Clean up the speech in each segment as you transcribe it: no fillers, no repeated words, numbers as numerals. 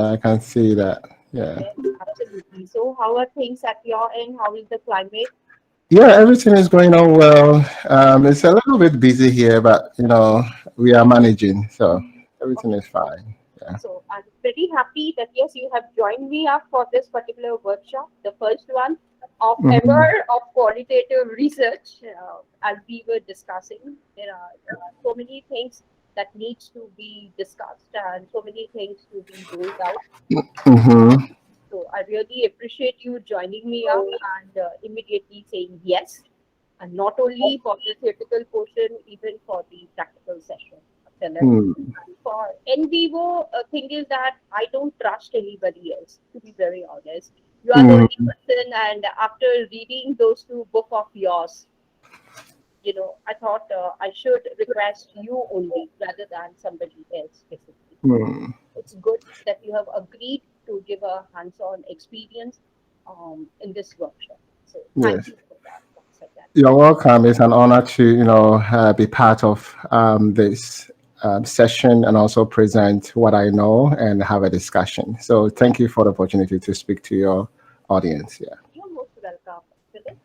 I can see that. Yeah. Yes, absolutely. So, how are things at your end? How is the climate? Yeah, everything is going on well. It's a little bit busy here, but we are managing, so everything Okay. is fine. Yeah. So, I'm very happy that yes, you have joined me up for this particular workshop, the first one of Hmm. ever of qualitative research. As we were discussing, there are so many things that needs to be discussed and so many things to be rolled out. Hmm. So I really appreciate you joining me up and immediately saying yes, and not only for the theoretical portion, even for the practical session, Philip. Hmm. And for in vivo, thing is that I don't trust anybody else, to be very honest. You are the only Hmm. person, and after reading those two book of yours, I thought I should request you only rather than somebody else specifically. Hmm. It's good that you have agreed to give a hands-on experience in this workshop. So thank Yes. you for that once again. You're welcome. It's an honor to, be part of this session and also present what I know and have a discussion. So thank you for the opportunity to speak to your audience. Yeah. You're most welcome, Philip.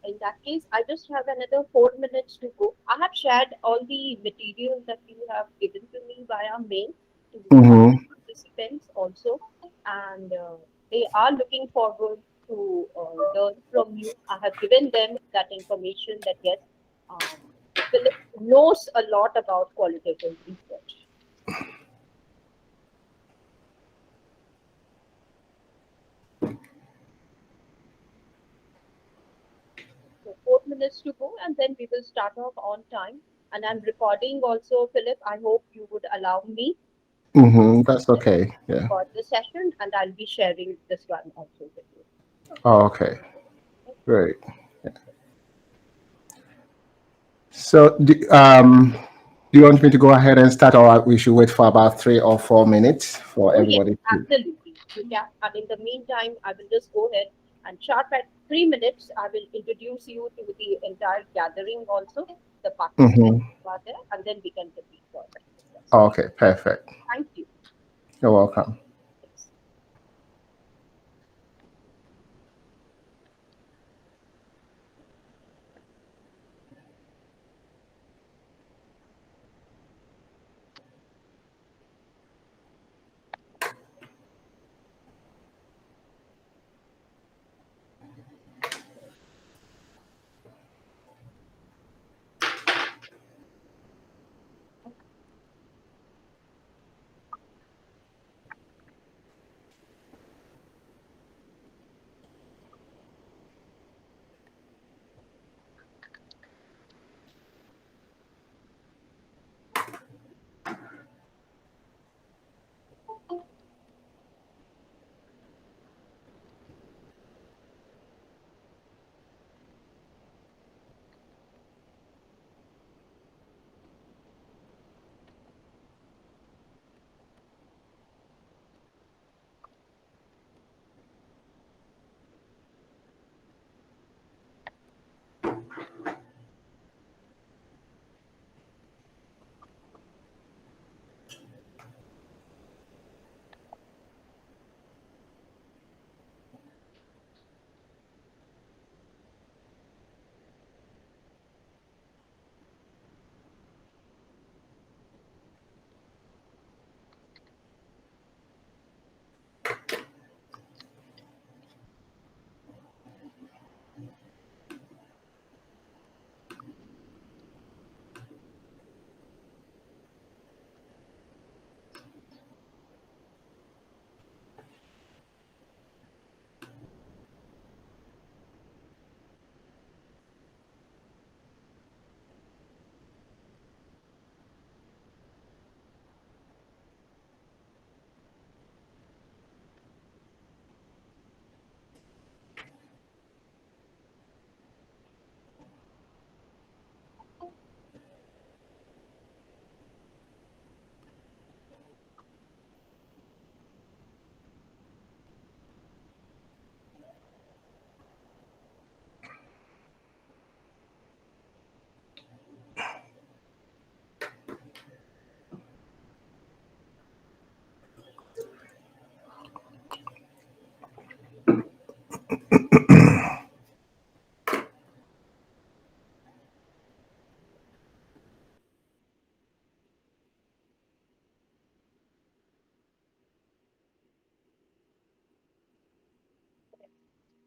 In that case, I just have another 4 minutes to go. I have shared all the materials that you have given to me via mail to all Mm-hmm. the participants also, and they are looking forward to learn from you. I have given them that information that yes, um, Philip knows a lot about qualitative research. So 4 minutes to go, and then we will start off on time. And I'm recording also, Philip. I hope you would allow me Mm-hmm. That's okay. Yeah. for the session, and I'll be sharing this one also with you. Oh, okay. Great. So, do you want me to go ahead and start, or we should wait for about 3 or 4 minutes for Oh, yes, everybody to? absolutely. You can. And in the meantime, I will just go ahead and sharp at 3 minutes. I will introduce you to the entire gathering also, the participants Mm-hmm. who are there, and then we can proceed further. Yes. Okay, perfect. Thank you. You're welcome. Yes.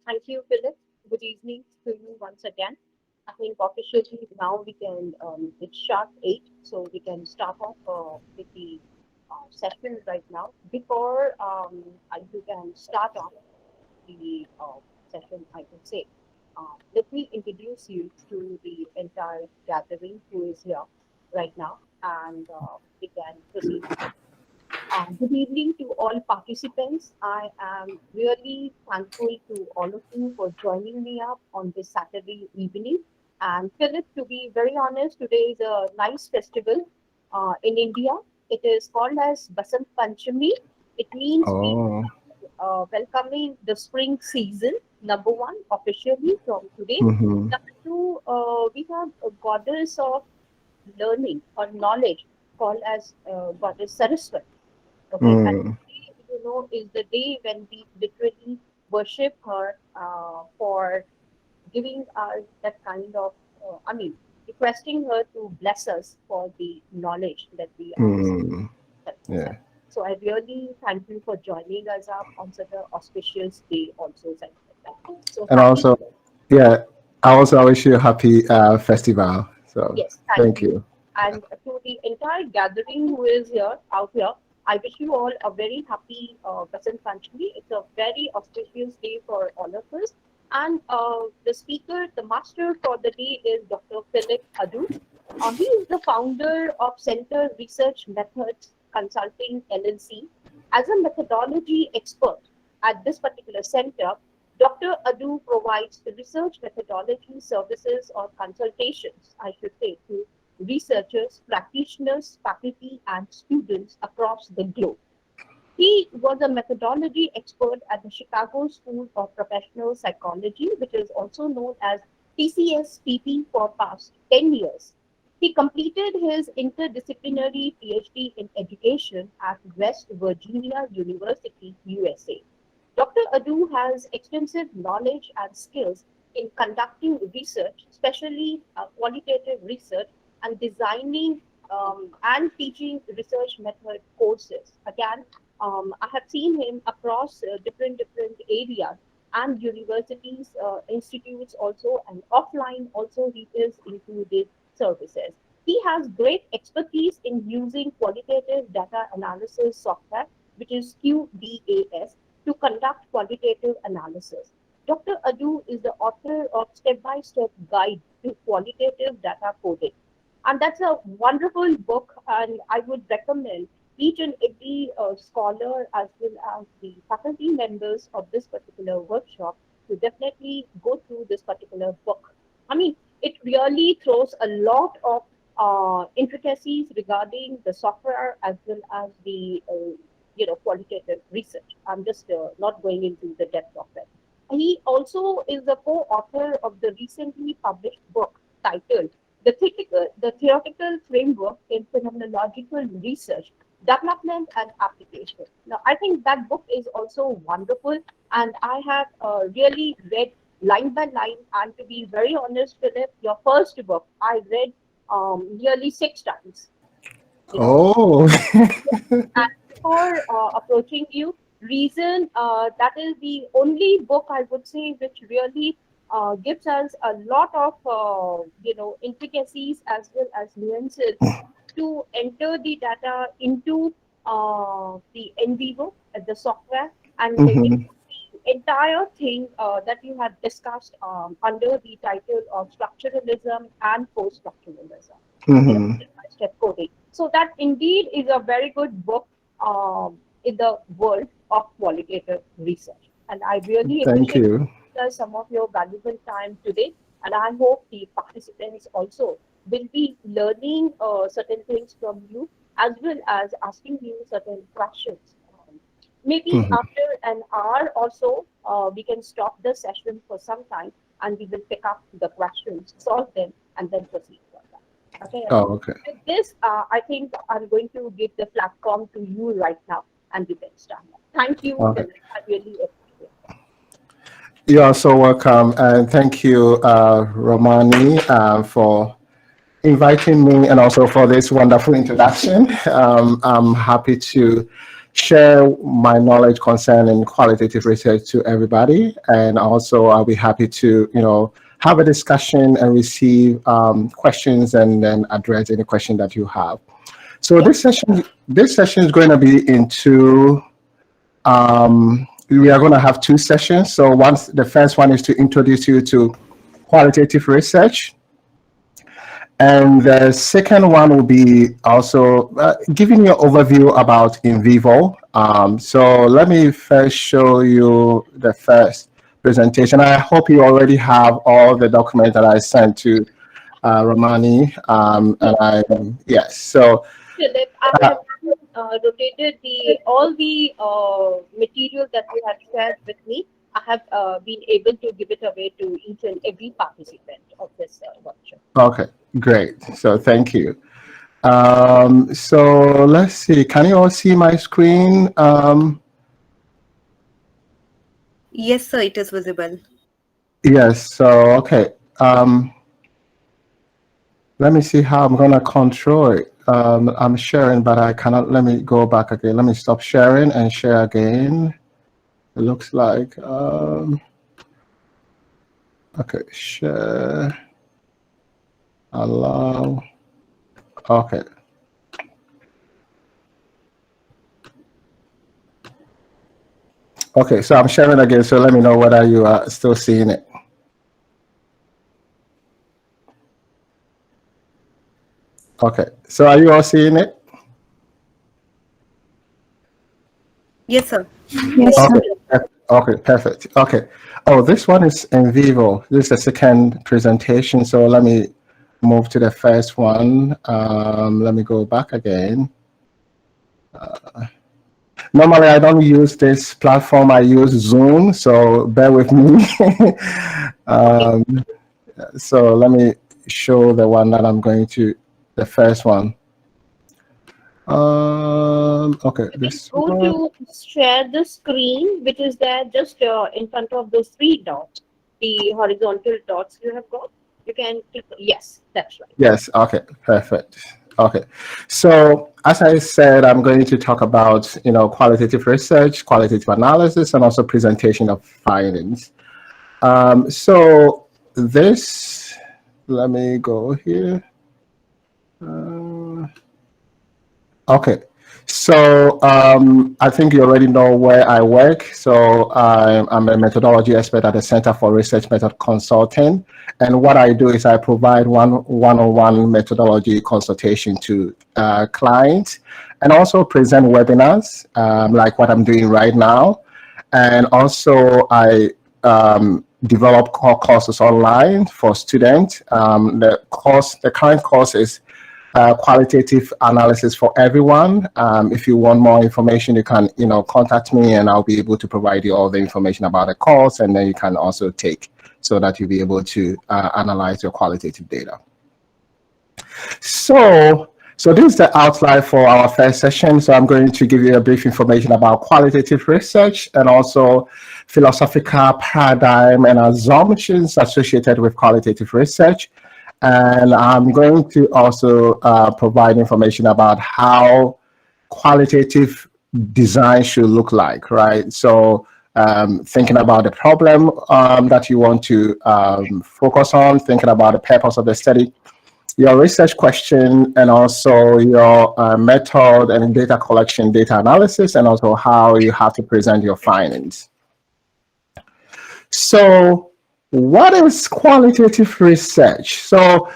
Thank you, Philip. Good evening to you once again. I think officially now we can, it's sharp 8, so we can start off with the session right now. Before you can start off the session, I would say, let me introduce you to the entire gathering who is here right now, and we can proceed. Good evening to all participants. I am really thankful to all of you for joining me up on this Saturday evening. And Philip, to be very honest, today is a nice festival in India. It is called as Basant Panchami. It means we Oh. welcoming the spring season, number one, officially from today. Mm-hmm. Number two, we have a goddess of learning or knowledge called as goddess Saraswati. Okay, and Mm. today, is the day when we literally worship her for giving us that kind of, requesting her to bless us for the knowledge that we are Mm. possessing. Yeah. So I really thank you for joining us up on such an auspicious day, also, such like that. So And happy, also, yeah, I also wish you a happy festival. So yes, thank thank you. you. And to the entire gathering who is here, out here, I wish you all a very happy Basant Panchami. It's a very auspicious day for all of us. And the speaker, the master for the day is Dr. Philip Adu. He is the founder of Center Research Methods Consulting LLC. As a methodology expert at this particular center, Dr. Adu provides research methodology services or consultations, I should say, to researchers, practitioners, faculty, and students across the globe. He was a methodology expert at the Chicago School of Professional Psychology, which is also known as TCSPP, for past 10 years. He completed his interdisciplinary PhD in education at West Virginia University, USA. Dr. Adu has extensive knowledge and skills in conducting research, especially qualitative research, and designing and teaching research method courses. Again, I have seen him across different areas and universities, institutes also, and offline also he is into the services. He has great expertise in using qualitative data analysis software, which is QDAS, to conduct qualitative analysis. Dr. Adu is the author of Step-by-Step Guide to Qualitative Data Coding. And that's a wonderful book, and I would recommend each and every scholar as well as the faculty members of this particular workshop to definitely go through this particular book. I mean, it really throws a lot of intricacies regarding the software as well as the qualitative research. I'm just not going into the depth of it. He also is the co-author of the recently published book titled the Theoretical Framework in Phenomenological Research, Development and Application. Now, I think that book is also wonderful, and I have really read line by line. And to be very honest, Philip, your first book I read nearly 6 times. You know, Oh. and before approaching you, reason that is the only book I would say which really gives us a lot of intricacies as well as nuances to enter the data into the NVivo, the software, and the Mm-hmm. entire thing that you had discussed under the title of structuralism and post-structuralism, Mm-hmm. step-by-step coding. So that indeed is a very good book in the world of qualitative research. And I really Thank appreciate you. some of your valuable time today. And I hope the participants also will be learning certain things from you as well as asking you certain questions. Maybe Mm-hmm. after an hour or so, we can stop the session for some time and we will pick up the questions, solve them, and then proceed further. Okay, Adu? Oh, okay. With this, I think I'm going to give the platform to you right now and we can start. Thank you, Okay. Philip. I really appreciate it. You are so welcome, and thank you, Romani, for inviting me and also for this wonderful introduction. I'm happy to share my knowledge concerning qualitative research to everybody. And also I'll be happy to, have a discussion and receive questions and then address any question that you have. So this session is going to be into, we are going to have two sessions. So the first one is to introduce you to qualitative research. And the second one will be also giving you an overview about in vivo. So let me first show you the first presentation. I hope you already have all the documents that I sent to Ramani. Yes. So Philip, I have rotated all the material that you have shared with me. I have been able to give it away to each and every participant of this workshop. Okay, great. So thank you. So let's see. Can you all see my screen? Yes, sir, it is visible. Yes. So okay. Let me see how I'm gonna control it. I'm sharing, but I cannot. Let me go back again. Let me stop sharing and share again. It looks like okay. Share. Allow. Okay. Okay, so I'm sharing again, so let me know whether you are still seeing it. Okay, so are you all seeing it? Yes, sir. Yes, Okay, sir. okay, perfect. Okay. Oh, this one is in vivo. This is the second presentation, so let me move to the first one. Let me go back again. Normally, I don't use this platform. I use Zoom, so bear with me. So let me show the one that I'm going to, the first one. Okay, this Go one. to share the screen, which is there just in front of those three dots, the horizontal dots you have got. You can click. Yes, that's right. Yes, okay, perfect. Okay, so as I said, I'm going to talk about, qualitative research, qualitative analysis, and also presentation of findings. So this, let me go here. Okay, so I think you already know where I work. So I'm a methodology expert at the Center for Research Method Consulting. And what I do is I provide one-on-one methodology consultation to clients and also present webinars like what I'm doing right now. And also I develop courses online for students. The current course is Qualitative Analysis for Everyone. If you want more information, you can, contact me and I'll be able to provide you all the information about the course, and then you can also take so that you'll be able to analyze your qualitative data. So this is the outline for our first session. So I'm going to give you a brief information about qualitative research and also philosophical paradigm and assumptions associated with qualitative research. And I'm going to also provide information about how qualitative design should look like, right? So thinking about the problem that you want to focus on, thinking about the purpose of the study, your research question, and also your method and data collection, data analysis, and also how you have to present your findings. So what is qualitative research? So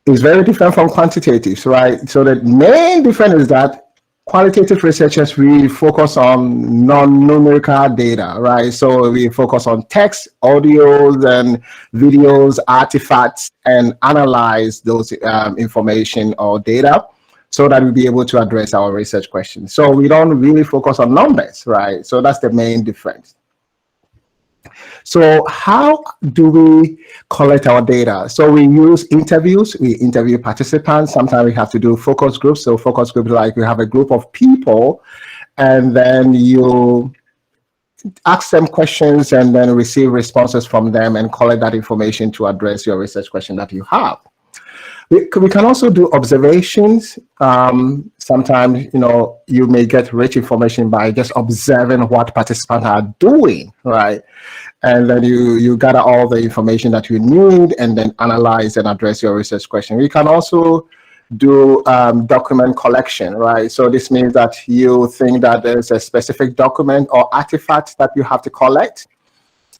it's very different from quantitative, right? So the main difference is that qualitative researchers really focus on non-numerical data, right? So we focus on text, audios, and videos, artifacts, and analyze those information or data so that we'll be able to address our research questions. So we don't really focus on numbers, right? So that's the main difference. So how do we collect our data? So we use interviews, we interview participants. Sometimes we have to do focus groups. So focus groups, like we have a group of people and then you ask them questions and then receive responses from them and collect that information to address your research question that you have. We can also do observations. Sometimes, you may get rich information by just observing what participants are doing, right? And then you gather all the information that you need and then analyze and address your research question. We can also do document collection, right? So this means that you think that there's a specific document or artifact that you have to collect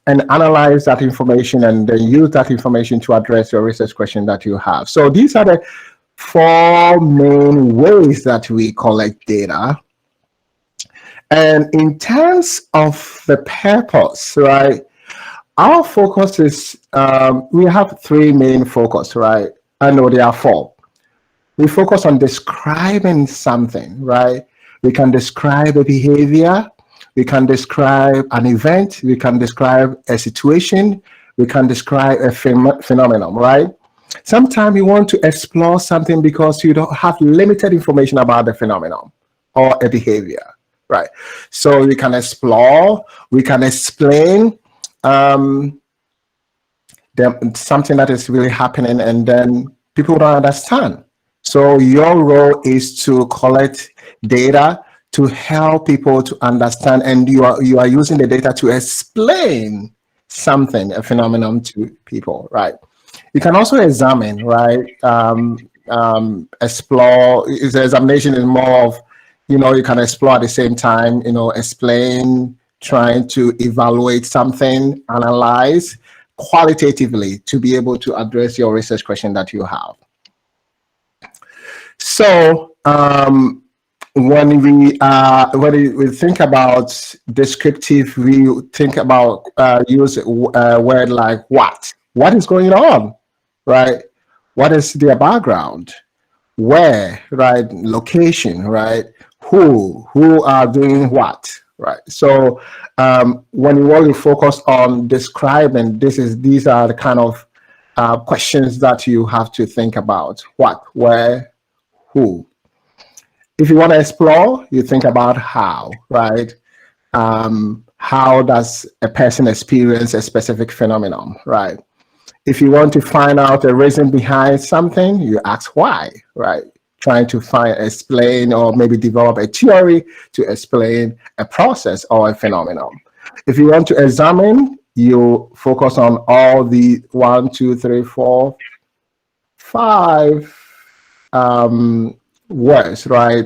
and analyze that information and then use that information to address your research question that you have. So these are the 4 main ways that we collect data. And in terms of the purpose, right, our focus is, we have 3 main focus, right? I know there are 4. We focus on describing something, right? We can describe a behavior, we can describe an event, we can describe a situation, we can describe a phenomenon, right? Sometimes you want to explore something because you don't have limited information about the phenomenon or a behavior, right? So we can explore, we can explain something that is really happening and then people don't understand. So your role is to collect data to help people to understand, and you are using the data to explain something, a phenomenon to people, right? You can also examine, right? Explore. The examination is more of, you can explore at the same time, explain, trying to evaluate something, analyze qualitatively to be able to address your research question that you have. So when we think about descriptive, we think about use a word like what is going on, right? What is their background? Where, right? Location, right? Who are doing what, right? So when you want to focus on describing, these are the kind of questions that you have to think about: what, where, who. If you want to explore, you think about how, right? How does a person experience a specific phenomenon, right? If you want to find out the reason behind something, you ask why, right? Trying to explain, or maybe develop a theory to explain a process or a phenomenon. If you want to examine, you focus on all the 1, 2, 3, 4, 5 words, right?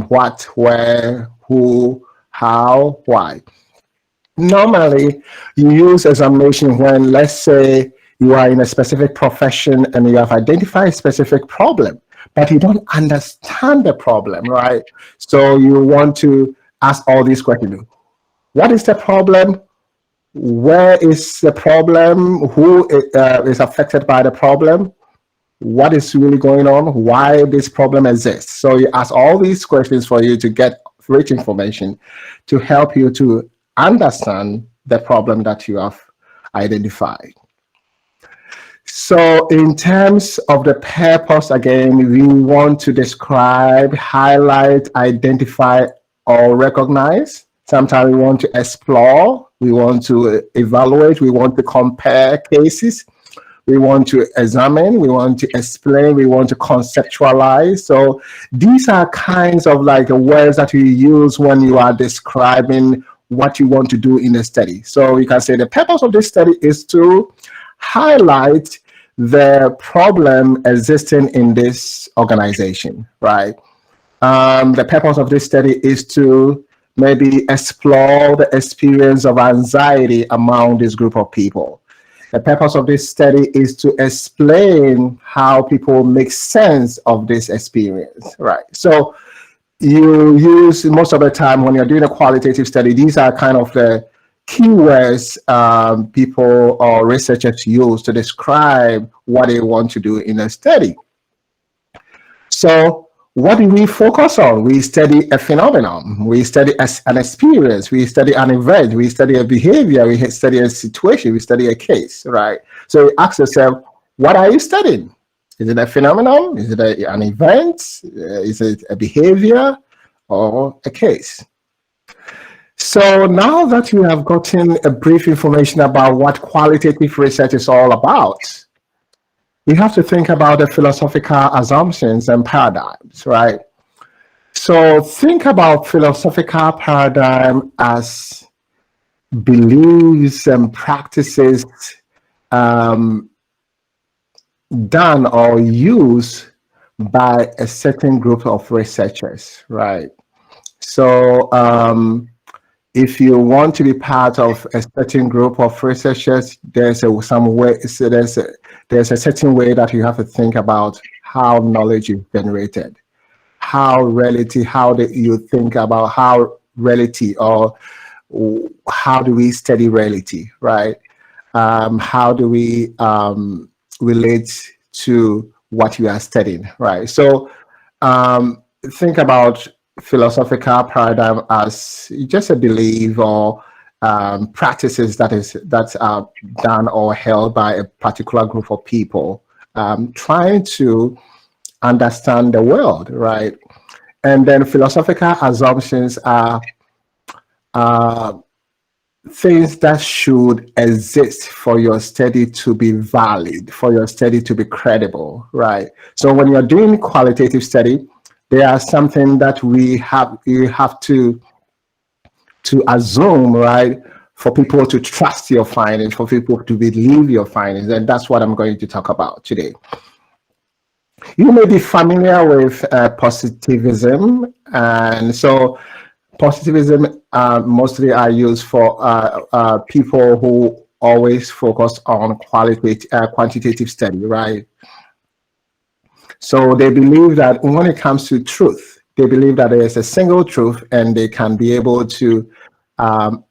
What, where, who, how, why. Normally, you use examination when, let's say, you are in a specific profession and you have identified a specific problem, but you don't understand the problem, right? So you want to ask all these questions. What is the problem? Where is the problem? Who is affected by the problem? What is really going on? Why this problem exists? So you ask all these questions for you to get rich information to help you to understand the problem that you have identified. So in terms of the purpose, again, we want to describe, highlight, identify, or recognize. Sometimes we want to explore, we want to evaluate, we want to compare cases, we want to examine, we want to explain, we want to conceptualize. So these are kinds of like the words that you use when you are describing what you want to do in a study. So you can say the purpose of this study is to highlight the problem existing in this organization, right? The purpose of this study is to maybe explore the experience of anxiety among this group of people. The purpose of this study is to explain how people make sense of this experience, right? So you use, most of the time when you're doing a qualitative study, these are kind of the keywords people or researchers use to describe what they want to do in a study. So what do we focus on? We study a phenomenon, we study an experience, we study an event, we study a behavior, we study a situation, we study a case, right? So you ask yourself, what are you studying? Is it a phenomenon? Is it an event? Is it a behavior or a case? So now that you have gotten a brief information about what qualitative research is all about, we have to think about the philosophical assumptions and paradigms, right? So think about philosophical paradigm as beliefs and practices done or used by a certain group of researchers, right? So if you want to be part of a certain group of researchers, there's a certain way that you have to think about how knowledge is generated, how you think about how reality, or how do we study reality, right? How do we relate to what you are studying, right? So think about philosophical paradigm as just a belief or practices that are done or held by a particular group of people trying to understand the world, right? And then philosophical assumptions are things that should exist for your study to be valid, for your study to be credible, right? So when you're doing qualitative study, there are something that you have to assume, right? For people to trust your findings, for people to believe your findings. And that's what I'm going to talk about today. You may be familiar with positivism. And so positivism mostly are used for people who always focus on quantitative study, right? So they believe that when it comes to truth, they believe that there is a single truth and they can be able to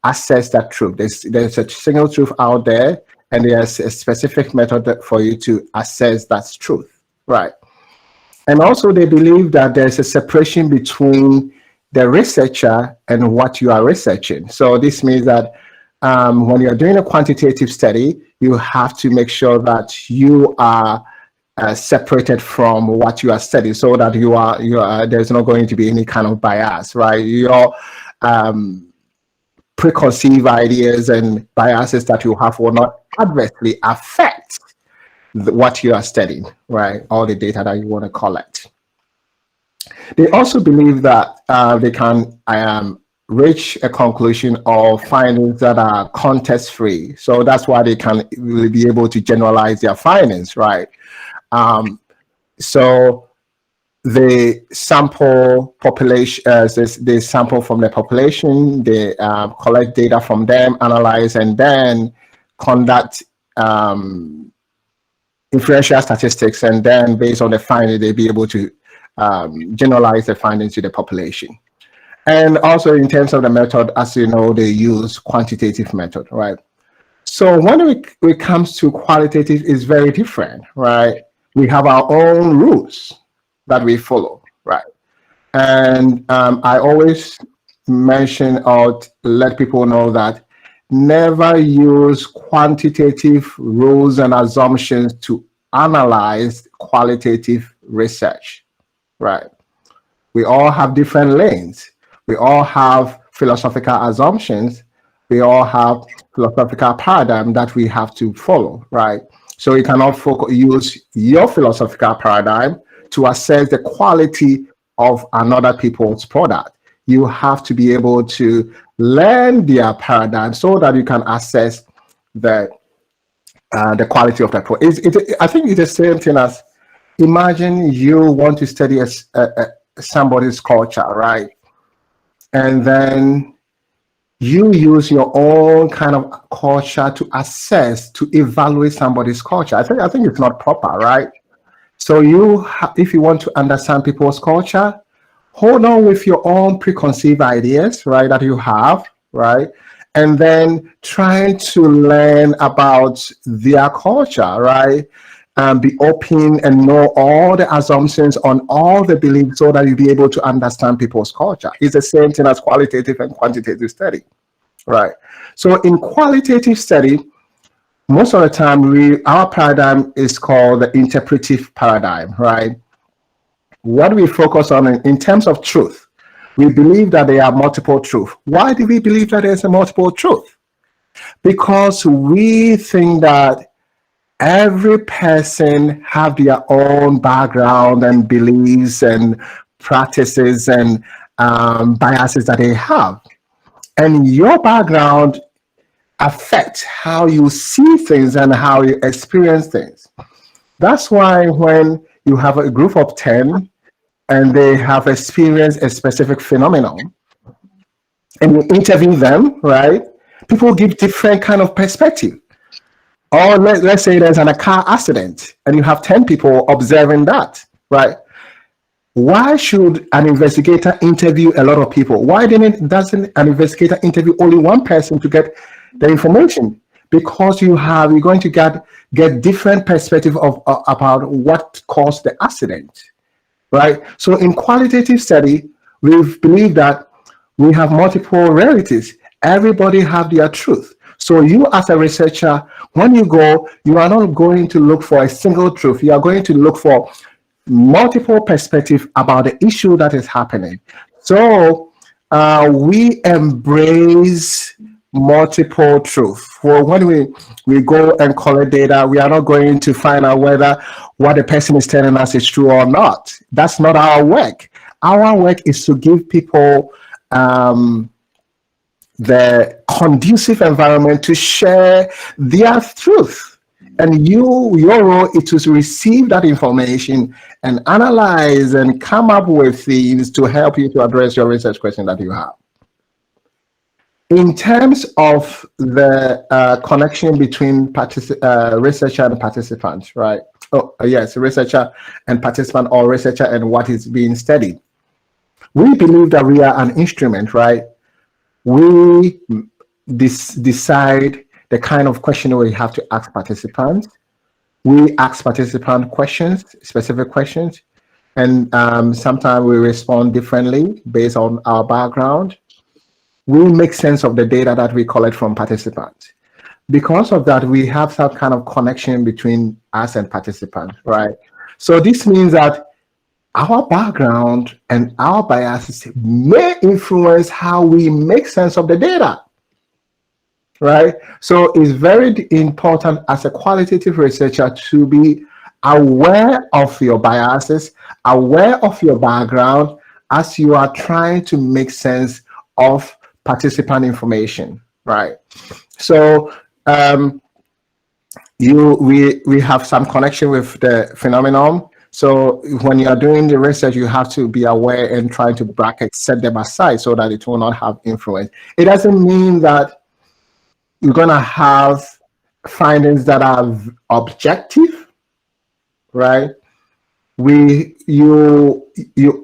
assess that truth. There's a single truth out there and there's a specific method for you to assess that truth, right? And also they believe that there's a separation between the researcher and what you are researching. So this means that when you're doing a quantitative study, you have to make sure that you are separated from what you are studying, so that you are there's not going to be any kind of bias, right? Your preconceived ideas and biases that you have will not adversely affect what you are studying, right? All the data that you want to collect. They also believe that they can reach a conclusion or findings that are context-free. So that's why they can really be able to generalize their findings, right? So they sample population, they sample from the population, they collect data from them, analyze, and then conduct inferential statistics, and then based on the finding, they'll be able to generalize the findings to the population. And also in terms of the method, as you know, they use quantitative method, right? So when it comes to qualitative, it's very different, right? We have our own rules that we follow, right? And I always mention or let people know that never use quantitative rules and assumptions to analyze qualitative research, right? We all have different lanes. We all have philosophical assumptions. We all have philosophical paradigm that we have to follow, right? So you cannot use your philosophical paradigm to assess the quality of another people's product. You have to be able to learn their paradigm so that you can assess the quality of that product. I think it's the same thing as, imagine you want to study somebody's culture, right? And then you use your own kind of culture to assess, to evaluate somebody's culture. I think it's not proper, right? So if you want to understand people's culture, hold on with your own preconceived ideas, right, that you have, right? And then trying to learn about their culture, right? Be open and know all the assumptions on all the beliefs so that you'll be able to understand people's culture. It's the same thing as qualitative and quantitative study, right? So in qualitative study, most of the time, our paradigm is called the interpretive paradigm, right? What we focus on in terms of truth, we believe that there are multiple truths. Why do we believe that there's a multiple truth? Because we think that every person have their own background and beliefs and practices and biases that they have. And your background affects how you see things and how you experience things. That's why when you have a group of 10 and they have experienced a specific phenomenon and you interview them, right? People give different kind of perspective. Or let's say there's a car accident and you have 10 people observing that, right? Why should an investigator interview a lot of people? Why doesn't an investigator interview only one person to get the information? Because you're going to get different perspective of about what caused the accident, right? So in qualitative study, we believe that we have multiple realities. Everybody have their truth. So you as a researcher, when you go, you are not going to look for a single truth. You are going to look for multiple perspectives about the issue that is happening. So we embrace multiple truth. For when we go and collect data, we are not going to find out whether what the person is telling us is true or not. That's not our work. Our work is to give people the conducive environment to share their truth. And your role is to receive that information and analyze and come up with things to help you to address your research question that you have. In terms of the connection between researcher and participant, right? Oh, yes, researcher and participant, or researcher and what is being studied. We believe that we are an instrument, right? We decide the kind of question we have to ask participants. We ask participant questions, specific questions, and sometimes we respond differently based on our background. We make sense of the data that we collect from participants. Because of that, we have some kind of connection between us and participants, right? So this means that our background and our biases may influence how we make sense of the data, right? So it's very important as a qualitative researcher to be aware of your biases, aware of your background as you are trying to make sense of participant information, right? So we have some connection with the phenomenon. So when you are doing the research, you have to be aware and try to bracket, set them aside so that it will not have influence. It doesn't mean that you're going to have findings that are objective, right? You're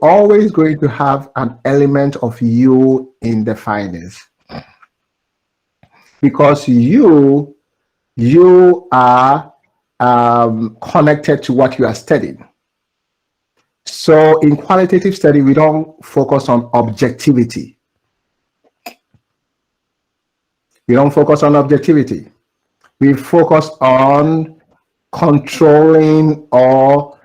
always going to have an element of you in the findings, because you are connected to what you are studying. So in qualitative study, we don't focus on objectivity. We don't focus on objectivity. We focus on controlling or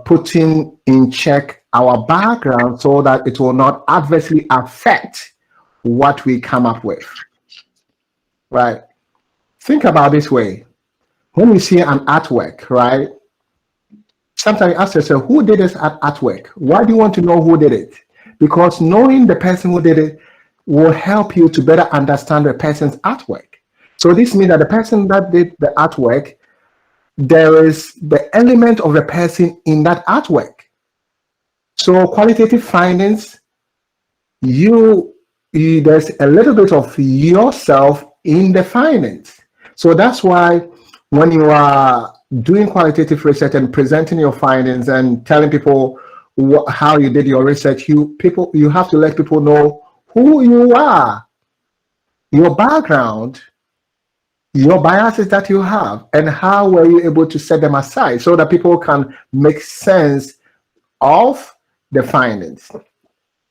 putting in check our background so that it will not adversely affect what we come up with, right? Think about this way. When you see an artwork, right? Sometimes you ask yourself, who did this artwork? Why do you want to know who did it? Because knowing the person who did it will help you to better understand the person's artwork. So this means that the person that did the artwork, there is the element of the person in that artwork. So qualitative findings, there's a little bit of yourself in the findings. So that's why when you are doing qualitative research and presenting your findings and telling people how you did your research, you have to let people know who you are, your background, your biases that you have, and how were you able to set them aside so that people can make sense of the findings.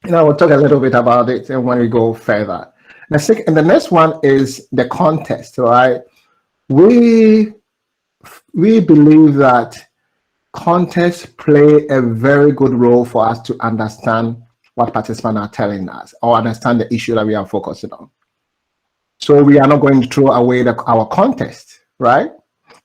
And I will talk a little bit about it when we go further. The next one is the context, right? We believe that context play a very good role for us to understand what participants are telling us or understand the issue that we are focusing on. So we are not going to throw away our context, right?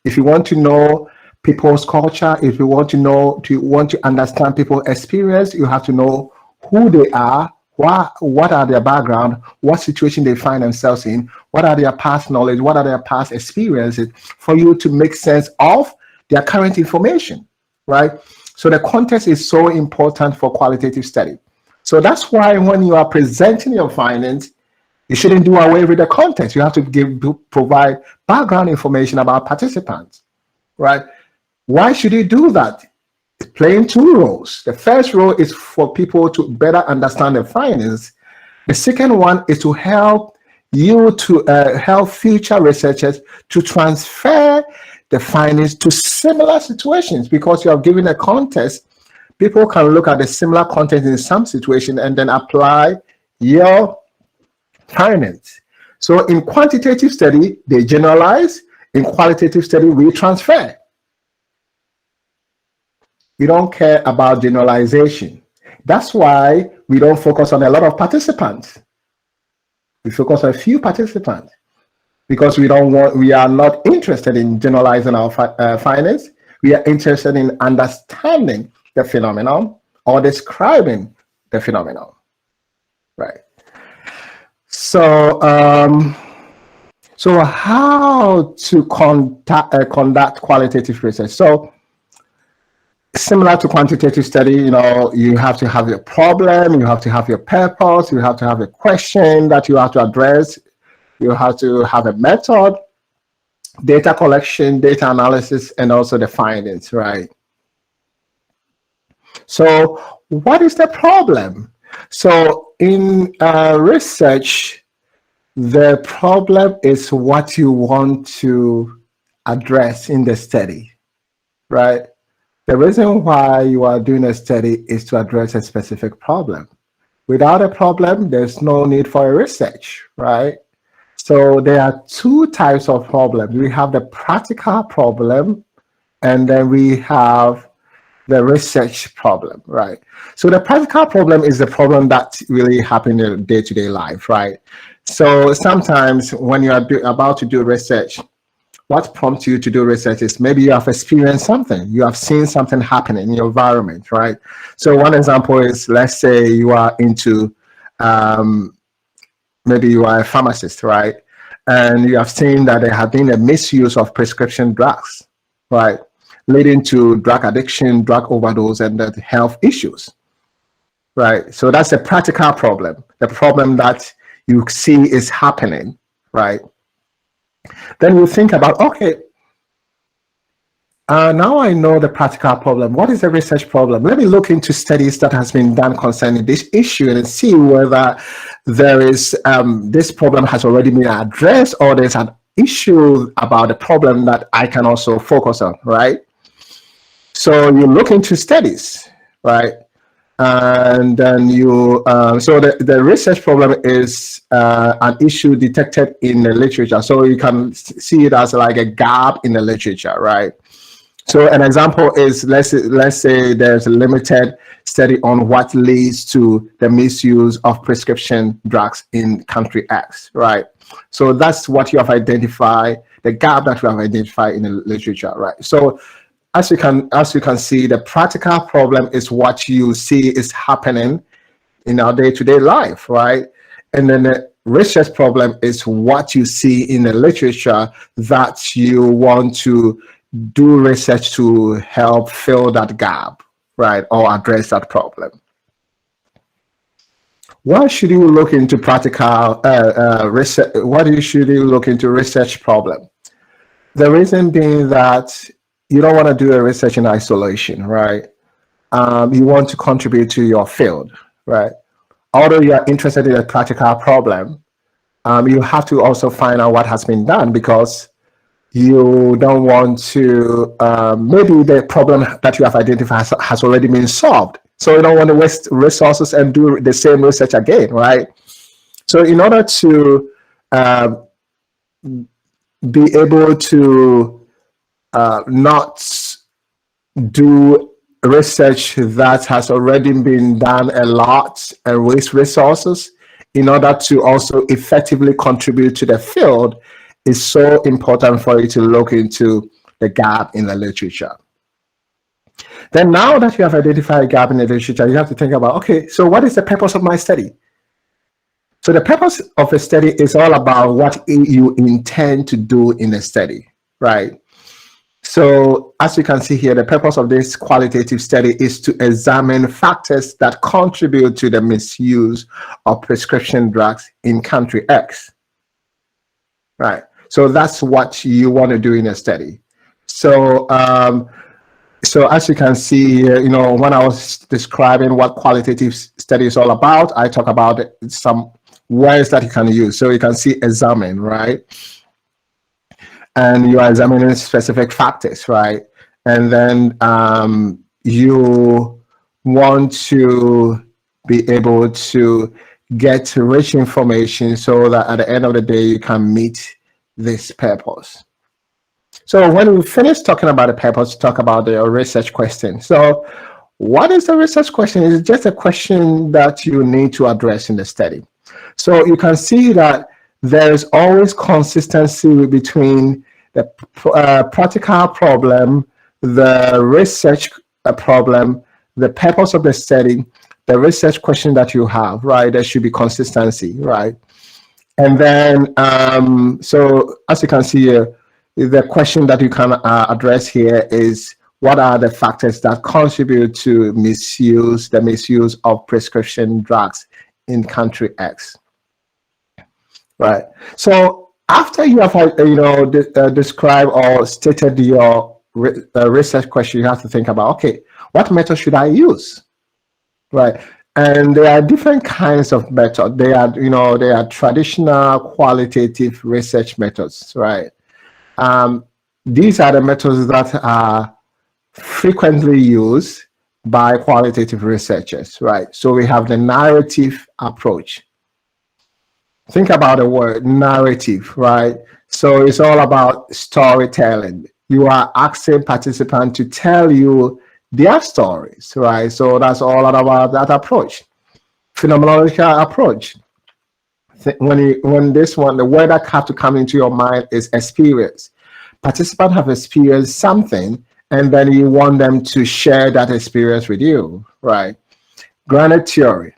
If you want to know people's culture, if you want to understand people's experience, you have to know who they are, what are their background, what situation they find themselves in, what are their past knowledge, what are their past experiences, for you to make sense of their current information, right? So the context is so important for qualitative study. So that's why when you are presenting your findings, you shouldn't do away with the context. You have to provide background information about participants, right? Why should you do that? It's playing two roles. The first role is for people to better understand the findings. The second one is to help you to help future researchers to transfer the findings to similar situations, because you have given a context. People can look at the similar content in some situation and then apply your findings. So in quantitative study, they generalize. In qualitative study, we transfer. We don't care about generalization. That's why we don't focus on a lot of participants. We focus on a few participants because we are not interested in generalizing our findings. We are interested in understanding the phenomenon or describing the phenomenon, right? So, so how to conduct qualitative research? So, similar to quantitative study, you have to have your problem, you have to have your purpose, you have to have a question that you have to address, you have to have a method, data collection, data analysis, and also the findings, right? So what is the problem? So in research, the problem is what you want to address in the study, right? The reason why you are doing a study is to address a specific problem. Without a problem, there's no need for a research, right? So there are two types of problems. We have the practical problem, and then we have the research problem, right? So the practical problem is the problem that really happens in day-to-day life, right? So sometimes when you are about to do research, what prompts you to do research is maybe you have experienced something, you have seen something happen in your environment, right? So one example is, let's say you are into, maybe you are a pharmacist, right? And you have seen that there have been a misuse of prescription drugs, right? Leading to drug addiction, drug overdose, and the health issues, right? So that's a practical problem, the problem that you see is happening, right? Then you think about, okay, now I know the practical problem. What is the research problem? Let me look into studies that has been done concerning this issue and see whether there is this problem has already been addressed, or there's an issue about the problem that I can also focus on, right? So you look into studies, right? And then you, so the research problem is an issue detected in the literature. So you can see it as like a gap in the literature, right? So an example is, let's say there's a limited study on what leads to the misuse of prescription drugs in country X, right? So that's what you have identified, the gap that you have identified in the literature, right? So as you can see, the practical problem is what you see is happening in our day-to-day life, right? And then the research problem is what you see in the literature that you want to do research to help fill that gap, right? Or address that problem. Why should you look into practical research? Should you look into research problem? The reason being that you don't want to do a research in isolation, right? You want to contribute to your field, right? Although you are interested in a practical problem, you have to also find out what has been done, because you don't want to, maybe the problem that you have identified has already been solved. So you don't want to waste resources and do the same research again, right? So in order to be able to not do research that has already been done a lot and waste resources, in order to also effectively contribute to the field, is so important for you to look into the gap in the literature. Then now that you have identified a gap in the literature, you have to think about, okay, so what is the purpose of my study? So the purpose of a study is all about what you intend to do in a study, right? So as you can see here, the purpose of this qualitative study is to examine factors that contribute to the misuse of prescription drugs in country X, right? So that's what you want to do in a study. So, so as you can see here, you know, when I was describing what qualitative study is all about, I talk about some words that you can use. So you can see examine, right? And you are examining specific factors, right? And then you want to be able to get rich information so that at the end of the day, you can meet this purpose. So when we finish talking about the purpose, talk about the research question. So what is the research question? It's just a question that you need to address in the study. So you can see that there's always consistency between the practical problem, the research problem, the purpose of the study, the research question that you have, right? There should be consistency, right? And then, so as you can see here, the question that you can address here is, what are the factors that contribute to the misuse of prescription drugs in country X? Right. So after you have, described or stated your research question, you have to think about, okay, what method should I use? Right. And there are different kinds of methods. They are traditional qualitative research methods, right? These are the methods that are frequently used by qualitative researchers, right? So we have the narrative approach. Think about the word narrative, right? So it's all about storytelling. You are asking participants to tell you their stories, right? So that's all about that approach. Phenomenological approach. When this one, the word that have to come into your mind is experience. Participants have experienced something, and then you want them to share that experience with you, right? Granted theory.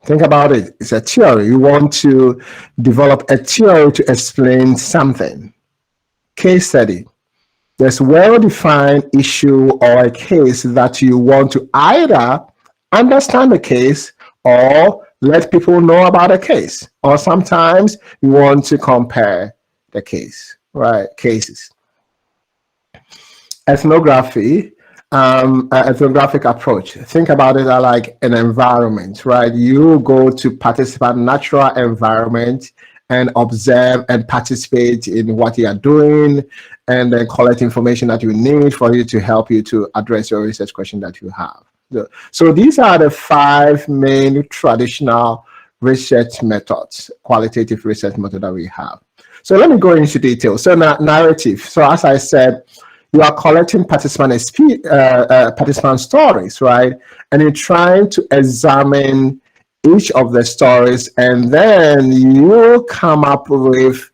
Think about it. It's a theory. You want to develop a theory to explain something. Case study. There's a well-defined issue or a case that you want to either understand the case or let people know about a case. Or sometimes you want to compare the case, right? Cases. Ethnography. Ethnographic approach. Think about it like an environment, right? You go to participant natural environment and observe and participate in what you are doing, and then collect information that you need for you to help you to address your research question that you have. So these are the 5 main traditional research methods, qualitative research methods that we have. So let me go into detail. So narrative. So as I said, you are collecting participant stories, right? And you're trying to examine each of the stories, and then you come up with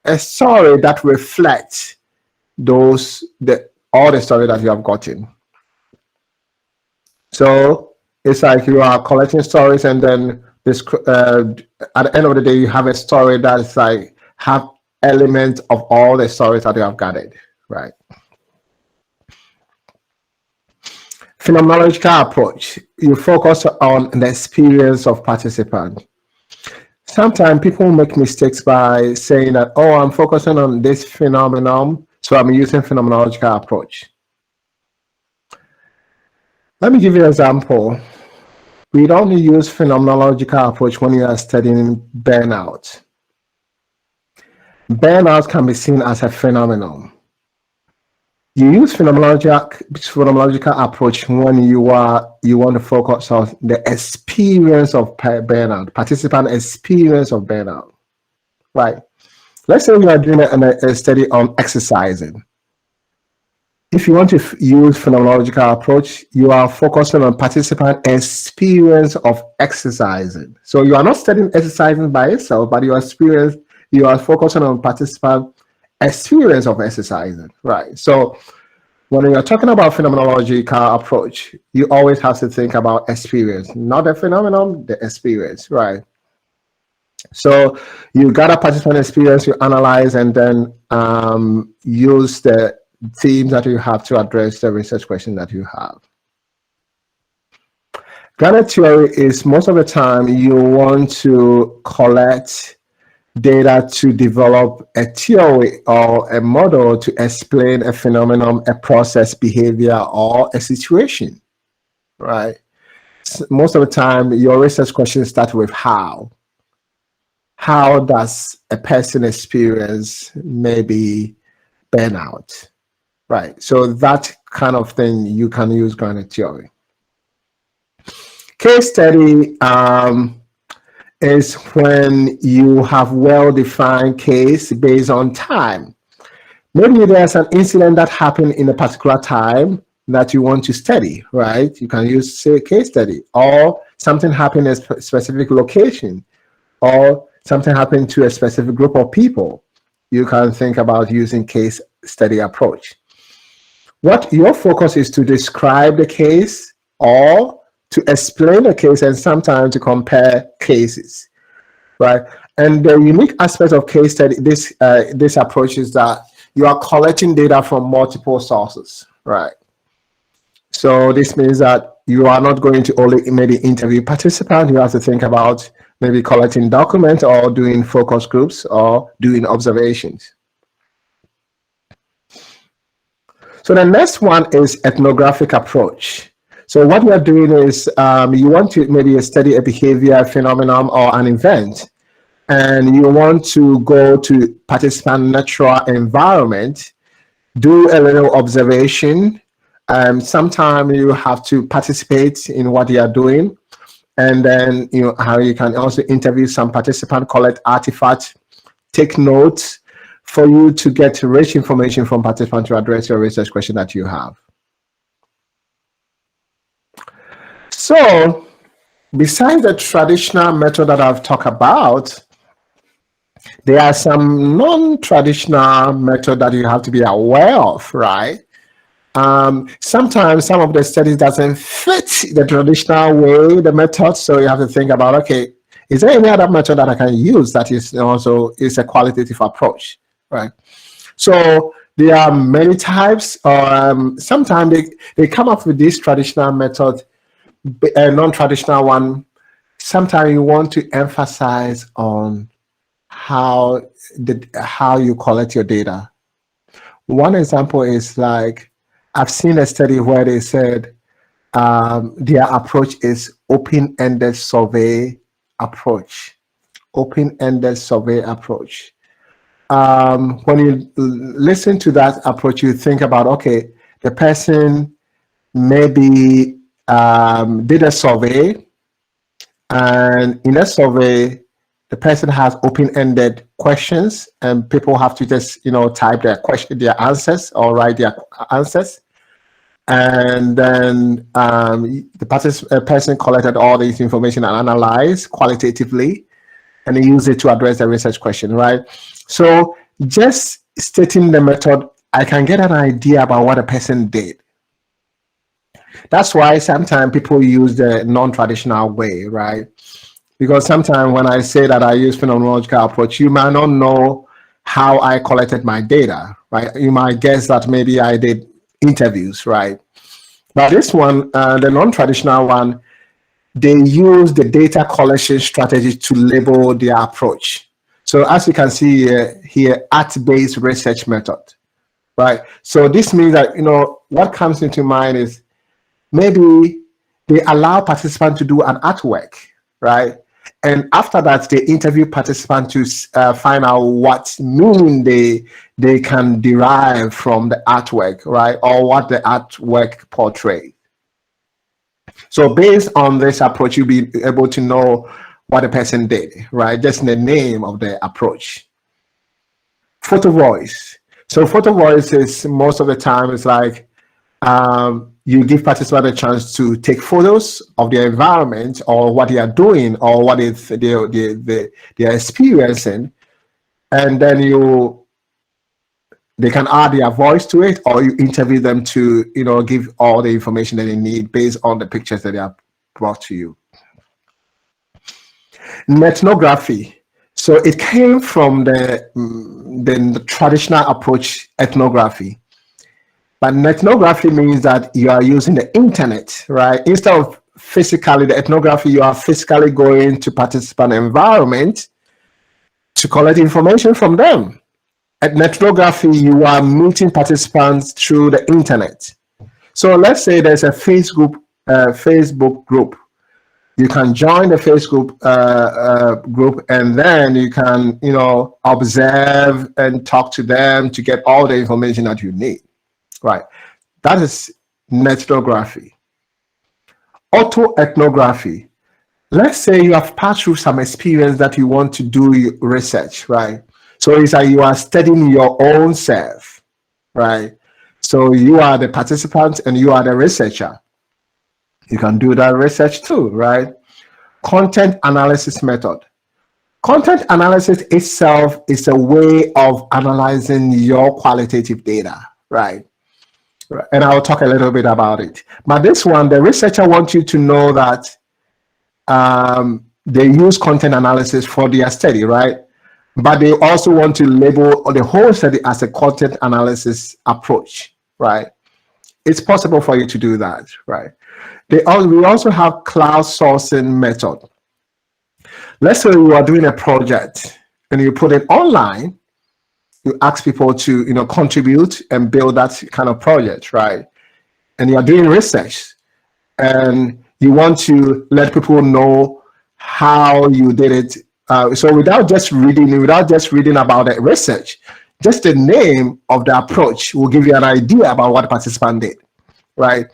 a story that reflects all the story that you have gotten. So it's like you are collecting stories, and then this at the end of the day, you have a story that's like have elements of all the stories that you have gathered. Right. Phenomenological approach. You focus on the experience of participants. Sometimes people make mistakes by saying that, oh, I'm focusing on this phenomenon, so I'm using phenomenological approach. Let me give you an example. We don't use phenomenological approach when you are studying burnout. Burnout can be seen as a phenomenon. You use phenomenological approach when you want to focus on the experience of burnout, participant experience of burnout, right? Let's say we are doing a study on exercising. If you want to use phenomenological approach, you are focusing on participant experience of exercising. So you are not studying exercising by itself, but you are focusing on participant experience of exercising, right? So when you're talking about phenomenological approach, you always have to think about experience, not the phenomenon, the experience, right? So you got a participant experience, you analyze, and then use the themes that you have to address the research question that you have. Guided theory is most of the time you want to collect data to develop a theory or a model to explain a phenomenon, a process, behavior, or a situation, right? Most of the time, your research questions start with how. How does a person experience maybe burnout, right? So that kind of thing you can use grounded theory. Case study is when you have well-defined case based on time. Maybe there's an incident that happened in a particular time that you want to study, right? You can use, say, case study, or something happened in a specific location, or something happened to a specific group of people. You can think about using case study approach. What your focus is to describe the case or to explain the case and sometimes to compare cases, right? And the unique aspect of case study, this approach is that you are collecting data from multiple sources, right? So this means that you are not going to only maybe interview participants. You have to think about maybe collecting documents or doing focus groups or doing observations. So the next one is ethnographic approach. So what we are doing is you want to maybe study a behavior, phenomenon, or an event, and you want to go to participant natural environment, do a little observation. Sometimes you have to participate in what they are doing, and then how you can also interview some participant, collect artifacts, take notes for you to get rich information from participants to address your research question that you have. So besides the traditional method that I've talked about, there are some non-traditional methods that you have to be aware of, right? Sometimes some of the studies doesn't fit the traditional way, the method, so you have to think about, okay, is there any other method that I can use that is also a qualitative approach, right? So there are many types. Sometimes they come up with this traditional method, a non-traditional one. Sometimes you want to emphasize on how you collect your data. One example is like, I've seen a study where they said their approach is open-ended survey approach. Open-ended survey approach. When you listen to that approach, you think about, okay, the person maybe did a survey, and in a survey, the person has open-ended questions, and people have to just type their answers or write their answers. And then the person collected all this information and analyzed qualitatively, and use it to address the research question, right? So just stating the method, I can get an idea about what a person did. That's why sometimes people use the non-traditional way, right? Because sometimes when I say that I use phenomenological approach, you might not know how I collected my data, right? You might guess that maybe I did interviews, right? But this one, the non-traditional one, they use the data collection strategy to label their approach. So as you can see here, art-based research method, right? So this means that, what comes into mind is maybe they allow participants to do an artwork, right? And after that, they interview participants to find out what meaning they can derive from the artwork, right? Or what the artwork portrays. So based on this approach, you'll be able to know what the person did, right? Just the name of the approach. Photo voice. So photo voice is most of the time it's like you give participants a chance to take photos of their environment or what they are doing or what they're experiencing, and then you They can add their voice to it, or you interview them to, give all the information that they need based on the pictures that they have brought to you. Ethnography. So it came from the traditional approach, ethnography. But ethnography means that you are using the internet, right? Instead of physically, the ethnography, you are physically going to participant environment to collect information from them. At ethnography, you are meeting participants through the internet. So let's say there's a Facebook group. You can join the Facebook group, and then you can, observe and talk to them to get all the information that you need. Right. That is ethnography. Autoethnography. Let's say you have passed through some experience that you want to do research, right? So it's like you are studying your own self, right? So you are the participant and you are the researcher. You can do that research too, right? Content analysis method. Content analysis itself is a way of analyzing your qualitative data, right? And I'll talk a little bit about it. But this one, the researcher wants you to know that they use content analysis for their study, right? But they also want to label the whole study as a content analysis approach, right? It's possible for you to do that, right? We also have crowdsourcing method. Let's say you are doing a project and you put it online. You ask people to, contribute and build that kind of project, right? And you are doing research, and you want to let people know how you did it. So without just reading about the research, just the name of the approach will give you an idea about what the participant did, right?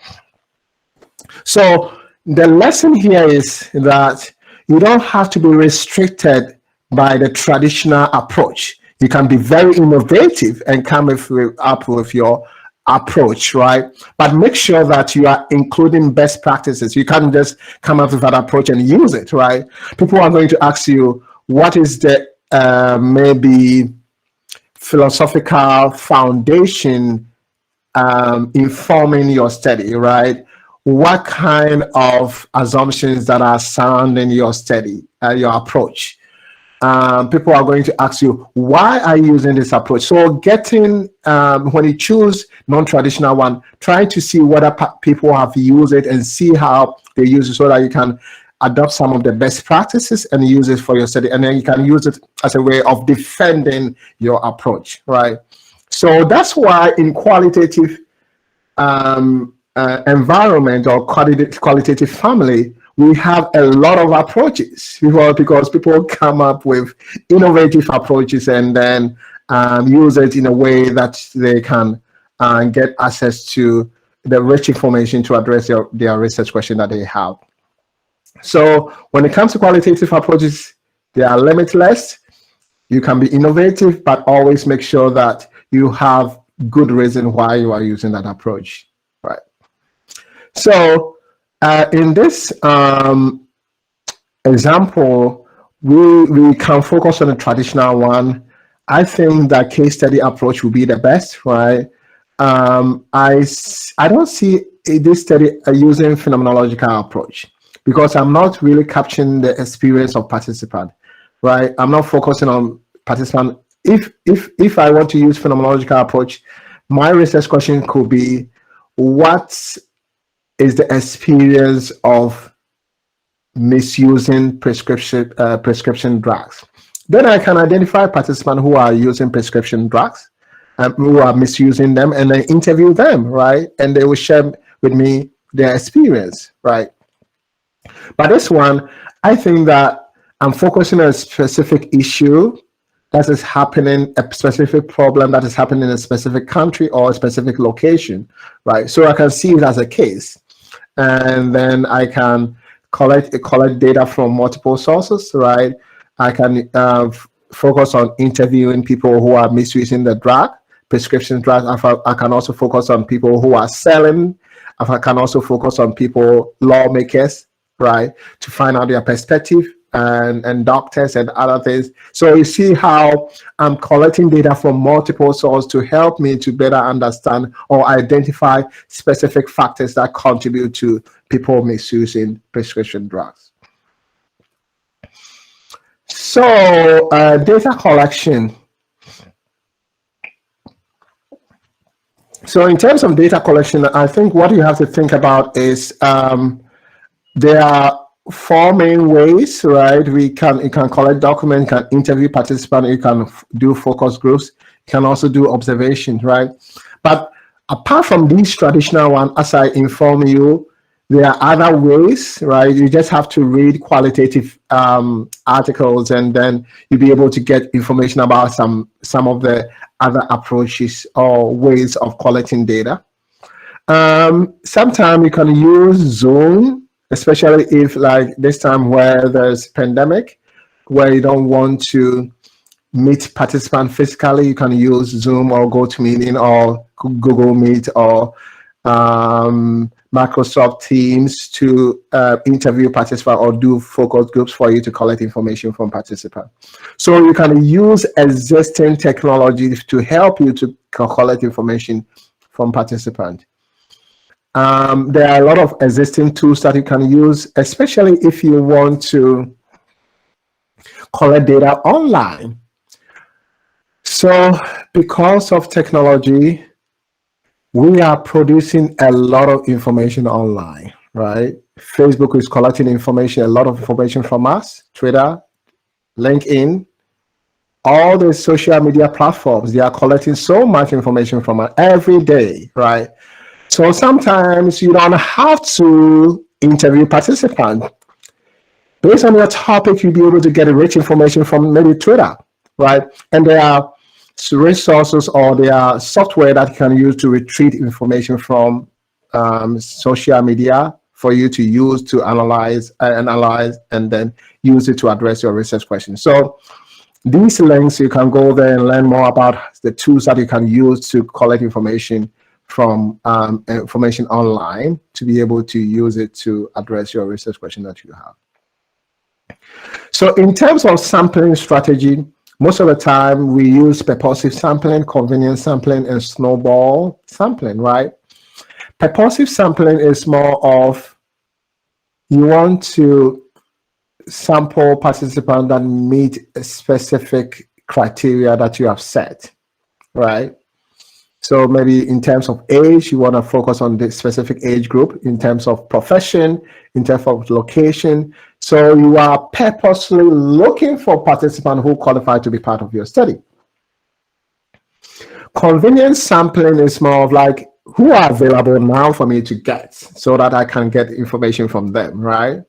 So the lesson here is that you don't have to be restricted by the traditional approach. You can be very innovative and come up with your approach, right? But make sure that you are including best practices. You can't just come up with that approach and use it, right? People are going to ask you, what is the maybe philosophical foundation informing your study, right? What kind of assumptions that are surrounding your study, your approach? People are going to ask you, why are you using this approach? So when you choose non-traditional one, try to see whether people have used it and see how they use it so that you can adopt some of the best practices and use it for your study. And then you can use it as a way of defending your approach, right? So that's why in qualitative environment or qualitative family, we have a lot of approaches because people come up with innovative approaches and then use it in a way that they can get access to the rich information to address their research question that they have. So when it comes to qualitative approaches, they are limitless. You can be innovative, but always make sure that you have good reason why you are using that approach, right? So in this example, we can focus on the traditional one. I think that case study approach will be the best, right? I don't see this study using phenomenological approach because I'm not really capturing the experience of participant, right? I'm not focusing on participant. If I want to use phenomenological approach, my research question could be, what is the experience of misusing prescription drugs? Then I can identify participants who are using prescription drugs, who are misusing them, and then interview them, right? And they will share with me their experience, right? But this one, I think that I'm focusing on a specific issue that is happening, a specific problem that is happening in a specific country or a specific location, right? So I can see it as a case. And then I can collect data from multiple sources, right? I can focus on interviewing people who are misusing the prescription drug. I can also focus on people who are selling. I can also focus on lawmakers, right, to find out their perspective and doctors and other things. So you see how I'm collecting data from multiple sources to help me to better understand or identify specific factors that contribute to people misusing prescription drugs. So data collection. So in terms of data collection, I think what you have to think about is there are four main ways, right? You can collect documents, you can interview participants, you can do focus groups, you can also do observations, right? But apart from these traditional ones, as I inform you, there are other ways, right? You just have to read qualitative articles, and then you'll be able to get information about some of the other approaches or ways of collecting data. Sometimes you can use Zoom, especially if like this time where there's pandemic, where you don't want to meet participants physically, you can use Zoom or GoToMeeting or Google Meet or Microsoft Teams to interview participants or do focus groups for you to collect information from participants. So you can use existing technologies to help you to collect information from participants. There are a lot of existing tools that you can use, especially if you want to collect data online. So because of technology, we are producing a lot of information online, right? Facebook is collecting information, a lot of information from us, Twitter, LinkedIn, all the social media platforms, they are collecting so much information from us every day, right? So sometimes you don't have to interview participants. Based on your topic, you'll be able to get rich information from maybe Twitter, right? And there are resources or there are software that you can use to retrieve information from social media for you to use to analyze and then use it to address your research questions. So these links, you can go there and learn more about the tools that you can use to collect information from information online to be able to use it to address your research question that you have. So in terms of sampling strategy, most of the time we use purposive sampling, convenience sampling, and snowball sampling, right? Purposive sampling is more of you want to sample participants that meet a specific criteria that you have set, right? So maybe in terms of age, you want to focus on the specific age group, in terms of profession, in terms of location. So you are purposely looking for participants who qualify to be part of your study. Convenience sampling is more of like, who are available now for me to get so that I can get information from them, right?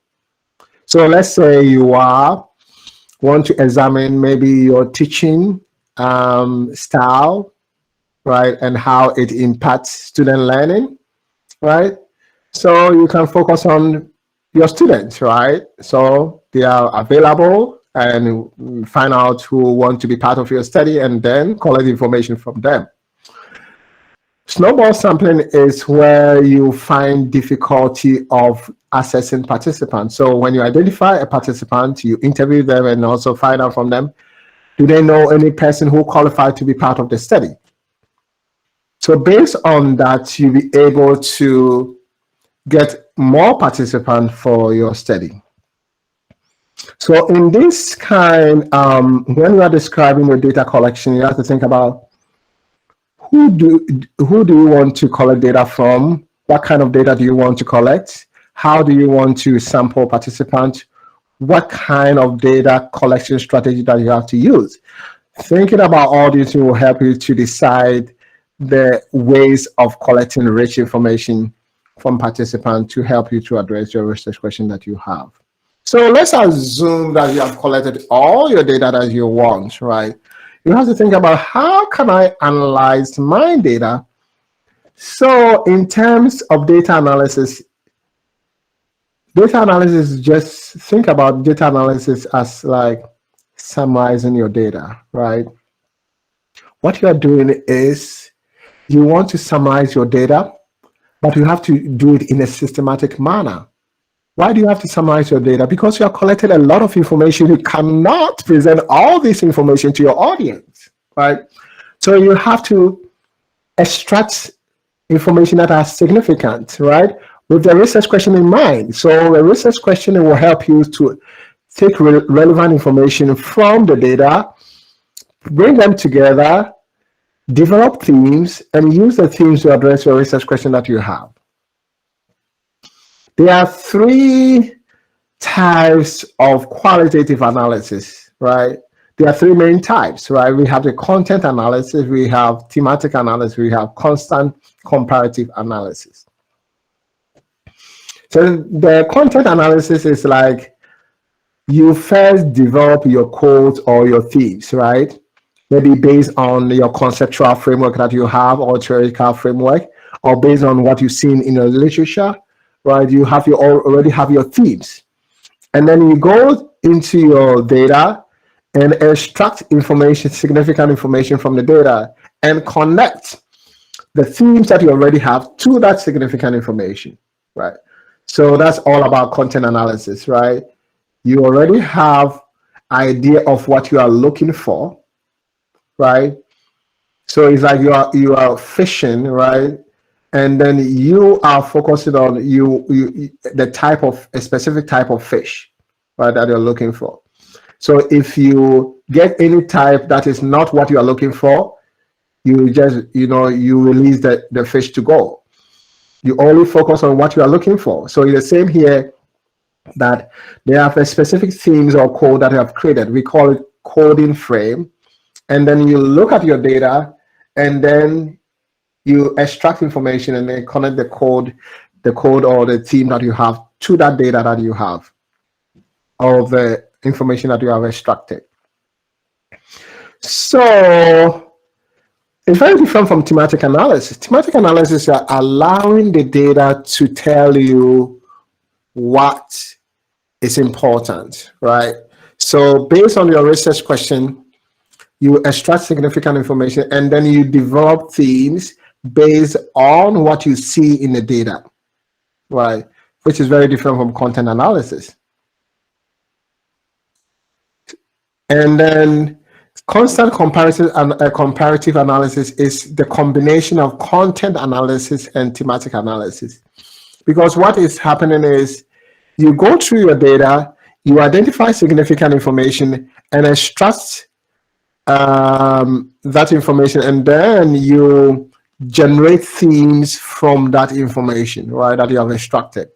So let's say you want to examine maybe your teaching style, right, and how it impacts student learning, right? So you can focus on your students, right? So they are available, and find out who want to be part of your study and then collect information from them. Snowball sampling is where you find difficulty of assessing participants. So when you identify a participant, you interview them and also find out from them, do they know any person who qualified to be part of the study? So based on that, you'll be able to get more participants for your study. So in this kind, when you are describing your data collection, you have to think about who do you want to collect data from? What kind of data do you want to collect? How do you want to sample participants? What kind of data collection strategy that you have to use? Thinking about all these will help you to decide the ways of collecting rich information from participants to help you to address your research question that you have. So let's assume that you have collected all your data that you want, right? You have to think about, how can I analyze my data? So in terms of data analysis, just think about data analysis as like summarizing your data, right? What you are doing is you want to summarize your data, but you have to do it in a systematic manner. Why do you have to summarize your data? Because you have collected a lot of information. You cannot present all this information to your audience, right? So you have to extract information that are significant, right? With the research question in mind. So a research question will help you to take relevant information from the data, bring them together, develop themes, and use the themes to address your research question that you have. There are three types of qualitative analysis, right? There are three main types, right? We have the content analysis, we have thematic analysis, we have constant comparative analysis. So the content analysis is like you first develop your codes or your themes, right? Maybe based on your conceptual framework that you have or theoretical framework, or based on what you've seen in the literature, right? You have already have your themes. And then you go into your data and extract information, significant information from the data, and connect the themes that you already have to that significant information, right? So that's all about content analysis, right? You already have idea of what you are looking for, right? So it's like you are fishing, right? And then you are focusing on the type of a specific type of fish, right, that you're looking for. So if you get any type that is not what you are looking for, you just you release the fish to go. You only focus on what you are looking for. So it's the same here, that they have a specific themes or code that they have created. We call it coding frame. And then you look at your data, and then you extract information and then connect the code or the theme that you have to that data that you have, or the information that you have extracted. So it's very different from thematic analysis. Thematic analysis is allowing the data to tell you what is important, right? So based on your research question, you extract significant information, and then you develop themes based on what you see in the data, right? Which is very different from content analysis. And then constant comparison and comparative analysis is the combination of content analysis and thematic analysis. Because what is happening is you go through your data, you identify significant information and extract that information, and then you generate themes from that information, right, that you have extracted.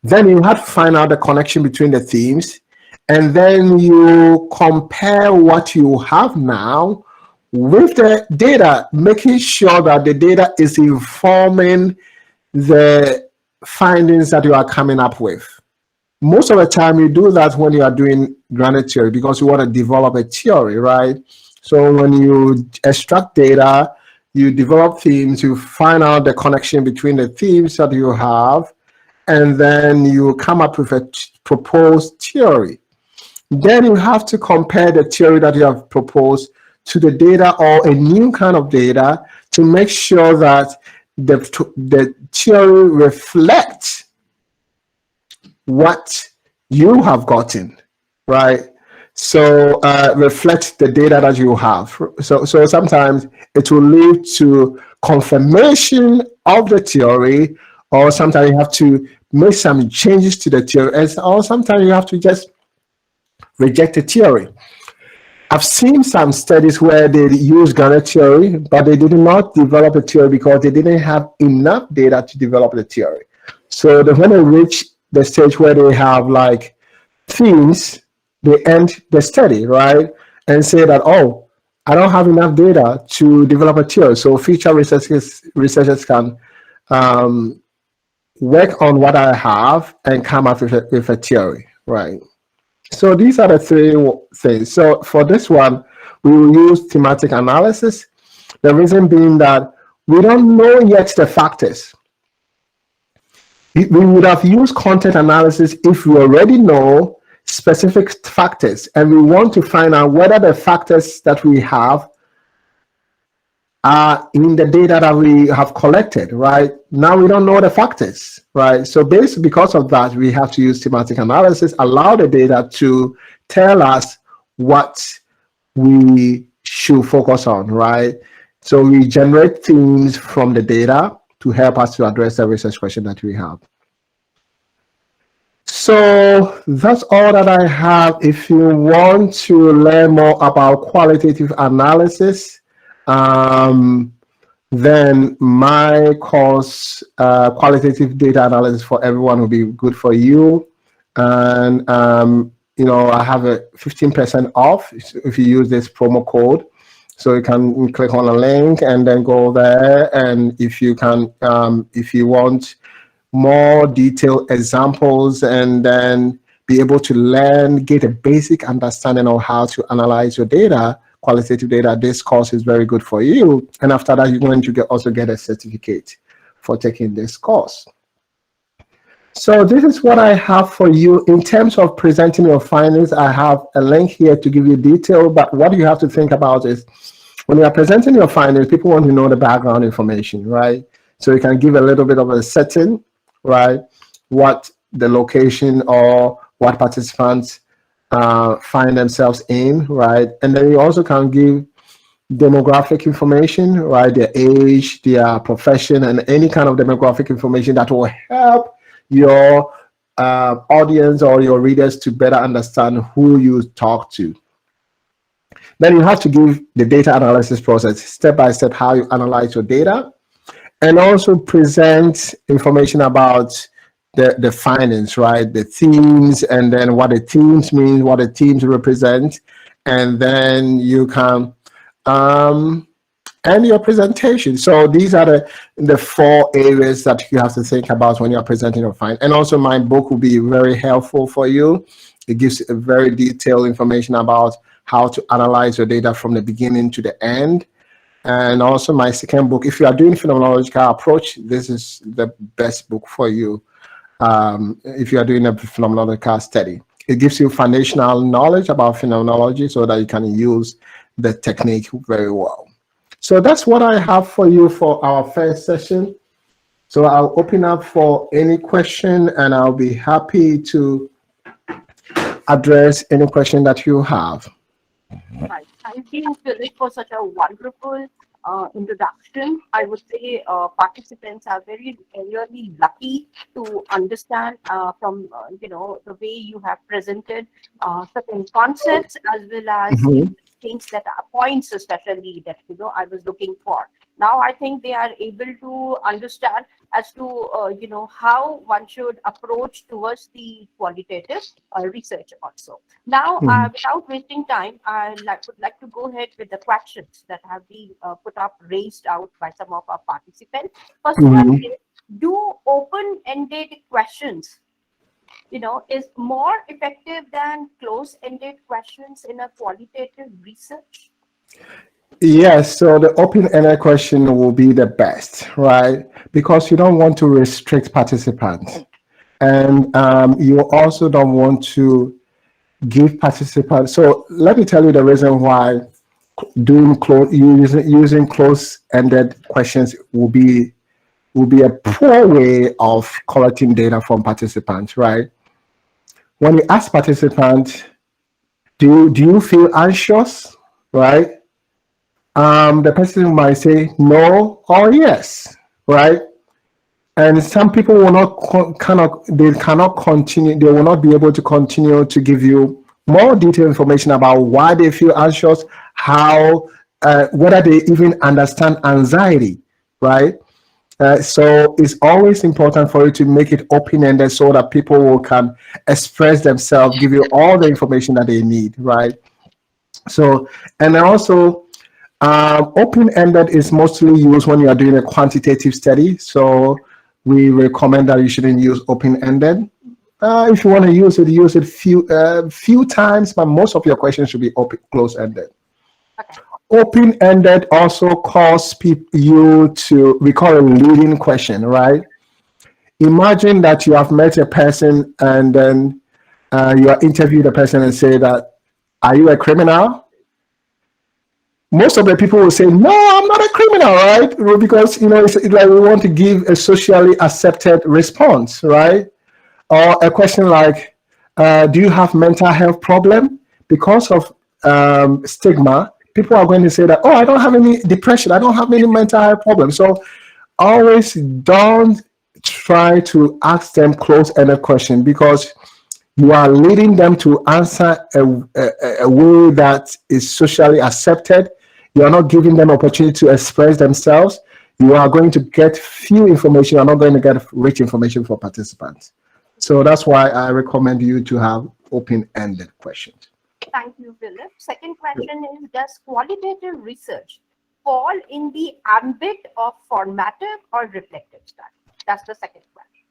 Then you have to find out the connection between the themes, and then you compare what you have now with the data, making sure that the data is informing the findings that you are coming up with. Most of the time you do that when you are doing granite theory, because you want to develop a theory, right? So when you extract data, you develop themes, you find out the connection between the themes that you have, and then you come up with a proposed theory. Then you have to compare the theory that you have proposed to the data or a new kind of data to make sure that the theory reflects what you have gotten, right? So reflect the data that you have. So sometimes it will lead to confirmation of the theory, or sometimes you have to make some changes to the theory, or sometimes you have to just reject the theory. I've seen some studies where they use granite theory, but they did not develop a theory because they didn't have enough data to develop the theory. So when they reach the stage where they have like themes, they end the study, right? And say that, oh, I don't have enough data to develop a theory. So future researchers can work on what I have and come up with a theory, right? So these are the three things. So for this one, we will use thematic analysis. The reason being that we don't know yet the factors. We would have used content analysis if we already know specific factors, and we want to find out whether the factors that we have in the data that we have collected, right? Now we don't know the factors, right? So basically, because of that, we have to use schematic analysis, allow the data to tell us what we should focus on, right? So we generate themes from the data to help us to address the research question that we have. So that's all that I have. If you want to learn more about qualitative analysis, then my course, Qualitative Data Analysis for Everyone, will be good for you. And, you know, I have a 15% off if you use this promo code. So you can click on a link and then go there. And if you can, if you want more detailed examples and then be able to learn, get a basic understanding of how to analyze your data, qualitative data, this course is very good for you. And after that, you're going to also get a certificate for taking this course. So this is what I have for you. In terms of presenting your findings, I have a link here to give you detail, but what you have to think about is when you are presenting your findings, people want to know the background information, right? So you can give a little bit of a setting, right? What the location or what participants find themselves in, right? And then you also can give demographic information, right? Their age, their profession, and any kind of demographic information that will help your audience or your readers to better understand who you talk to. Then you have to give the data analysis process, step by step, how you analyze your data, and also present information about the findings, right? The themes, and then what the themes mean, what the themes represent, and then you can end your presentation. So these are the 4 areas that you have to think about when you're presenting your findings. And also my book will be very helpful for you. It gives a very detailed information about how to analyze your data from the beginning to the end. And also my second book, if you are doing phenomenological approach, this is the best book for you. If you are doing a phenomenological study, it gives you foundational knowledge about phenomenology so that you can use the technique very well. So that's what I have for you for our first session. So I'll open up for any question and I'll be happy to address any question that you have. Right. Thank you, Philip, for such a wonderful introduction. I would say participants are really lucky to understand from you know, the way you have presented certain concepts as well as things that are points, especially that I was looking for. Now I think they are able to understand as to you know, how one should approach towards the qualitative research also. Now, without wasting time, I would like to go ahead with the questions that have been raised out by some of our participants. First one is, do open-ended questions, you know, is more effective than close-ended questions in a qualitative research? Yes, so the open-ended question will be the best, right? Because you don't want to restrict participants. And you also don't want to give participants. So let me tell you the reason why doing using close-ended questions will be a poor way of collecting data from participants, right? When you ask participants, do you feel anxious, right? The person might say no or yes, right? And some people will not cannot continue. They will not be able to continue to give you more detailed information about why they feel anxious, how, whether they even understand anxiety, right? So it's always important for you to make it open-ended so that people can express themselves, give you all the information that they need, right? So, and also, open-ended is mostly used when you are doing a quantitative study. So we recommend that you shouldn't use open-ended. If you want to use it few times, but most of your questions should be close-ended. Okay. Open-ended also calls you to, we call it a leading question, right? Imagine that you have met a person and then you are interviewing the person and say that, are you a criminal? most of the people will say, no, I'm not a criminal, right? Well, because, it's like we want to give a socially accepted response, right? Or a question like, do you have mental health problem? Because of stigma, people are going to say that, oh, I don't have any depression. I don't have any mental health problem. So always don't try to ask them close-ended question, because you are leading them to answer a way that is socially accepted. You are not giving them opportunity to express themselves. You are going to get few information. You are not going to get rich information for participants. So that's why I recommend you to have open-ended questions. Thank you, Philip. Second question is, does qualitative research fall in the ambit of formative or reflective study? That's the second question.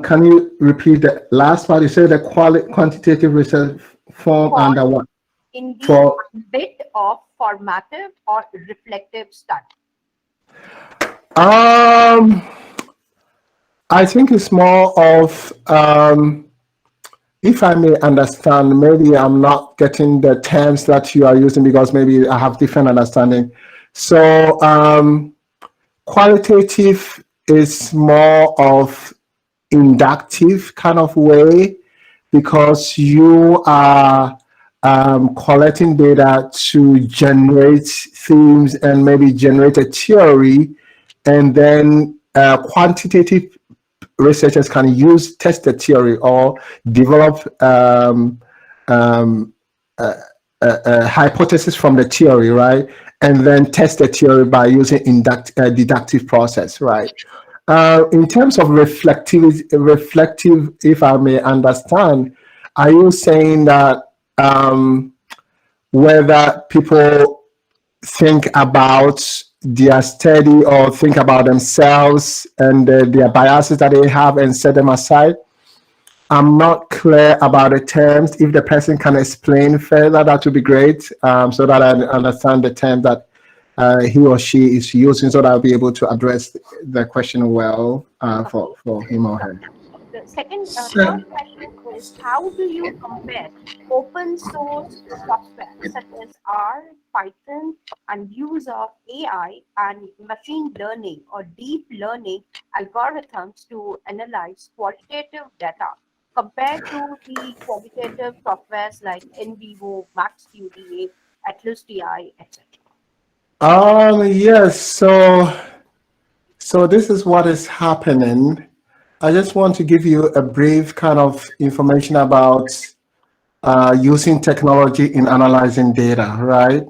Can you repeat the last part? You said the quantitative research form under what? In the ambit of formative or reflective study. I think it's more of, if I may understand, maybe I'm not getting the terms that you are using, because maybe I have different understanding. So qualitative is more of inductive kind of way, because you are collecting data to generate themes and maybe generate a theory, and then quantitative researchers can test the theory or develop a hypothesis from the theory, right? And then test the theory by using deductive process, right? In terms of reflective, if I may understand, are you saying that whether people think about their study or think about themselves and their biases that they have and set them aside? I'm not clear about the terms. If the person can explain further, that would be great, so that I understand the term that he or she is using, so that I'll be able to address the question well for him or her. The third question is, how do you compare open source software such as R, Python, and use of AI and machine learning or deep learning algorithms to analyze qualitative data compared to the qualitative softwares like NVivo, MaxQDA, Atlas TI, etc.? Yes, so this is what is happening. I just want to give you a brief kind of information about using technology in analyzing data, right?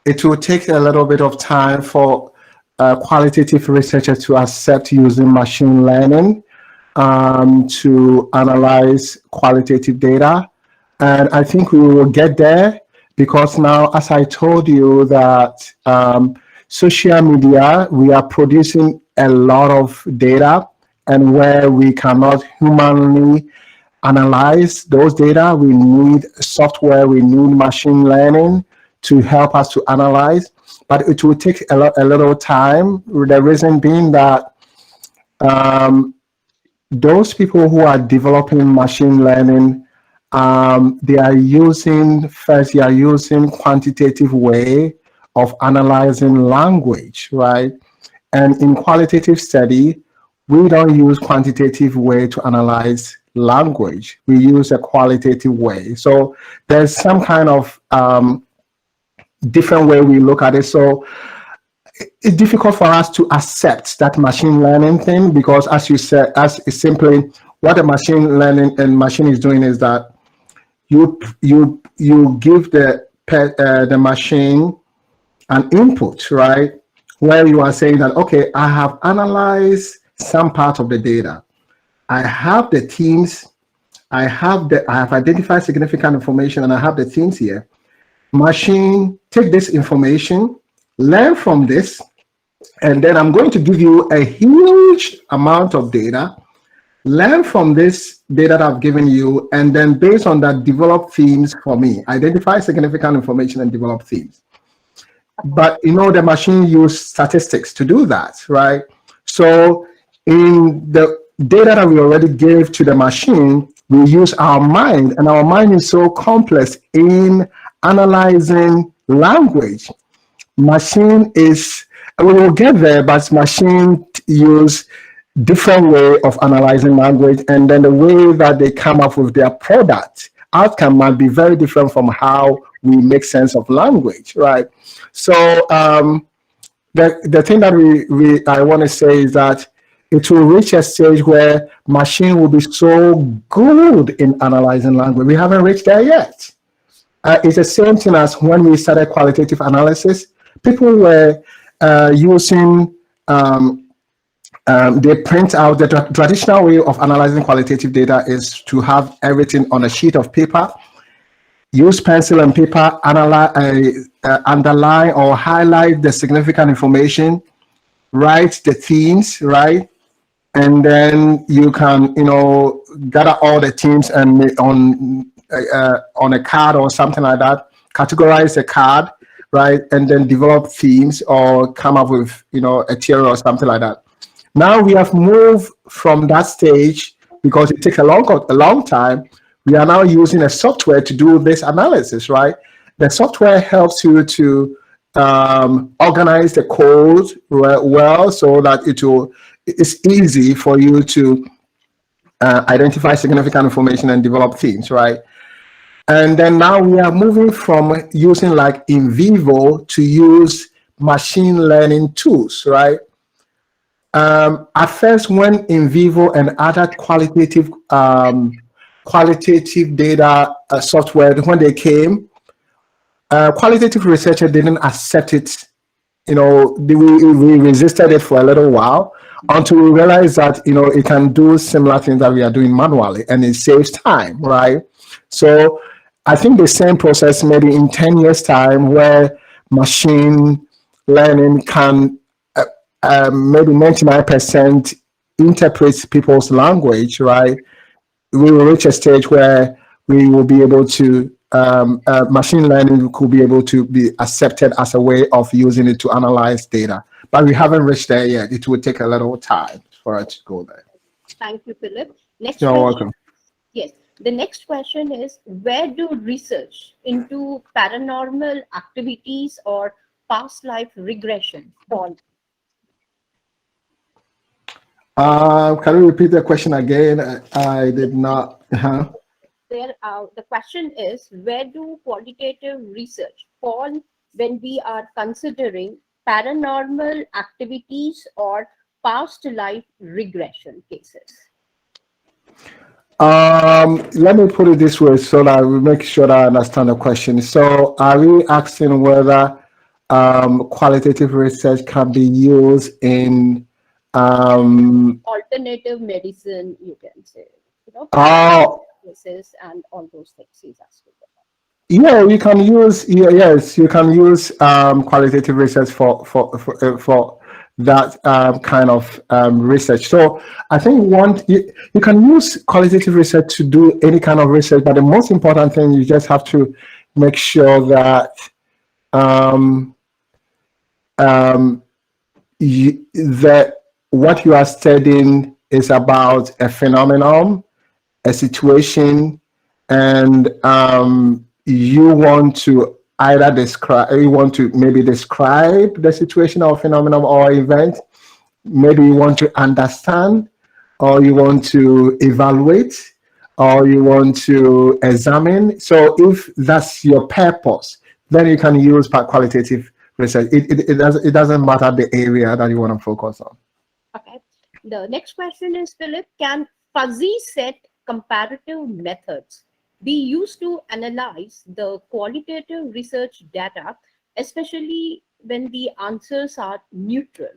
It will take a little bit of time for qualitative researchers to accept using machine learning to analyze qualitative data. And I think we will get there, because now, as I told you, that social media, we are producing a lot of data, and where we cannot humanly analyze those data, we need software, we need machine learning to help us to analyze. But it will take a little time. The reason being that those people who are developing machine learning, they are using quantitative way of analyzing language, right? And in qualitative study, we don't use quantitative way to analyze language. We use a qualitative way. So there's some kind of different way we look at it. So it's difficult for us to accept that machine learning thing, because as you said, as it's simply what the machine learning and machine is doing is that you give the machine an input, right? Where you are saying that, okay, I have analyzed some part of the data. I have the themes, I have identified significant information, and I have the themes here. Machine, take this information, learn from this, and then I'm going to give you a huge amount of data. Learn from this data that I've given you, and then based on that, develop themes for me. Identify significant information and develop themes. But the machine use statistics to do that, right? So in the data that we already gave to the machine, we use our mind, and our mind is so complex in analyzing language. Machine is, we will get there, but machine use different way of analyzing language, and then the way that they come up with their product outcome might be very different from how we make sense of language, right? So the thing that I want to say is that it will reach a stage where machine will be so good in analyzing language. We haven't reached there yet. It's the same thing as when we started qualitative analysis. People were using, they print out, the traditional way of analyzing qualitative data is to have everything on a sheet of paper, use pencil and paper, analyze, underline or highlight the significant information, write the themes, right? And then you can, gather all the themes and on a card or something like that, categorize the card, right? And then develop themes or come up with, a theory or something like that. Now we have moved from that stage because it takes a long time. We are now using a software to do this analysis, right? The software helps you to organize the code well so that it's easy for you to identify significant information and develop themes, right? And then now we are moving from using like in vivo to use machine learning tools, right? At first, when in vivo and other qualitative data software, when they came, qualitative researcher didn't accept it. We resisted it for a little while until we realized that, it can do similar things that we are doing manually and it saves time, right? So I think the same process maybe in 10 years time where machine learning can maybe 99% interpret people's language, right? We will reach a stage where we will be able to, machine learning could be able to be accepted as a way of using it to analyze data. But we haven't reached there yet. It will take a little time for it to go there. Thank you, Philip. Next You're question. welcome. Yes. The next question is, where do research into paranormal activities or past life regression fall? Can you repeat the question again? I did not. The question is, where do qualitative research fall when we are considering paranormal activities or past life regression cases? Let me put it this way so that we make sure that I understand the question. So are we asking whether qualitative research can be used in alternative medicine, you can say, cases and all those things. Yeah, you can use. Yes, you can use qualitative research for that kind of research. So I think you can use qualitative research to do any kind of research, but the most important thing, you just have to make sure that that what you are studying is about a phenomenon, a situation, and you want to either maybe describe the situation or phenomenon or event. Maybe you want to understand, or you want to evaluate, or you want to examine. So if that's your purpose, then you can use qualitative research. It doesn't matter the area that you want to focus on. Okay. The next question is, Philip, can fuzzy set comparative methods be used to analyze the qualitative research data, especially when the answers are neutral?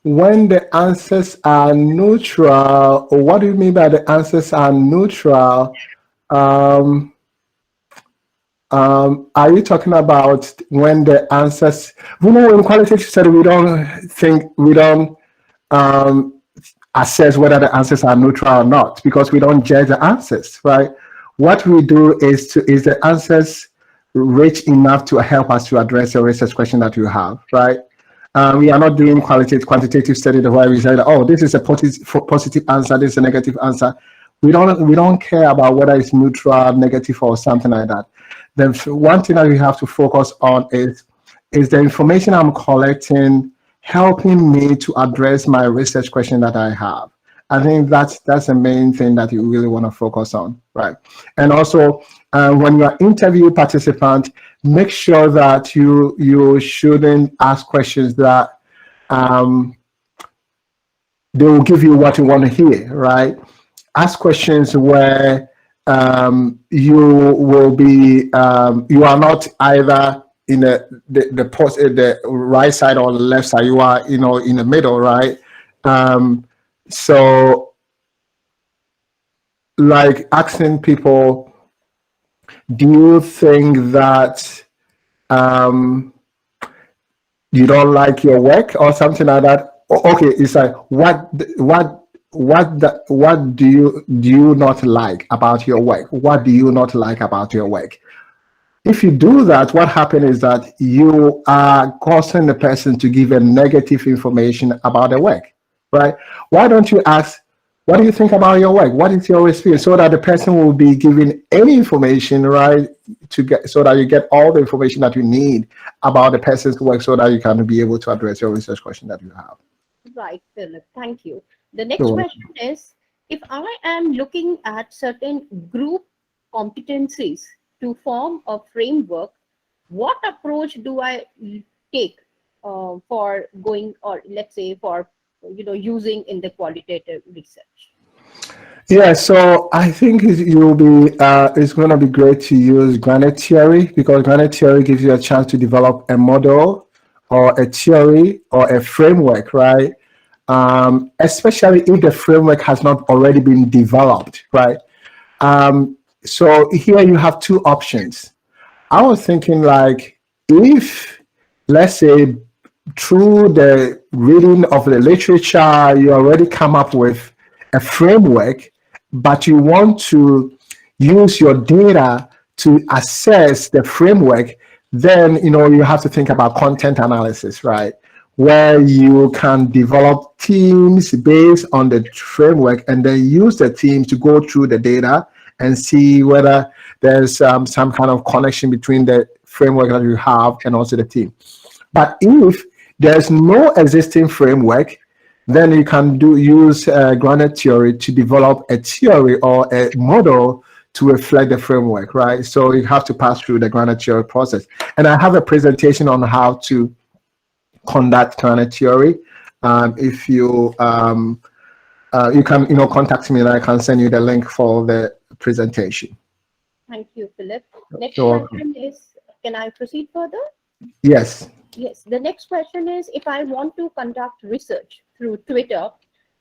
When the answers are neutral, what do you mean by the answers are neutral? Are you talking about when the answers, in qualitative study, we don't assess whether the answers are neutral or not, because we don't judge the answers, right? What we do is the answers rich enough to help us to address the research question that you have, right? We are not doing quantitative study where we say, oh, this is a positive answer, this is a negative answer. we don't care about whether it's neutral, negative, or something like that. The one thing that we have to focus on is the information I'm collecting helping me to address my research question that I have. I think that's the main thing that you really want to focus on, right? And also, when you are interview participant, make sure that you shouldn't ask questions that they will give you what you want to hear, right? Ask questions where you will be you are not either in the right side or the left side. You are in the middle, right? So like asking people, do you think that you don't like your work or something like that? Okay, it's like what do you not like about your work? What do you not like about your work? If you do that, what happens is that you are causing the person to give a negative information about the work, right? Why don't you ask, what do you think about your work? What is your experience? So that the person will be given any information, right, so that you get all the information that you need about the person's work, so that you can be able to address your research question that you have. Right, Philip. Thank you. The next question is, if I am looking at certain group competencies to form a framework, what approach do I take for going, or let's say for using in the qualitative research? Yeah, so I think it's going to be great to use granite theory, because granite theory gives you a chance to develop a model or a theory or a framework, right? Especially if the framework has not already been developed, right? So here you have two options. I was thinking, like, if, let's say, through the reading of the literature, you already come up with a framework, but you want to use your data to assess the framework, then you have to think about content analysis, right? Where you can develop teams based on the framework, and then use the teams to go through the data and see whether there's some kind of connection between the framework that you have and also the team. But if there's no existing framework, then you can use granite theory to develop a theory or a model to reflect the framework, right? So you have to pass through the granite theory process. And I have a presentation on how to conduct granite theory. If you you can contact me, and I can send you the link for the presentation. Thank you, Philip. Next question is, can I proceed further? Yes. Yes. The next question is, if I want to conduct research through Twitter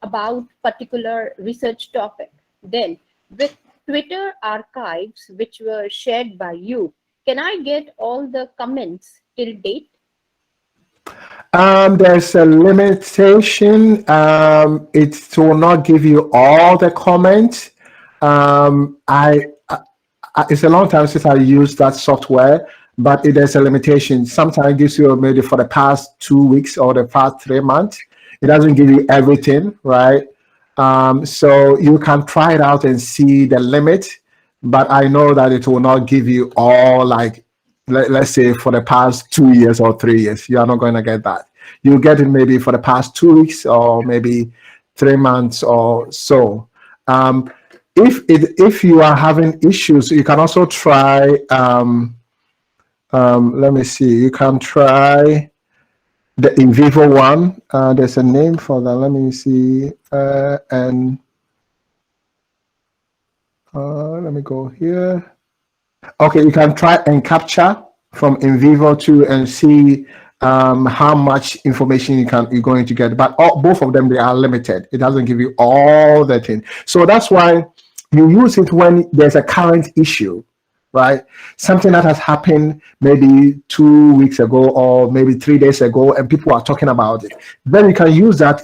about particular research topic, then with Twitter archives which were shared by you, can I get all the comments till date? There's a limitation. It will not give you all the comments. It's a long time since I used that software, but there's a limitation. Sometimes it gives you maybe for the past 2 weeks or the past 3 months. It doesn't give you everything, right? So you can try it out and see the limit, but I know that it will not give you all, like, let's say for the past 2 years or 3 years. You are not going to get that. You'll get it maybe for the past 2 weeks or maybe 3 months or so. If you are having issues, you can also try, let me see, you can try the in vivo one. There's a name for that. Let me see. And let me go here. Okay, you can try and capture from in vivo too, and see how much information you're going to get. But both of them, they are limited. It doesn't give you all the thing. So that's why you use it when there's a current issue, right? Something that has happened maybe 2 weeks ago or maybe 3 days ago, and people are talking about it. Then you can use that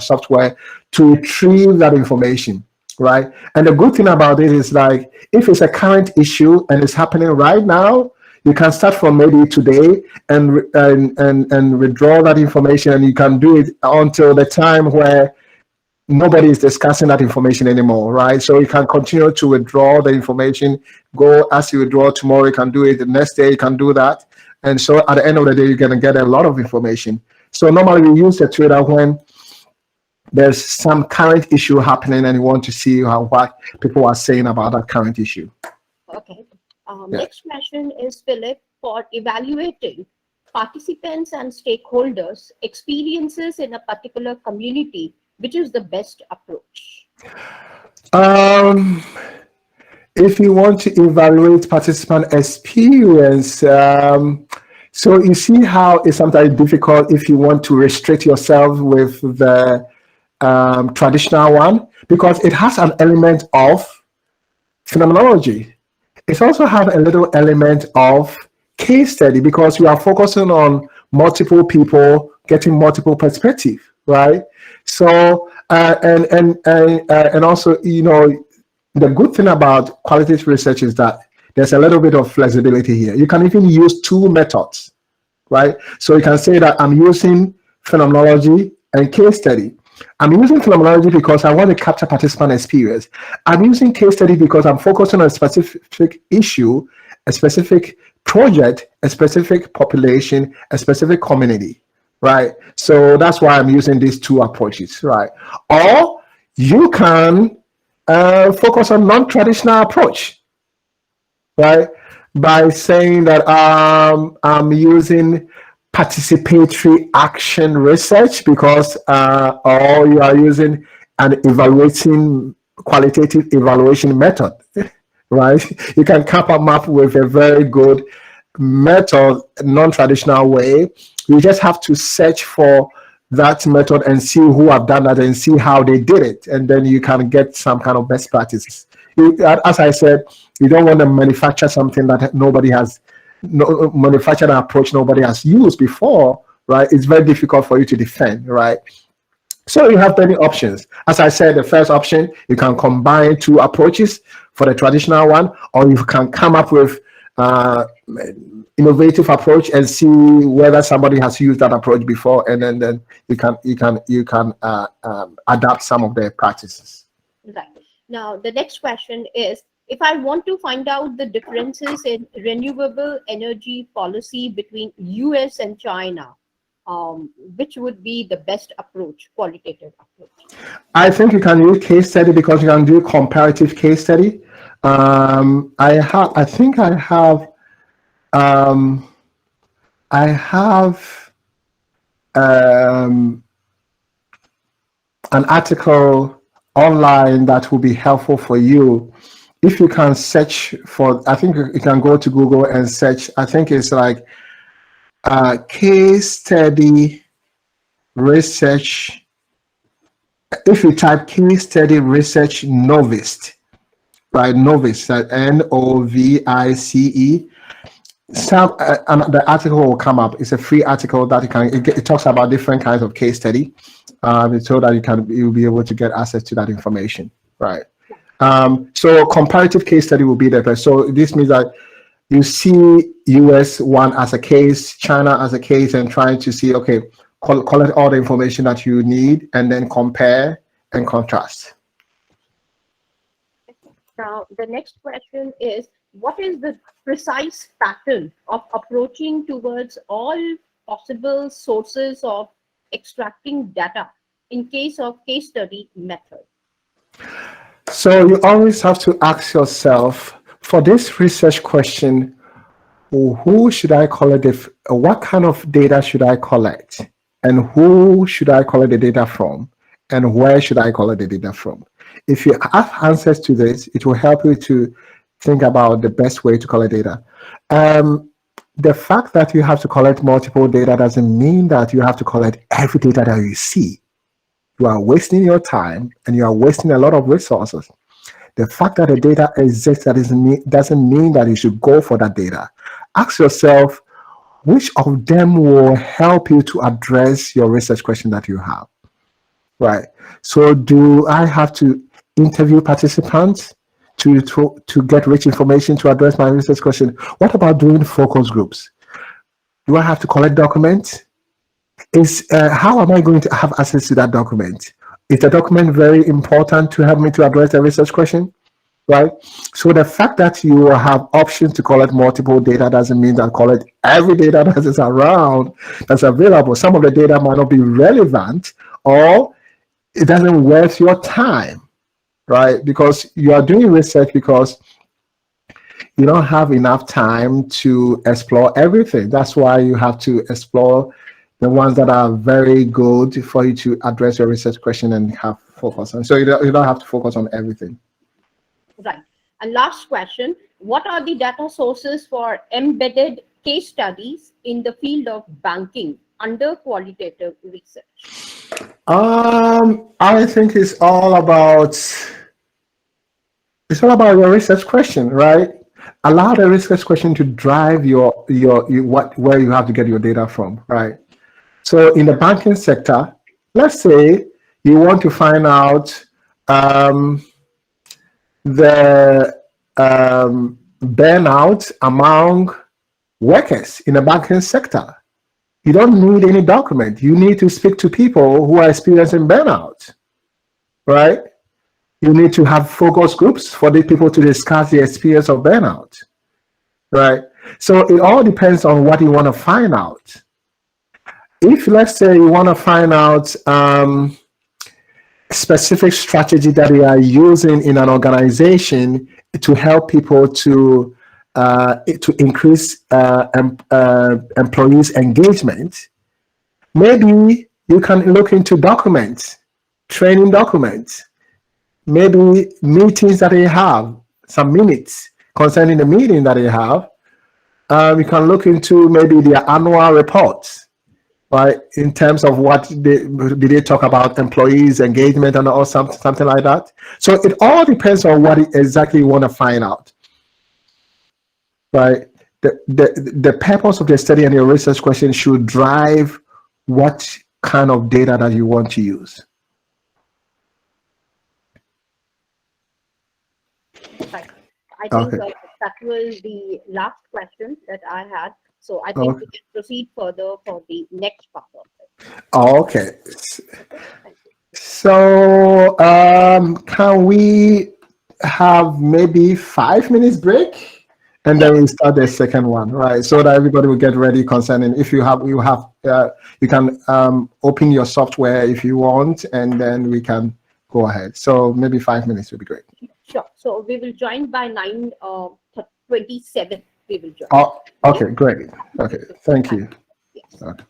software to retrieve that information, right? And the good thing about it is, like, if it's a current issue and it's happening right now, you can start from maybe today and withdraw that information, and you can do it until the time where nobody is discussing that information anymore, right? So you can continue to withdraw the information. Go as you withdraw tomorrow, you can do it. The next day, you can do that. And so at the end of the day, you're going to get a lot of information. So normally we use the Twitter when there's some current issue happening and you want to see what people are saying about that current issue. Okay. Next question is, Philip, for evaluating participants and stakeholders' experiences in a particular community, which is the best approach? If you want to evaluate participant experience, so you see how it's sometimes difficult if you want to restrict yourself with the traditional one, because it has an element of phenomenology. It also has a little element of case study, because you are focusing on multiple people getting multiple perspective, right? So and also, you know, the good thing about qualitative research is that there's a little bit of flexibility here. You can even use two methods, right? So you can say that I'm using phenomenology and case study. I'm using phenomenology because I want to capture participant experience. I'm using case study because I'm focusing on a specific issue, a specific project, a specific population, a specific community, right? So that's why I'm using these two approaches, right? Or you can focus on non-traditional approach, right? By saying that I'm using participatory action research because or you are using an evaluating qualitative evaluation method, right? You can come up with a very good method, non-traditional way. You just have to search for that method and see who have done that and see how they did it, and then you can get some kind of best practices. As I said, you don't want to manufacture something that nobody has manufactured an approach nobody has used before, right? It's very difficult for you to defend, right? So you have many options. As I said, the first option, you can combine two approaches for the traditional one, or you can come up with innovative approach and see whether somebody has used that approach before, and then you can adapt some of their practices. Right. Now, the next question is, if I want to find out the differences in renewable energy policy between US and China, which would be the best approach, qualitative approach? I think you can use case study because you can do comparative case study. I have an article online that will be helpful for you. If you can search for, I think you can go to Google and search, I think it's like case study research. If you type case study research novice, right? Novice, NOVICE. The article will come up. It's a free article that you can. It talks about different kinds of case study, so that you'll be able to get access to that information, right? So comparative case study will be the best. So this means that you see US one as a case, China as a case, and trying to see, okay, collect all the information that you need and then compare and contrast. Now, the next question is, what is the precise pattern of approaching towards all possible sources of extracting data in case of case study method? So you always have to ask yourself, for this research question, who should I collect? What kind of data should I collect? And who should I collect the data from? And where should I collect the data from? If you have answers to this, it will help you to think about the best way to collect data. The fact that you have to collect multiple data doesn't mean that you have to collect every data that you see. You are wasting your time and you are wasting a lot of resources. The fact that the data exists doesn't mean that you should go for that data. Ask yourself, which of them will help you to address your research question that you have, right? So do I have to interview participants to get rich information to address my research question? What about doing focus groups? Do I have to collect documents? How am I going to have access to that document? Is the document very important to help me to address the research question? Right? So the fact that you have options to collect multiple data doesn't mean that collect every data that is around, that's available. Some of the data might not be relevant, or it doesn't worth your time, right? Because you are doing research because you don't have enough time to explore everything. That's why you have to explore the ones that are very good for you to address your research question and have focus on. So you don't have to focus on everything. Right. And last question, what are the data sources for embedded case studies in the field of banking under qualitative research? I think it's all about your research question, right? Allow the research question to drive your where you have to get your data from, right? So in the banking sector, let's say you want to find out the burnout among workers in the banking sector. You don't need any document. You need to speak to people who are experiencing burnout, right? You need to have focus groups for the people to discuss the experience of burnout, right? So it all depends on what you want to find out. If, let's say, you want to find out specific strategy that they are using in an organization to help people to increase employees' engagement, maybe you can look into documents, training documents, maybe meetings that they have, some minutes concerning the meeting that they have. We can look into maybe their annual reports, right? In terms of what did they talk about employees engagement and or something like that. So it all depends on what exactly you want to find out, right? The purpose of the study and your research question should drive what kind of data that you want to use. Right. I think Okay. that was the last question that I had. So I think Okay. we can proceed further for the next part of it. Okay. Thank you. So can we have maybe 5 minutes break, and Yes. then we start the second one, right? So that everybody will get ready concerning. If you can open your software if you want, and then we can go ahead. So maybe 5 minutes would be great. Sure. So we will join by 9:27. We will join. Oh, Okay. okay, great. Okay, thank Thank you. you. Yes. Okay.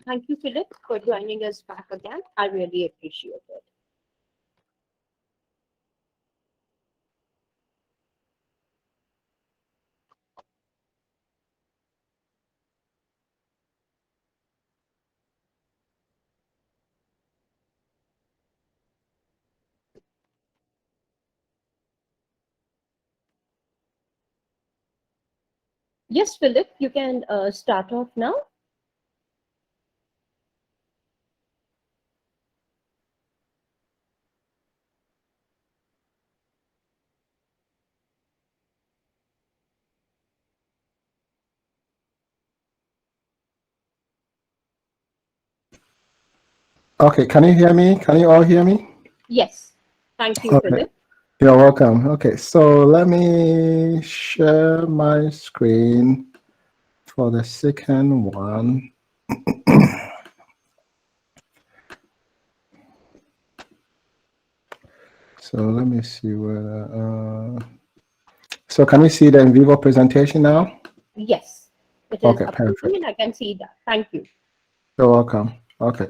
Thank you, Philip, for joining us back again. I really appreciate it. Yes, Philip, you can start off now. Okay, can you hear me? Can you all hear me? Yes. Thank you, Okay, Philip. you're welcome. Okay, so let me share my screen for the second one. So let me see where. So can you see the in vivo presentation now? Yes, it is Okay, appearing perfect. and I can see that. Thank you. You're welcome. Okay.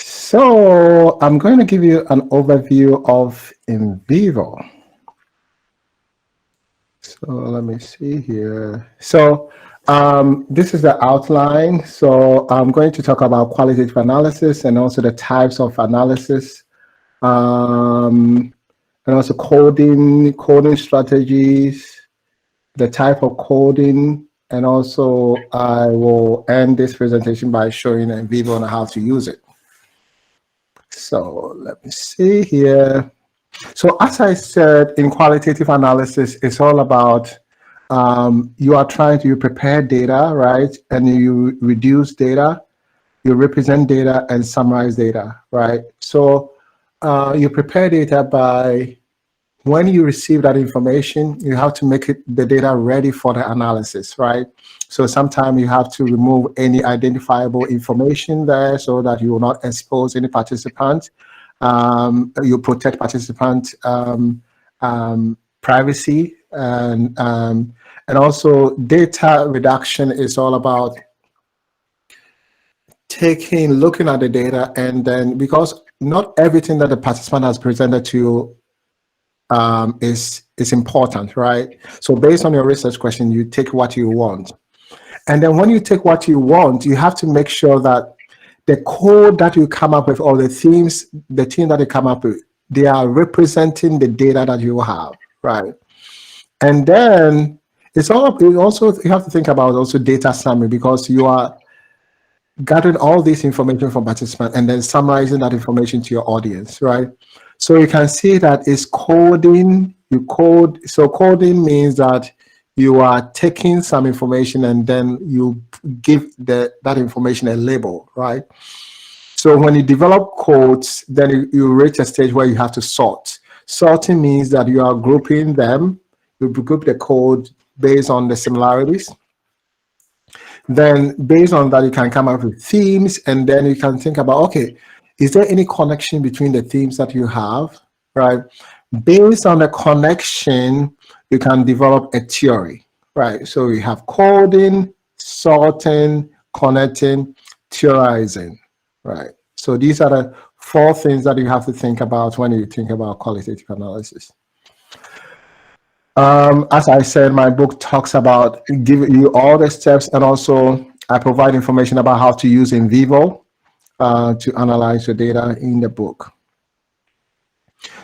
So I'm going to give you an overview of in vivo. So let me see here. So this is the outline. So I'm going to talk about qualitative analysis and also the types of analysis, and also coding strategies, the type of coding, and also I will end this presentation by showing in vivo on how to use it. So let me see here. So as I said, in qualitative analysis, it's all about you are trying to prepare data, right? And you reduce data, you represent data and summarize data, right? So you prepare data by when you receive that information, you have to make the data ready for the analysis, right? So sometimes you have to remove any identifiable information there so that you will not expose any participant. You protect participant privacy, and also data reduction is all about looking at the data, and then because not everything that the participant has presented to you is important, right? So based on your research question, you take what you want. And then when you take what you want, you have to make sure that the code that you come up with or the themes, the team that you come up with, they are representing the data that you have, right? And then it's all, you have to think about also data summary, because you are gathering all this information from participants and then summarizing that information to your audience, right? So you can see that it's coding, you code. So coding means that you are taking some information and then you give that information a label, right? So when you develop codes, then you reach a stage where you have to sort. Sorting means that you are grouping them, you group the code based on the similarities. Then based on that, you can come up with themes, and then you can think about, okay, is there any connection between the themes that you have, right? Based on the connection, you can develop a theory, right? So you have coding, sorting, connecting, theorizing, right? So these are the 4 things that you have to think about when you think about qualitative analysis. As I said, my book talks about giving you all the steps, and also I provide information about how to use in vivo to analyze the data in the book.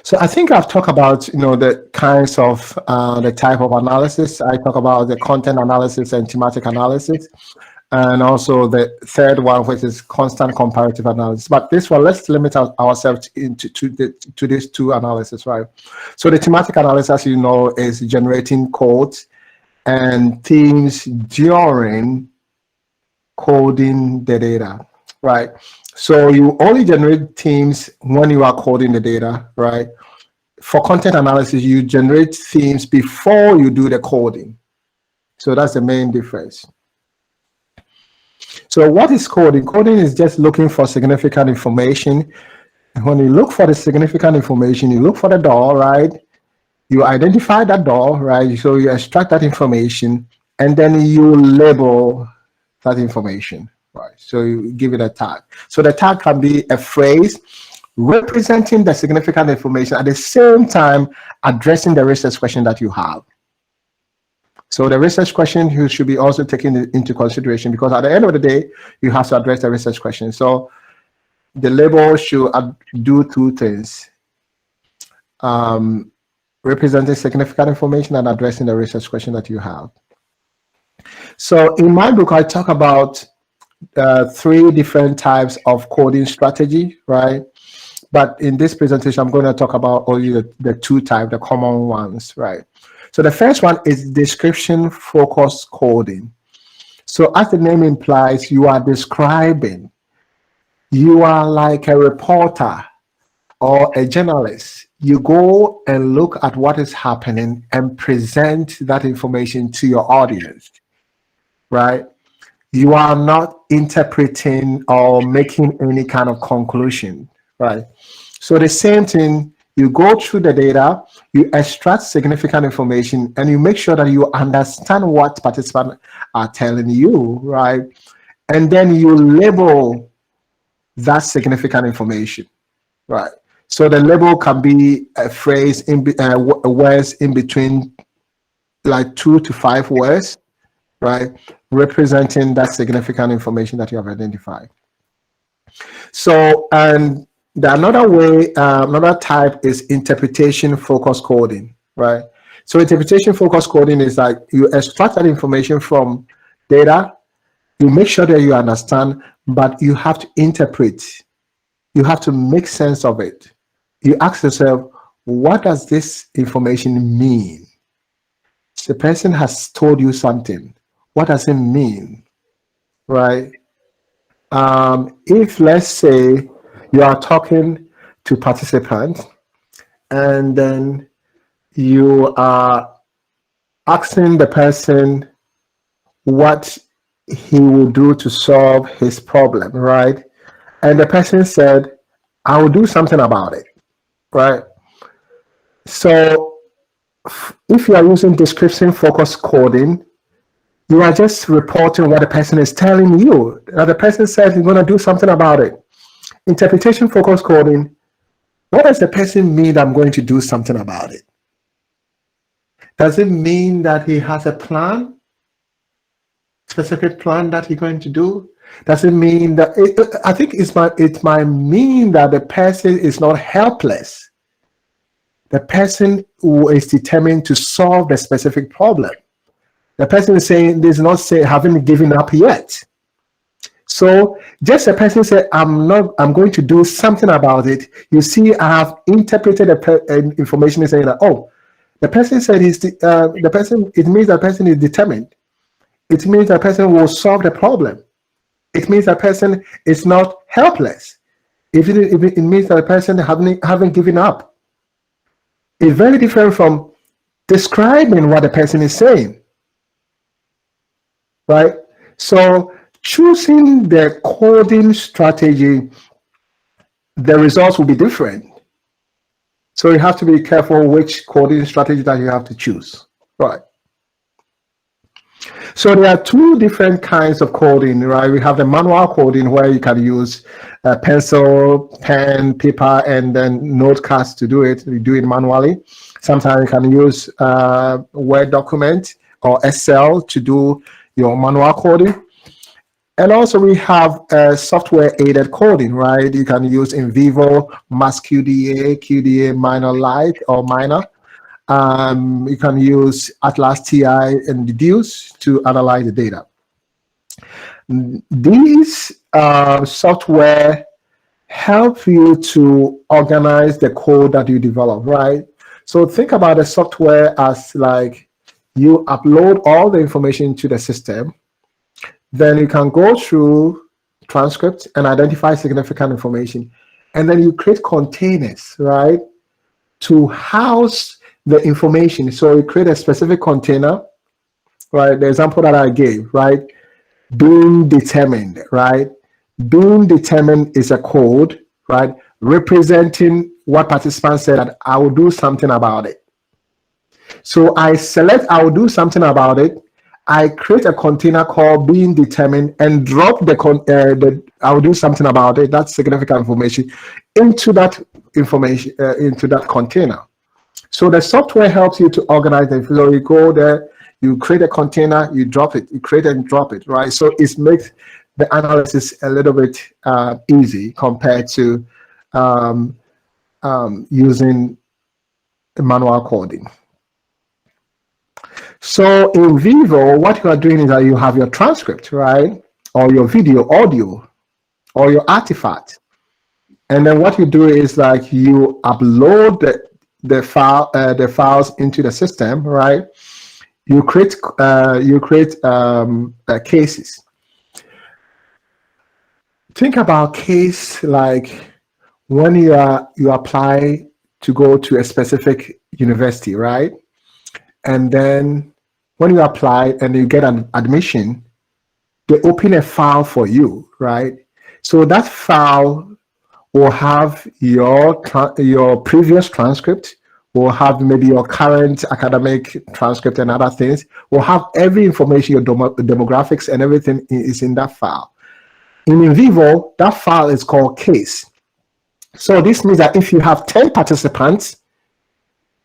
So I think I've talked about the kinds of the type of analysis. I talk about the content analysis and thematic analysis, and also the third one, which is constant comparative analysis. But this one, let's limit ourselves to these 2 analysis, right? So the thematic analysis, as you know, is generating codes and themes during coding the data, right? So you only generate themes when you are coding the data, right? For content analysis, you generate themes before you do the coding. So that's the main difference. So what is coding? Coding is just looking for significant information. When you look for the significant information, you look for the door, right? You identify that door, right? So you extract that information, and then you label that information, right? So you give it a tag. So the tag can be a phrase representing the significant information at the same time addressing the research question that you have. So the research question you should be also taken into consideration, because at the end of the day, you have to address the research question. So the label should do two things: representing significant information and addressing the research question that you have. So in my book, I talk about 3 different types of coding strategy, right? But in this presentation, I'm going to talk about only the 2 types, the common ones, right? So the first one is description focused coding. So as the name implies, you are describing. You are like a reporter or a journalist. You go and look at what is happening and present that information to your audience, right? You are not interpreting or making any kind of conclusion, right? So the same thing, you go through the data, you extract significant information, and you make sure that you understand what participants are telling you, right? And then you label that significant information, right? So the label can be a phrase, words in between like 2 to 5 words, right? Representing that significant information that you have identified. So, and another way, another type is interpretation focused coding, right? So interpretation focused coding is like you extract that information from data, you make sure that you understand, but you have to interpret. You have to make sense of it. You ask yourself, what does this information mean? The person has told you something. What does it mean, right? If, let's say, you are talking to participants and then you are asking the person what he will do to solve his problem, right? And the person said, I will do something about it, right? So if you are using description focused coding, you are just reporting what the person is telling you. Now the person says he's going to do something about it. Interpretation focused coding, what does the person mean that I'm going to do something about it? Does it mean that he has a plan? Specific plan that he's going to do? Does it mean that, I think it might mean that the person is not helpless. The person who is determined to solve the specific problem. The person is saying, does not say, haven't given up yet. So just a person say, I'm going to do something about it. You see, I have interpreted the information and saying that, oh, the person said it means that person is determined. It means that person will solve the problem. It means that person is not helpless. It means that the person haven't given up. It's very different from describing what the person is saying, right? So choosing the coding strategy, the results will be different. So you have to be careful which coding strategy that you have to choose, right? So there are 2 different kinds of coding, right? We have the manual coding where you can use pencil, pen, paper, and then notecards to do it. You do it manually. Sometimes you can use Word document or Excel to do your manual coding. And also we have software aided coding, right? You can use in vivo, MassQDA, QDA minor light or minor. You can use Atlas TI and Deduce to analyze the data. These software help you to organize the code that you develop, right? So think about the software as like you upload all the information to the system, then you can go through transcripts and identify significant information, and then you create containers, right, to house the information. So you create a specific container, right? The example that I gave, right? Being determined, right? Being determined is a code, right? Representing what participants said that I will do something about it. So I select I will do something about it. I create a container called being determined and drop I'll do something about it, that's significant information, into that information, into that container. So the software helps you to organize it. So you go there, you create a container, you drop it, you create and drop it, right? So it makes the analysis a little bit easy compared to using manual coding. So in Vivo, what you are doing is that you have your transcript, right? Or your video, audio, or your artifact. And then what you do is like you upload the files into the system, right? You create cases. Think about case like when you apply to go to a specific university, right? And then when you apply and you get an admission, they open a file for you, right? So that file will have your previous transcript, will have maybe your current academic transcript and other things, will have every information, your demographics and everything is in that file. In Vivo, that file is called case. So this means that if you have 10 participants,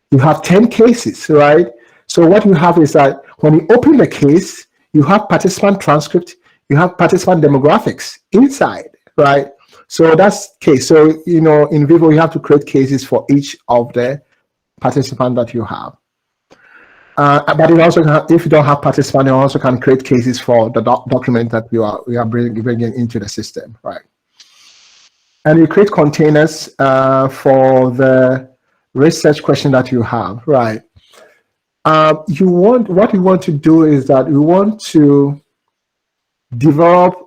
you have 10 cases, right? So what you have is that when you open the case, you have participant transcript, you have participant demographics inside, right? So that's case. So, in Vivo, you have to create cases for each of the participants that you have. But it also if you don't have participants, you also can create cases for the document that we are bringing into the system, right? And you create containers for the research question that you have, right? What you want to do is that you want to develop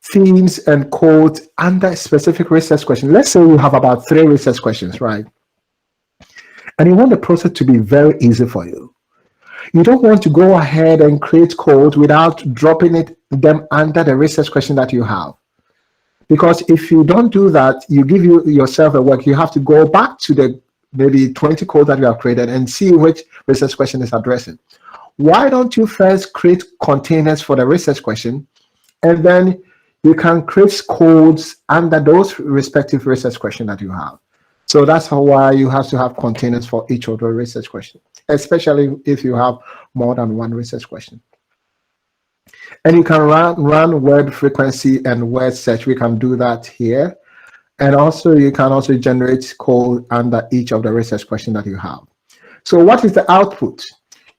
themes and codes under a specific research question. Let's say you have about 3 research questions, right? And you want the process to be very easy for you. You don't want to go ahead and create code without dropping them under the research question that you have. Because if you don't do that, you give yourself a work, you have to go back to the maybe 20 codes that you have created and see which research question is addressing. Why don't you first create containers for the research question, and then you can create codes under those respective research questions that you have. So that's why you have to have containers for each of the research questions, especially if you have more than one research question. And you can run word frequency and word search. We can do that here. And also you can also generate code under each of the research questions that you have. So what is the output?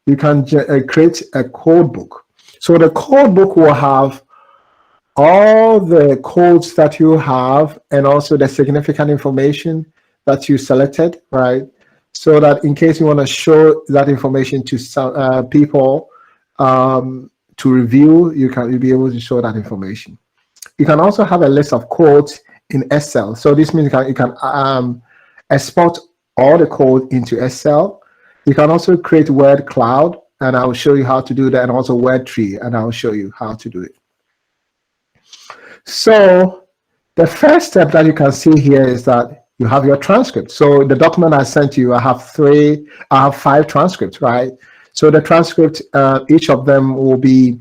You can create a code book. So the code book will have all the codes that you have and also the significant information that you selected, right? So that in case you want to show that information to some people to review, you'll be able to show that information. You can also have a list of codes in Excel. So this means you can export all the code into Excel. You can also create word cloud, and I will show you how to do that, and also word tree, and I will show you how to do it. So the first step that you can see here is that you have your transcript. So the document I sent you, I have 5 transcripts, right? So the transcript, each of them will be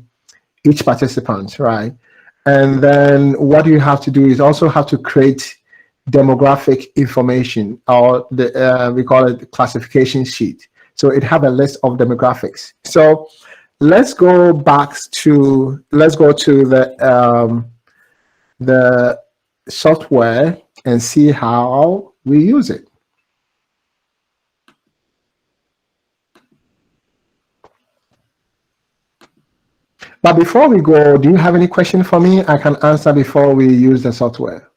each participant, right? And then what you have to do is also have to create demographic information, or we call it the classification sheet. So it have a list of demographics. So let's go to the software and see how we use it. But before we go, do you have any question for me? I can answer before we use the software.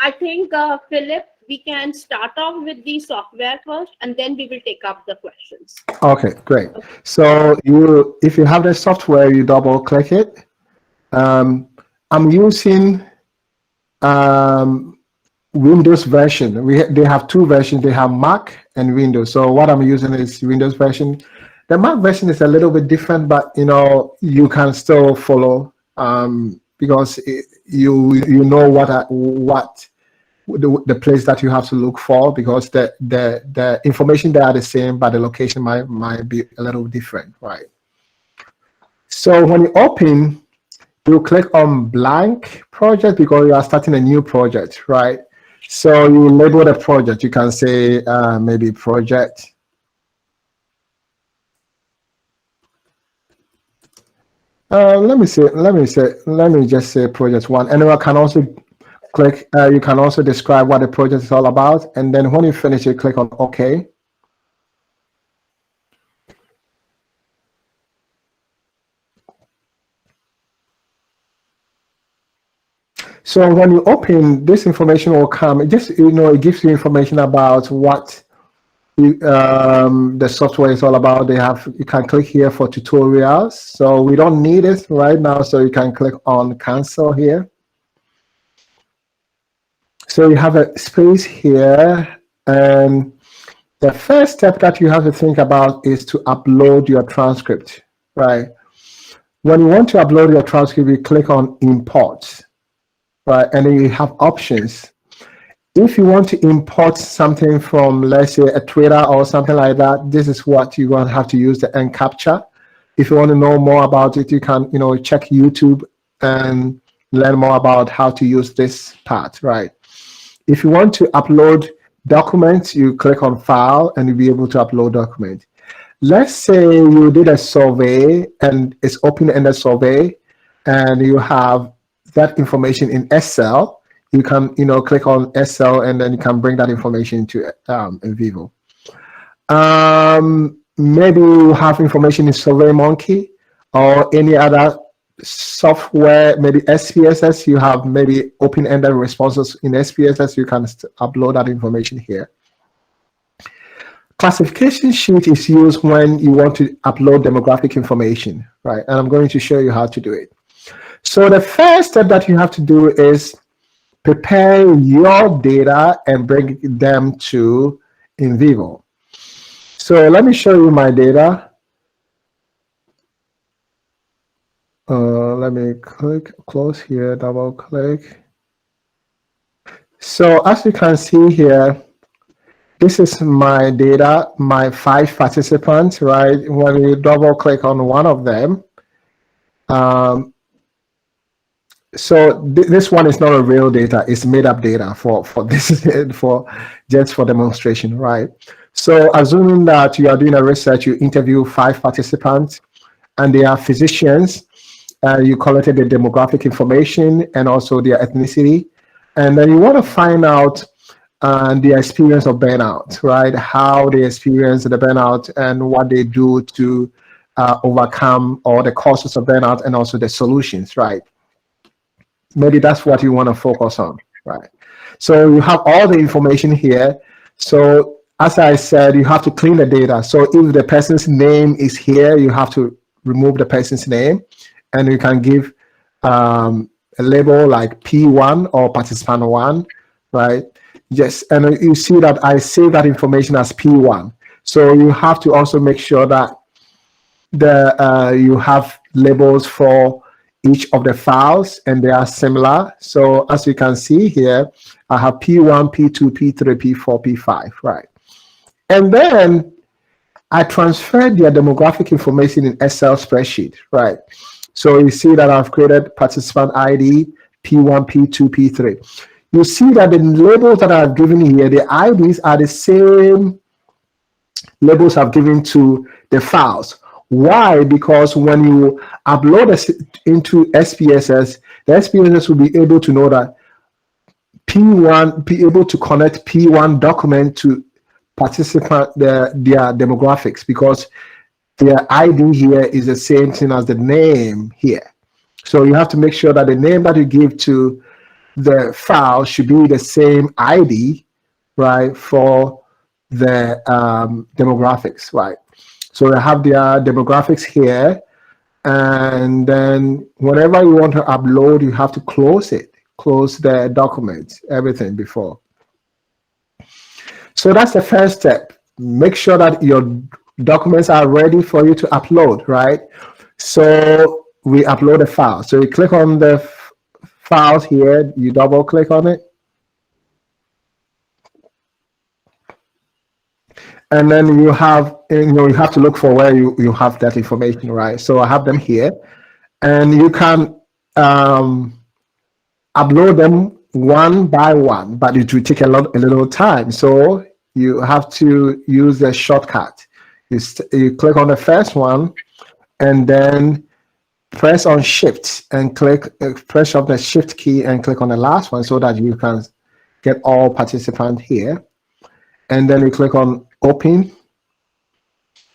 I think, Philip, we can start off with the software first, and then we will take up the questions. Okay, great. So if you have the software, you double click it. I'm using Windows version. They have 2 versions. They have Mac and Windows. So what I'm using is Windows version. The Mac version is a little bit different, but you can still follow because you know what the place that you have to look for, because the information there are the same, but the location might be a little different, right? So when you open, you click on blank project because you are starting a new project, right? So you label the project. You can say maybe project. Let me just say project one, and I can also click. You can also describe what the project is all about, and then when you finish, you click on OK. So when you open, this information will come. It just, it gives you information about what the software is all about. You can click here for tutorials. So we don't need it right now. So you can click on cancel here. So you have a space here, and the first step that you have to think about is to upload your transcript, right? When you want to upload your transcript, you click on import. Right, and then you have options. If you want to import something from, let's say, a Twitter or something like that, this is what you're going to have to use, the end capture. If you want to know more about it, you can, check YouTube and learn more about how to use this part, right? If you want to upload documents, you click on File, and you'll be able to upload document. Let's say you did a survey, and it's open-ended survey, and you have that information in Excel. You can, click on Excel, and then you can bring that information into NVivo. Maybe you have information in SurveyMonkey or any other software, maybe SPSS. You have maybe open-ended responses in SPSS. You can upload that information here. Classification sheet is used when you want to upload demographic information, right? And I'm going to show you how to do it. So the first step that you have to do is prepare your data and bring them to NVivo. So let me show you my data. Let me close here, double click. So as you can see here, this is my data, my 5 participants, right? When you double click on one of them, so this one is not a real data, it's made up data for this, just for demonstration, right? So assuming that you are doing a research, you interview 5 participants and they are physicians, you collected the demographic information and also their ethnicity. And then you want to find out the experience of burnout, right? How they experience the burnout and what they do to overcome all the causes of burnout and also the solutions, right? Maybe that's what you want to focus on, right? So you have all the information here. So as I said, you have to clean the data. So if the person's name is here, you have to remove the person's name, and you can give a label like P1 or participant 1, right? Yes, and you see that I save that information as P1. So you have to also make sure that you have labels for each of the files and they are similar. So as you can see here, I have P1, P2, P3, P4, P5, right? And then I transferred their demographic information in Excel spreadsheet, right? So you see that I've created participant ID, P1, P2, P3. You see that the labels that I've given here, the IDs are the same labels I've given to the files. Why? Because when you upload this into SPSS, the SPSS will be able to know that P1, be able to connect P1 document to participant, their demographics, because their ID here is the same thing as the name here. So you have to make sure that the name that you give to the file should be the same ID, right, for the demographics, right? So I have their demographics here, and then whenever you want to upload, you have to close it, close the document, everything before. So that's the first step. Make sure that your documents are ready for you to upload, right? So we upload a file. So you click on the files here, you double click on it. and then you have, you have to look for where you have that information, right? So I have them here, and you can upload them one by one, but it will take a little time. So you have to use the shortcut. You click on the first one, and then press on Shift and press on the Shift key and click on the last one so that you can get all participants here. And then you click on Open.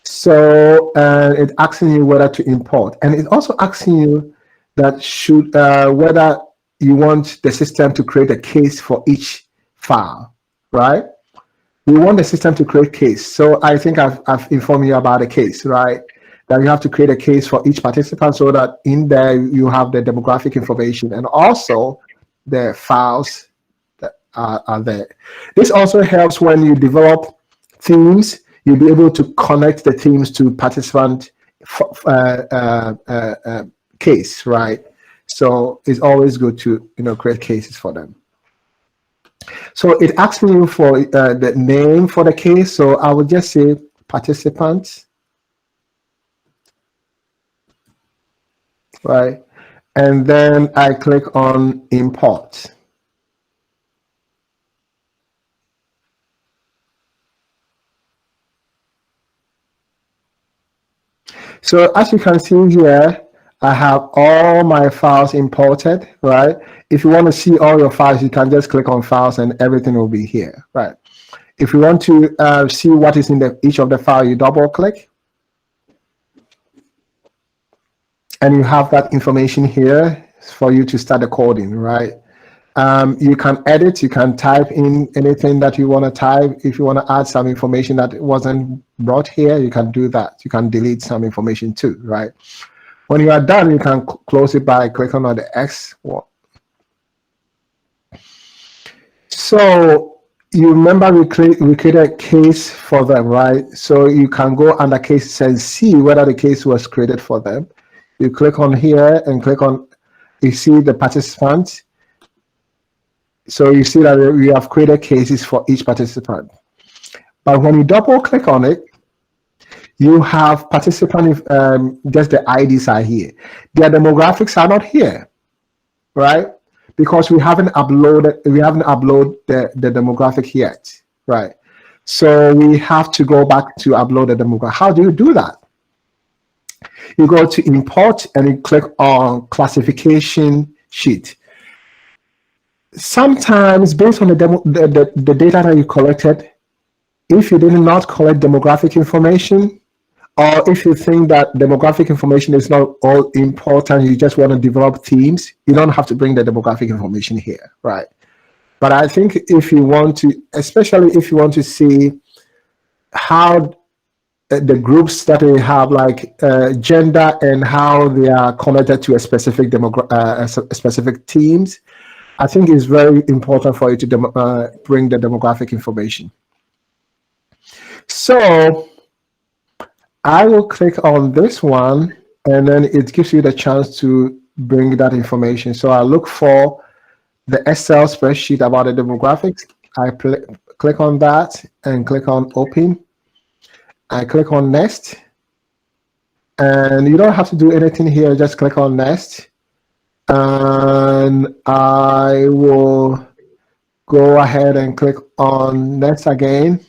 So it's asking you whether to import, and it's also asking you that whether you want the system to create a case for each file, right? We want the system to create case. So I think I've informed you about the case, right? That you have to create a case for each participant so that in there you have the demographic information and also the files that are there. This also helps when you develop themes. You'll be able to connect the themes to participant case, right? So it's always good to create cases for them. So it asks me for the name for the case. So I would just say participants, right? And then I click on import. So as you can see here, I have all my files imported, right? If you want to see all your files, you can just click on files and everything will be here, right? If you want to see what is in each of the files, you double click. And you have that information here for you to start the coding, right? You can edit, you can type in anything that you want to type. If you want to add some information that wasn't brought here, you can do that. You can delete some information too, right? When you are done, you can close it by clicking on the X. So you remember we created a case for them, right? So you can go under cases and see whether the case was created for them. You click on here and click on, you see the participants. So you see that we have created cases for each participant. But when you double click on it, you have participant, just the IDs are here. Their demographics are not here, right? Because we haven't uploaded the demographic yet, right? So we have to go back to upload the demographic. How do you do that? You go to import and you click on classification sheet. Sometimes based on the data that you collected, if you did not collect demographic information, or if you think that demographic information is not all important, you just want to develop themes, you don't have to bring the demographic information here, right? But I think if you want to, especially if you want to see how the groups that we have, like gender and how they are connected to a specific specific teams, I think it's very important for you to bring the demographic information. So I will click on this one, and then it gives you the chance to bring that information. So I look for the Excel spreadsheet about the demographics. I click on that and click on Open. I click on Next. And you don't have to do anything here, just click on Next. And I will go ahead and click on Next again.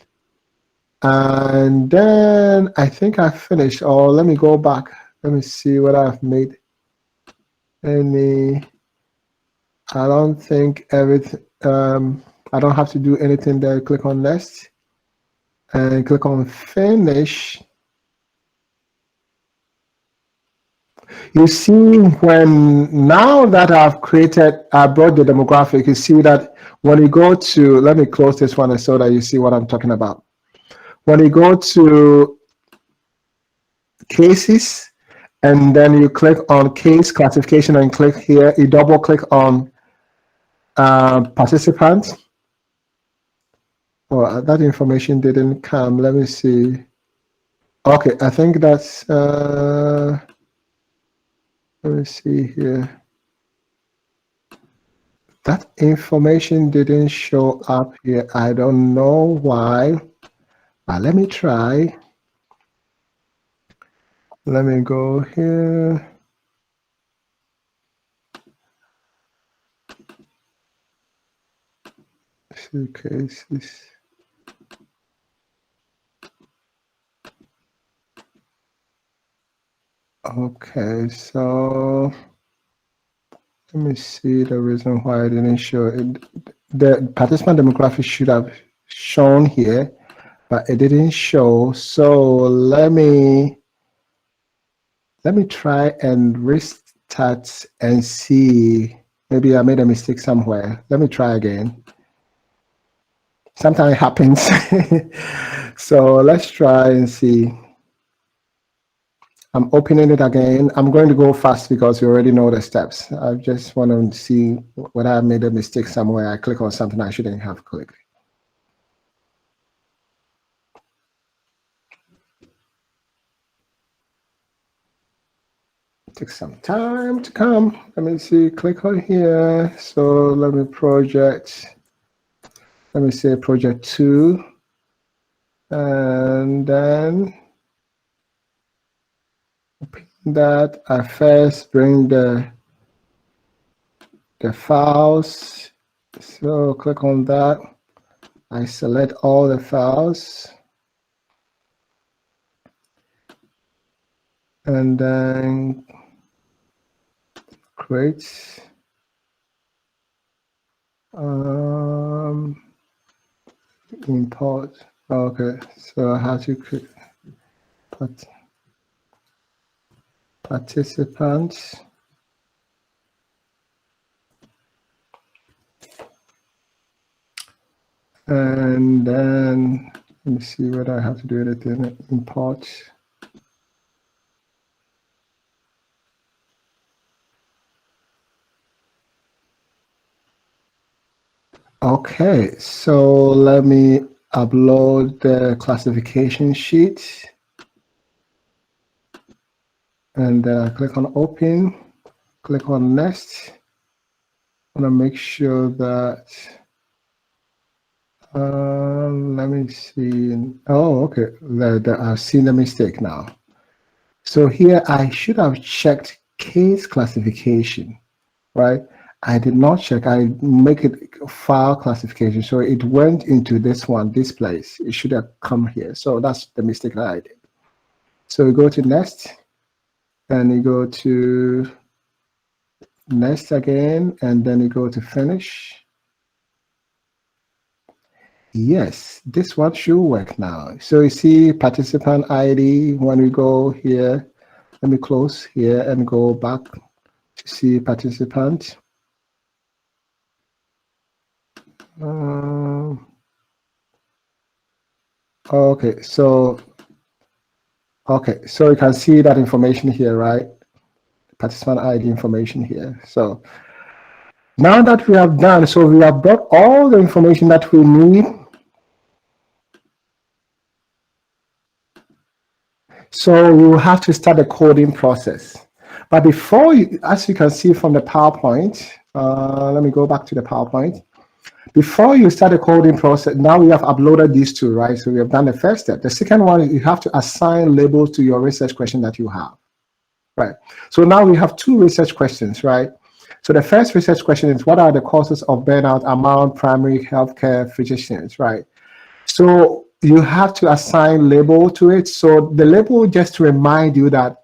And then I think I finished. Or let me go back. Let me see what I've made any. I don't think everything. I don't have to do anything there. Click on Next and click on Finish. You see, now that I've brought the demographic, you see that when you go to, let me close this one so that you see what I'm talking about. When you go to cases, and then you click on case classification and click here, you double click on participants. Oh, that information didn't come. Let me see. Okay, I think that's, let me see here. That information didn't show up here. I don't know why. Let me try. Let me go here. Cases. Okay, so let me see the reason why I didn't show it. The participant demographic should have shown here, but it didn't show. So let me try and restart and see. Maybe I made a mistake somewhere. Let me try again. Sometimes it happens. So let's try and see. I'm opening it again. I'm going to go fast because you already know the steps. I just want to see whether I made a mistake somewhere. I click on something I shouldn't have clicked. It takes some time to come. Let me see, click on here. So let me say project 2. And then that I first bring the files. So click on that. I select all the files. And then create. Import. Okay, so I have to create participants. And then let me see whether I have to do anything. Import. Okay, so let me upload the classification sheet. And click on open, click on next. I want to make sure that, let me see. Oh, okay, I've seen the mistake now. So here I should have checked case classification, right? I did not check, I make it file classification. So it went into this one, this place. It should have come here. So that's the mistake that I did. So we go to next, and you go to next again, and then you go to finish. Yes, this one should work now. So you see participant ID. When we go here, let me close here and go back to see participant. Okay, so you can see that information here, right? Participant ID information here. So now that we have done, so we have brought all the information that we need. So we will have to start the coding process. But before you, as you can see from the PowerPoint, let me go back to the PowerPoint. Before you start the coding process, now we have uploaded these two, right? So we have done the first step. The second one is you have to assign labels to your research question that you have, right? So now we have two research questions, right? So the first research question is, what are the causes of burnout among primary healthcare physicians, right? So you have to assign label to it. So the label just to remind you that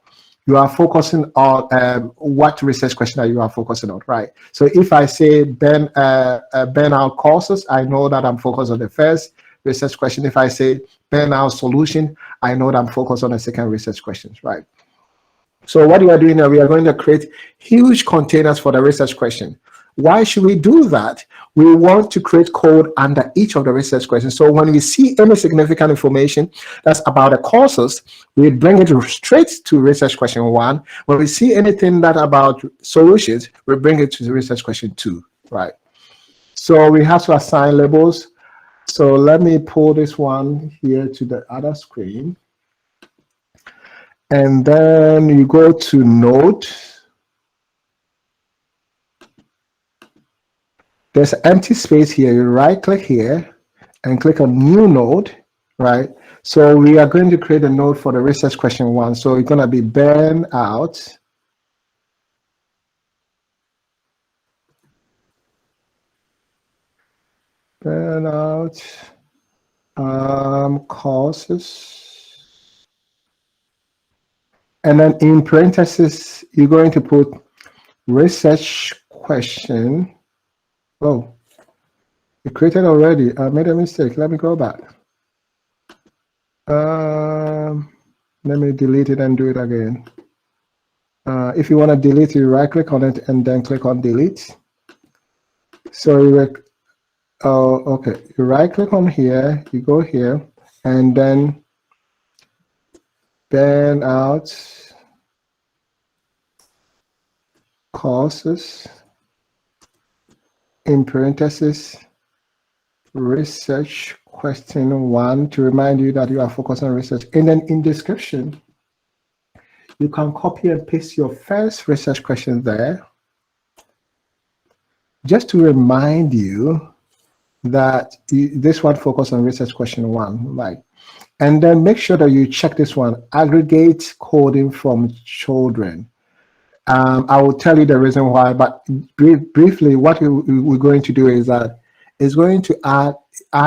you are focusing on what research question that you are focusing on, right? So if I say burnout causes, I know that I'm focused on the first research question. If I say burnout solution, I know that I'm focused on the second research questions, right? So what we are doing now, we are going to create huge containers for the research question. Why should we do that? We want to create code under each of the research questions. So when we see any significant information that's about the causes, we bring it straight to research question 1. When we see anything that about solutions, we bring it to the research question 2, right? So we have to assign labels. So let me pull this one here to the other screen. And then you go to node. There's an empty space here. You right click here and click on new node. right? So we are going to create a node for the research question 1. So it's going to be burnout causes. And then in parentheses, you're going to put research question. Oh, it created already. I made a mistake. Let me go back. Let me delete it and do it again. If you want to delete, you right click on it and then click on delete. So you okay, you right click on here, you go here, and then burnout causes in parentheses research question 1 to remind you that you are focused on research. And then in description, you can copy and paste your first research question there, just to remind you that this one focus on research question 1, right? And then make sure that you check this one, aggregate coding from children. I will tell you the reason why, but briefly, what we're going to do is that it's going to add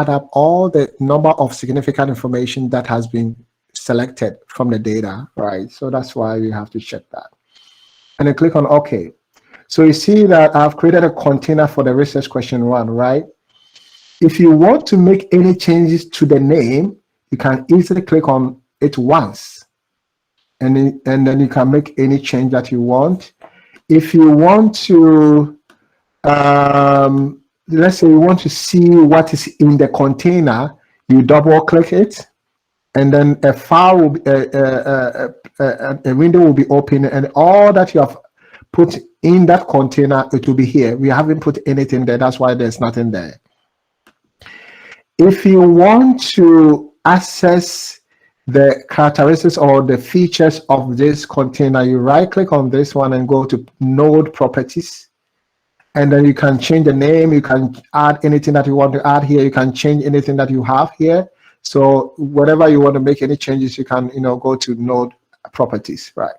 up all the number of significant information that has been selected from the data, right? So that's why you have to check that. And then click on OK. So you see that I've created a container for the research question 1, right? If you want to make any changes to the name, you can easily click on it once. And then you can make any change that you want. If you want to, let's say you want to see what is in the container, you double click it, and then a file will be, a window will be open, and all that you have put in that container, it will be here. We haven't put anything there, that's why there's nothing there. If you want to access the characteristics or the features of this container, you right click on this one and go to node properties, and then you can change the name, you can add anything that you want to add here, you can change anything that you have here. So whatever you want to make any changes, you can go to node properties, right?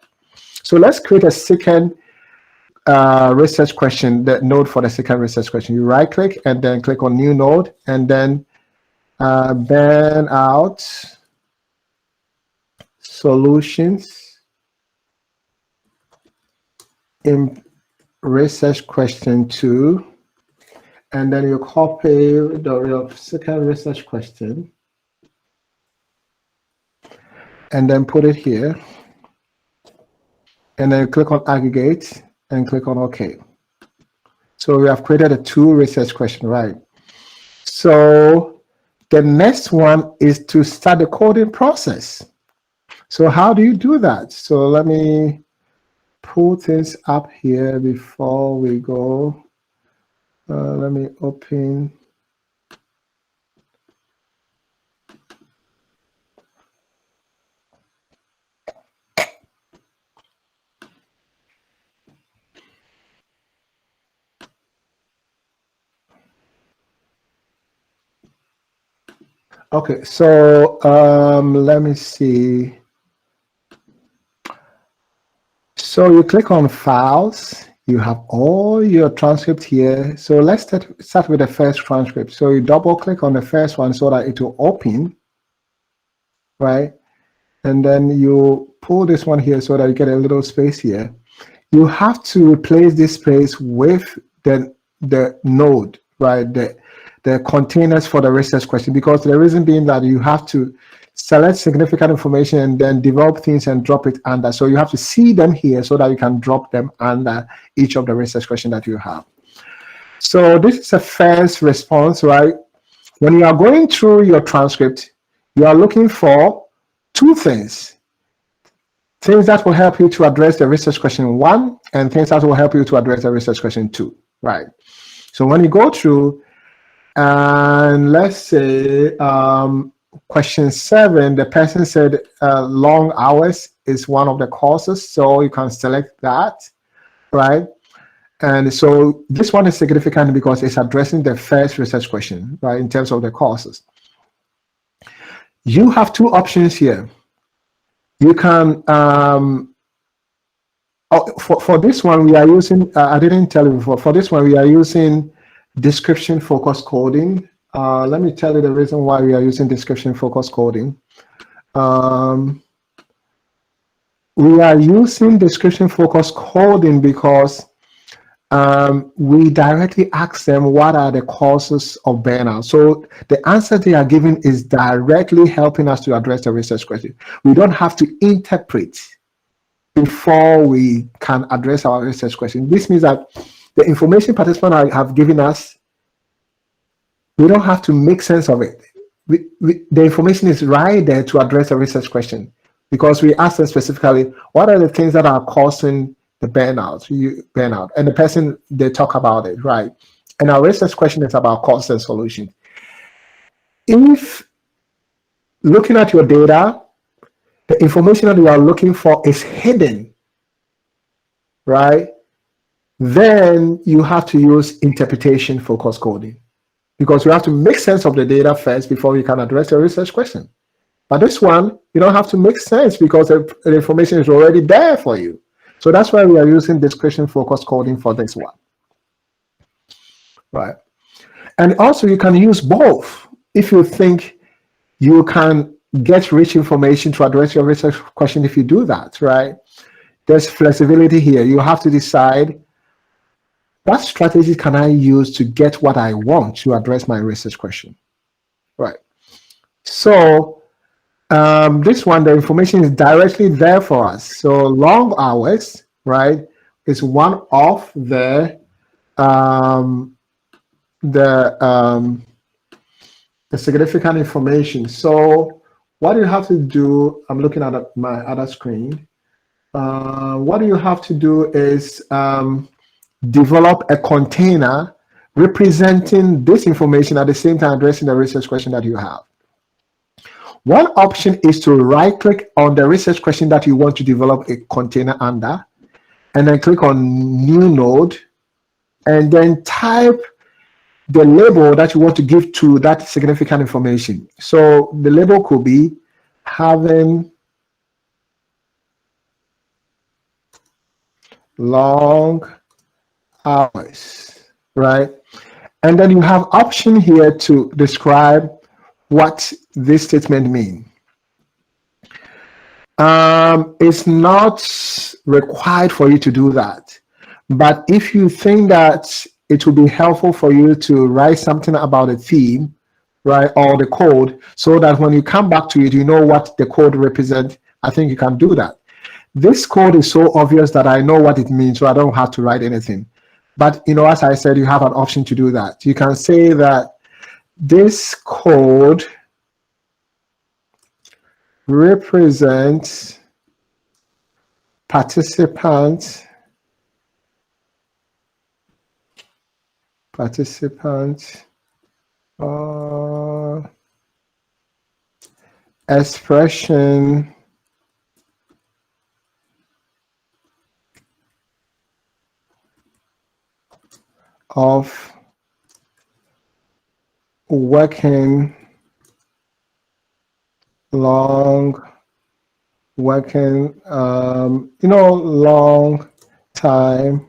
So let's create a second research question, the node for the second research question. You right click and then click on new node, and then burnout solutions in research question 2, and then you copy your second research question and then put it here, and then click on aggregate and click on OK. So we have created a 2 research question, right? So the next one is to start the coding process. So how do you do that? So let me pull things up here before we go. Let me open. Okay, so let me see. So you click on files, you have all your transcript here. So let's start with the first transcript. So you double click on the first one so that it will open, right? And then you pull this one here so that you get a little space here. You have to replace this space with the node, right? The containers for the research question, because the reason being that you have to select significant information and then develop things and drop it under. So you have to see them here so that you can drop them under each of the research question that you have. So this is a first response, right? When you are going through your transcript, you are looking for 2 things. Things that will help you to address the research question 1 and things that will help you to address the research question 2, right? So when you go through, and let's say question 7, the person said long hours is one of the causes, so you can select that, right? And so this one is significant because it's addressing the first research question, right, in terms of the causes. you have two options here. You can, for this one, we are using, I didn't tell you before, for this one, we are using description focused coding. Let me tell you the reason why we are using description focused coding. We are using description focused coding because we directly ask them what are the causes of burnout. So the answer they are giving is directly helping us to address the research question. We don't have to interpret before we can address our research question. This means that the information participants have given us, we don't have to make sense of it. The information is right there to address the research question, because we ask them specifically, what are the things that are causing the burnout? And the person, they talk about it, right? And our research question is about cause and solution. If looking at your data, the information that you are looking for is hidden, right? Then you have to use interpretation focused coding, because we have to make sense of the data first before we can address the research question. But this one, you don't have to make sense because the information is already there for you. So that's why we are using description focused coding for this one, right? And also you can use both if you think you can get rich information to address your research question. If you do that, right, there's flexibility here. You have to decide, what strategy can I use to get what I want to address my research question, right? So this one, the information is directly there for us. So long hours, right, is one of the significant information. So what you have to do, I'm looking at my other screen. What you have to do is develop a container representing this information at the same time addressing the research question that you have. One option is to right-click on the research question that you want to develop a container under, and then click on New Node, and then type the label that you want to give to that significant information. So the label could be having long hours, right? And then you have option here to describe what this statement means. It's not required for you to do that, but if you think that it will be helpful for you to write something about a theme, right, or the code, so that when you come back to it, you know what the code represents, I think you can do that. This code is so obvious that I know what it means, so I don't have to write anything. But, you know, as I said, you have an option to do that. You can say that this code represents participants expression of working long time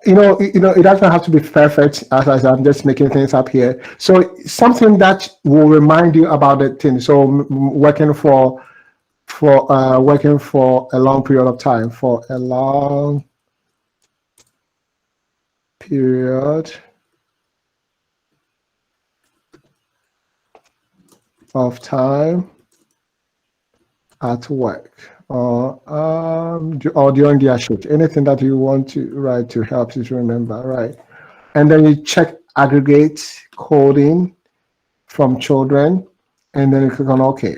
it doesn't have to be perfect, as I'm just making things up here. So something that will remind you about the thing. So working for a long period of time, for a long period of time at work, or during their shift, anything that you want to write to help you to remember, right? And then you check aggregate coding from children, and then you click on OK.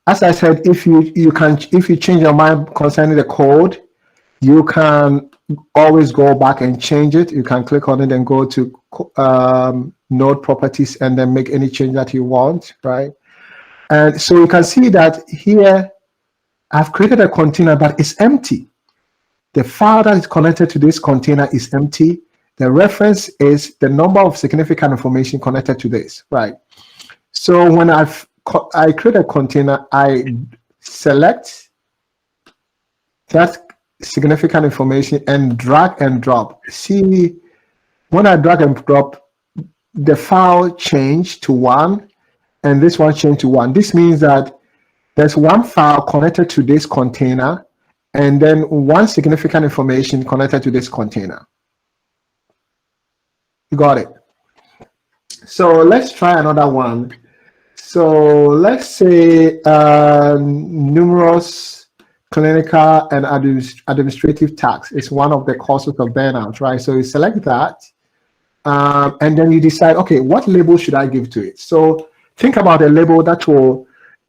As I said, if you change your mind concerning the code, you can always go back and change it. You can click on it and go to node properties and then make any change that you want, right? And so you can see that here I've created a container, but it's empty. The file that is connected to this container is empty, The reference is the number of significant information connected to this, right? So when I create a container, I select that significant information and drag and drop. See, when I drag and drop, the file changed to 1 and this one changed to 1. This means that there's one file connected to this container and then one significant information connected to this container. You got it? So let's try another one. So let's say numerous clinical and administrative tasks is one of the causes of burnout, right? So you select that, and then you decide, okay, what label should I give to it? So think about a label that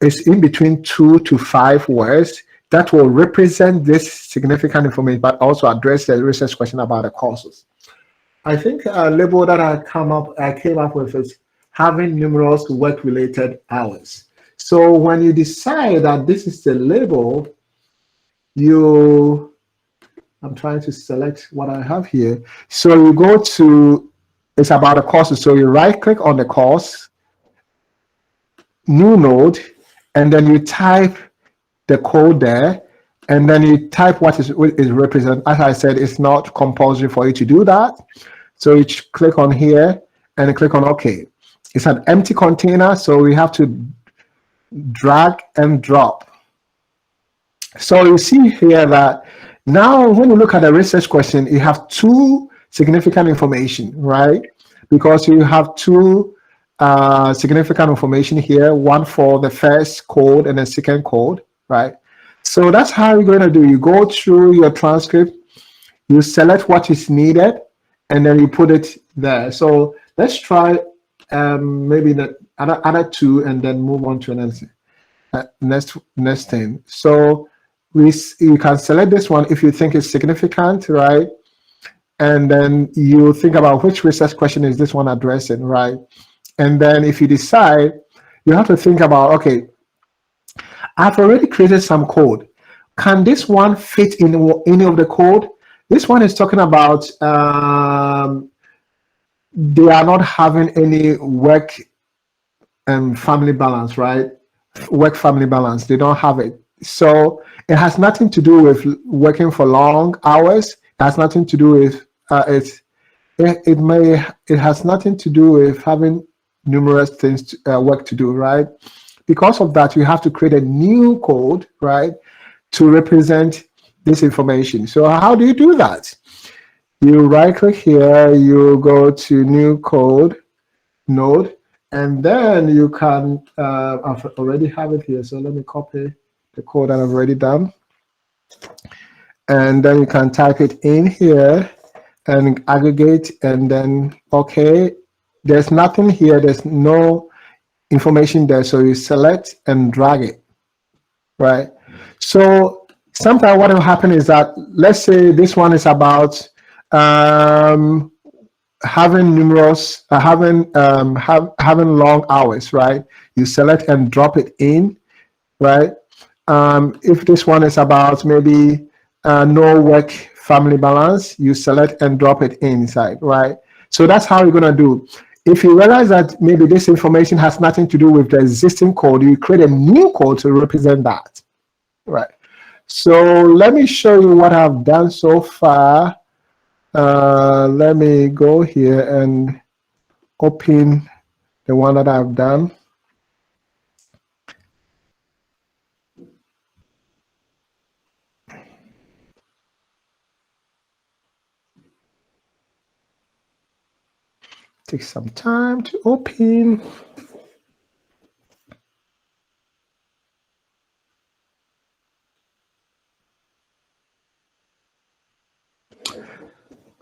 is in between 2 to 5 words that will represent this significant information, but also address the research question about the causes. I think a label that I came up with is having numerous work-related hours. So when you decide that this is the label, I'm trying to select what I have here. So you go to, it's about a course. So you right-click on the course, new node, and then you type the code there, and then you type what is represented. As I said, it's not compulsory for you to do that. So you click on here and click on OK. It's an empty container, so we have to drag and drop. So you see here that now when you look at the research question, you have 2 significant information, right? Because you have 2 significant information here, one for the first code and the second code, right? So that's how you're going to do. You go through your transcript, you select what is needed, and then you put it there. So let's try maybe the other 2 and then move on to next thing. So you can select this one if you think it's significant, right? And then you think about which research question is this one addressing, right? And then if you decide, you have to think about, okay, I've already created some code. Can this one fit in any of the code? This one is talking about they are not having any work and family balance, right? Work-family balance, they don't have it. So it has nothing to do with working for long hours. It has nothing to do with it has nothing to do with having numerous things work to do, right? Because of that, you have to create a new code, right, to represent this information. So how do you do that? You right-click here, you go to new code node, and then you can, I've already have it here, so let me copy the code that I've already done. And then you can type it in here and aggregate, and then, okay, there's nothing here, there's no information there, so you select and drag it, right? So sometimes what will happen is that, let's say this one is about having numerous, having long hours, right? You select and drop it in, right? If this one is about maybe no work family balance, you select and drop it inside, right? So that's how you're gonna do. If you realize that maybe this information has nothing to do with the existing code, you create a new code to represent that, right? So let me show you what I've done so far. Let me go here and open the one that I've done. Take some time to open.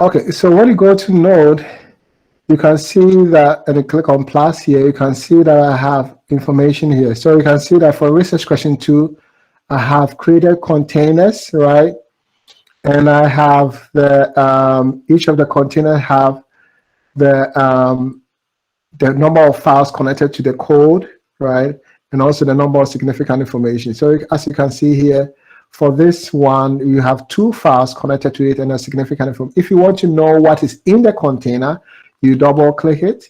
Okay, so when you go to node, you can see that, and you click on plus here, you can see that I have information here. So you can see that for research question 2, I have created containers, right? And I have the, each of the containers have the number of files connected to the code, right? And also the number of significant information. So as you can see here, For this one, you have two files connected to it and a significant information. If you want to know what is in the container, you double click it,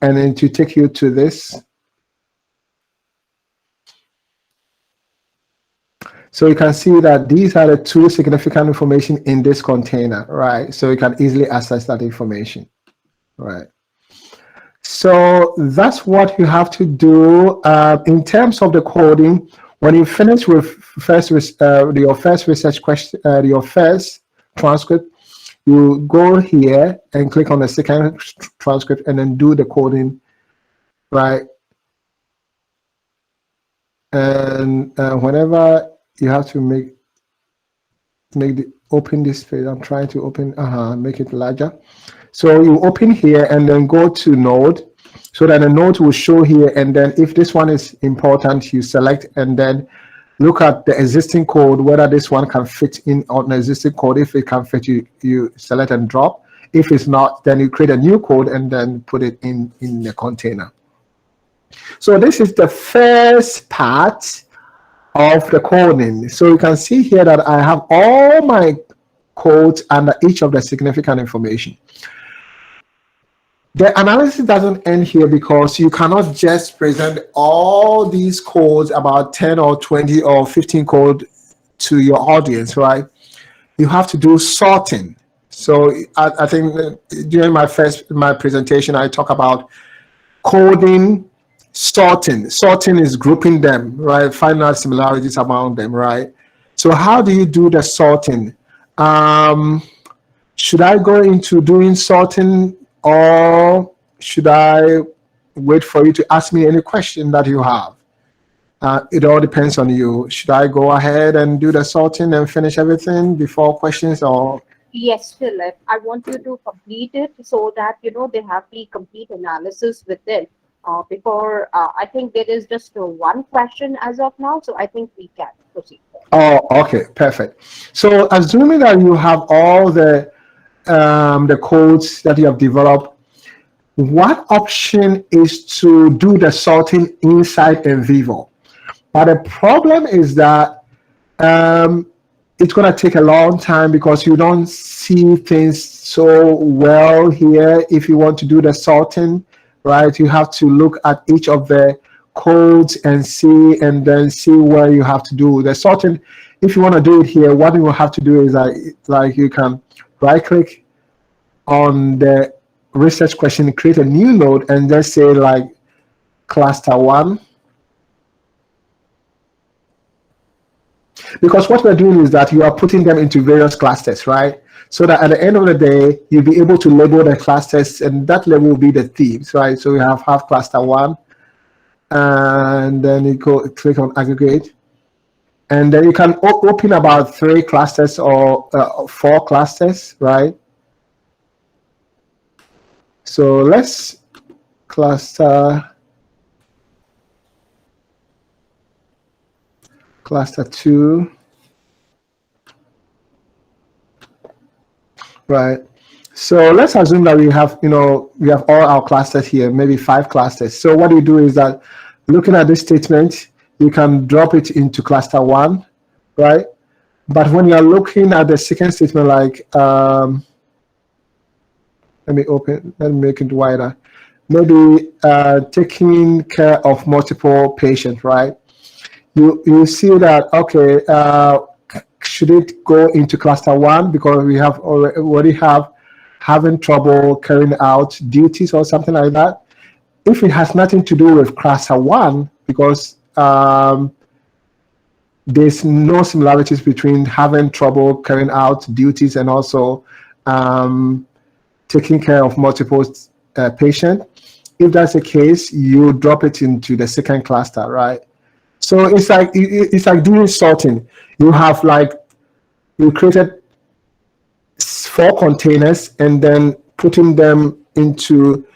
and then to take you to this. So you can see that these are the two significant information in this container, right? So you can easily access that information, right? So that's what you have to do. In terms of the coding, when you finish with your first research question, your first transcript, you go here and click on the second transcript and then do the coding, right? And whenever you have to open this page, I'm trying to open, make it larger. So you open here and then go to node, so that the node will show here, and then if this one is important, you select and then look at the existing code, whether this one can fit in on the existing code. If it can fit, you select and drop. If it's not, then you create a new code and then put it in the container. So this is the first part of the coding. So you can see here that I have all my codes under each of the significant information. The analysis doesn't end here, because you cannot just present all these codes, about 10 or 20 or 15 code, to your audience, right? You have to do sorting. So I think during my presentation, I talk about coding, sorting. Sorting is grouping them, right? Finding out similarities among them, right? So how do you do the sorting? Should I go into doing sorting, or should I wait for you to ask me any question that you have? It all depends on you. Should I go ahead and do the sorting and finish everything before questions, or? Yes, Philip, I want you to complete it so that, they have the complete analysis within. Before, I think there is just one question as of now, so I think we can proceed. Oh, okay, perfect. So assuming that you have all the codes that you have developed, what option is to do the sorting inside in vivo? But the problem is that it's going to take a long time, because you don't see things so well here. If you want to do the sorting, right, you have to look at each of the codes and then see where you have to do the sorting. If you want to do it here, what you will have to do is like you can right click on the research question, create a new node, and just say like cluster 1. Because what we're doing is that you are putting them into various clusters, right? So that at the end of the day, you'll be able to label the clusters, and that label will be the themes, right? So we have cluster 1, and then you click on aggregate, and then you can open about 3 clusters or 4 clusters, right? So let's cluster 2, right? So let's assume that we have all our clusters here, maybe 5 clusters. So what you do is that, looking at this statement, you can drop it into cluster 1, right? But when you're looking at the second statement, like let me make it wider. Maybe taking care of multiple patients, right? You see that, okay, should it go into cluster 1, because we have already having trouble carrying out duties or something like that? If it has nothing to do with cluster 1, because there's no similarities between having trouble carrying out duties and also taking care of multiple patients. If that's the case, you drop it into the second cluster, right? So it's like doing sorting. You have you created 4 containers and then putting them into,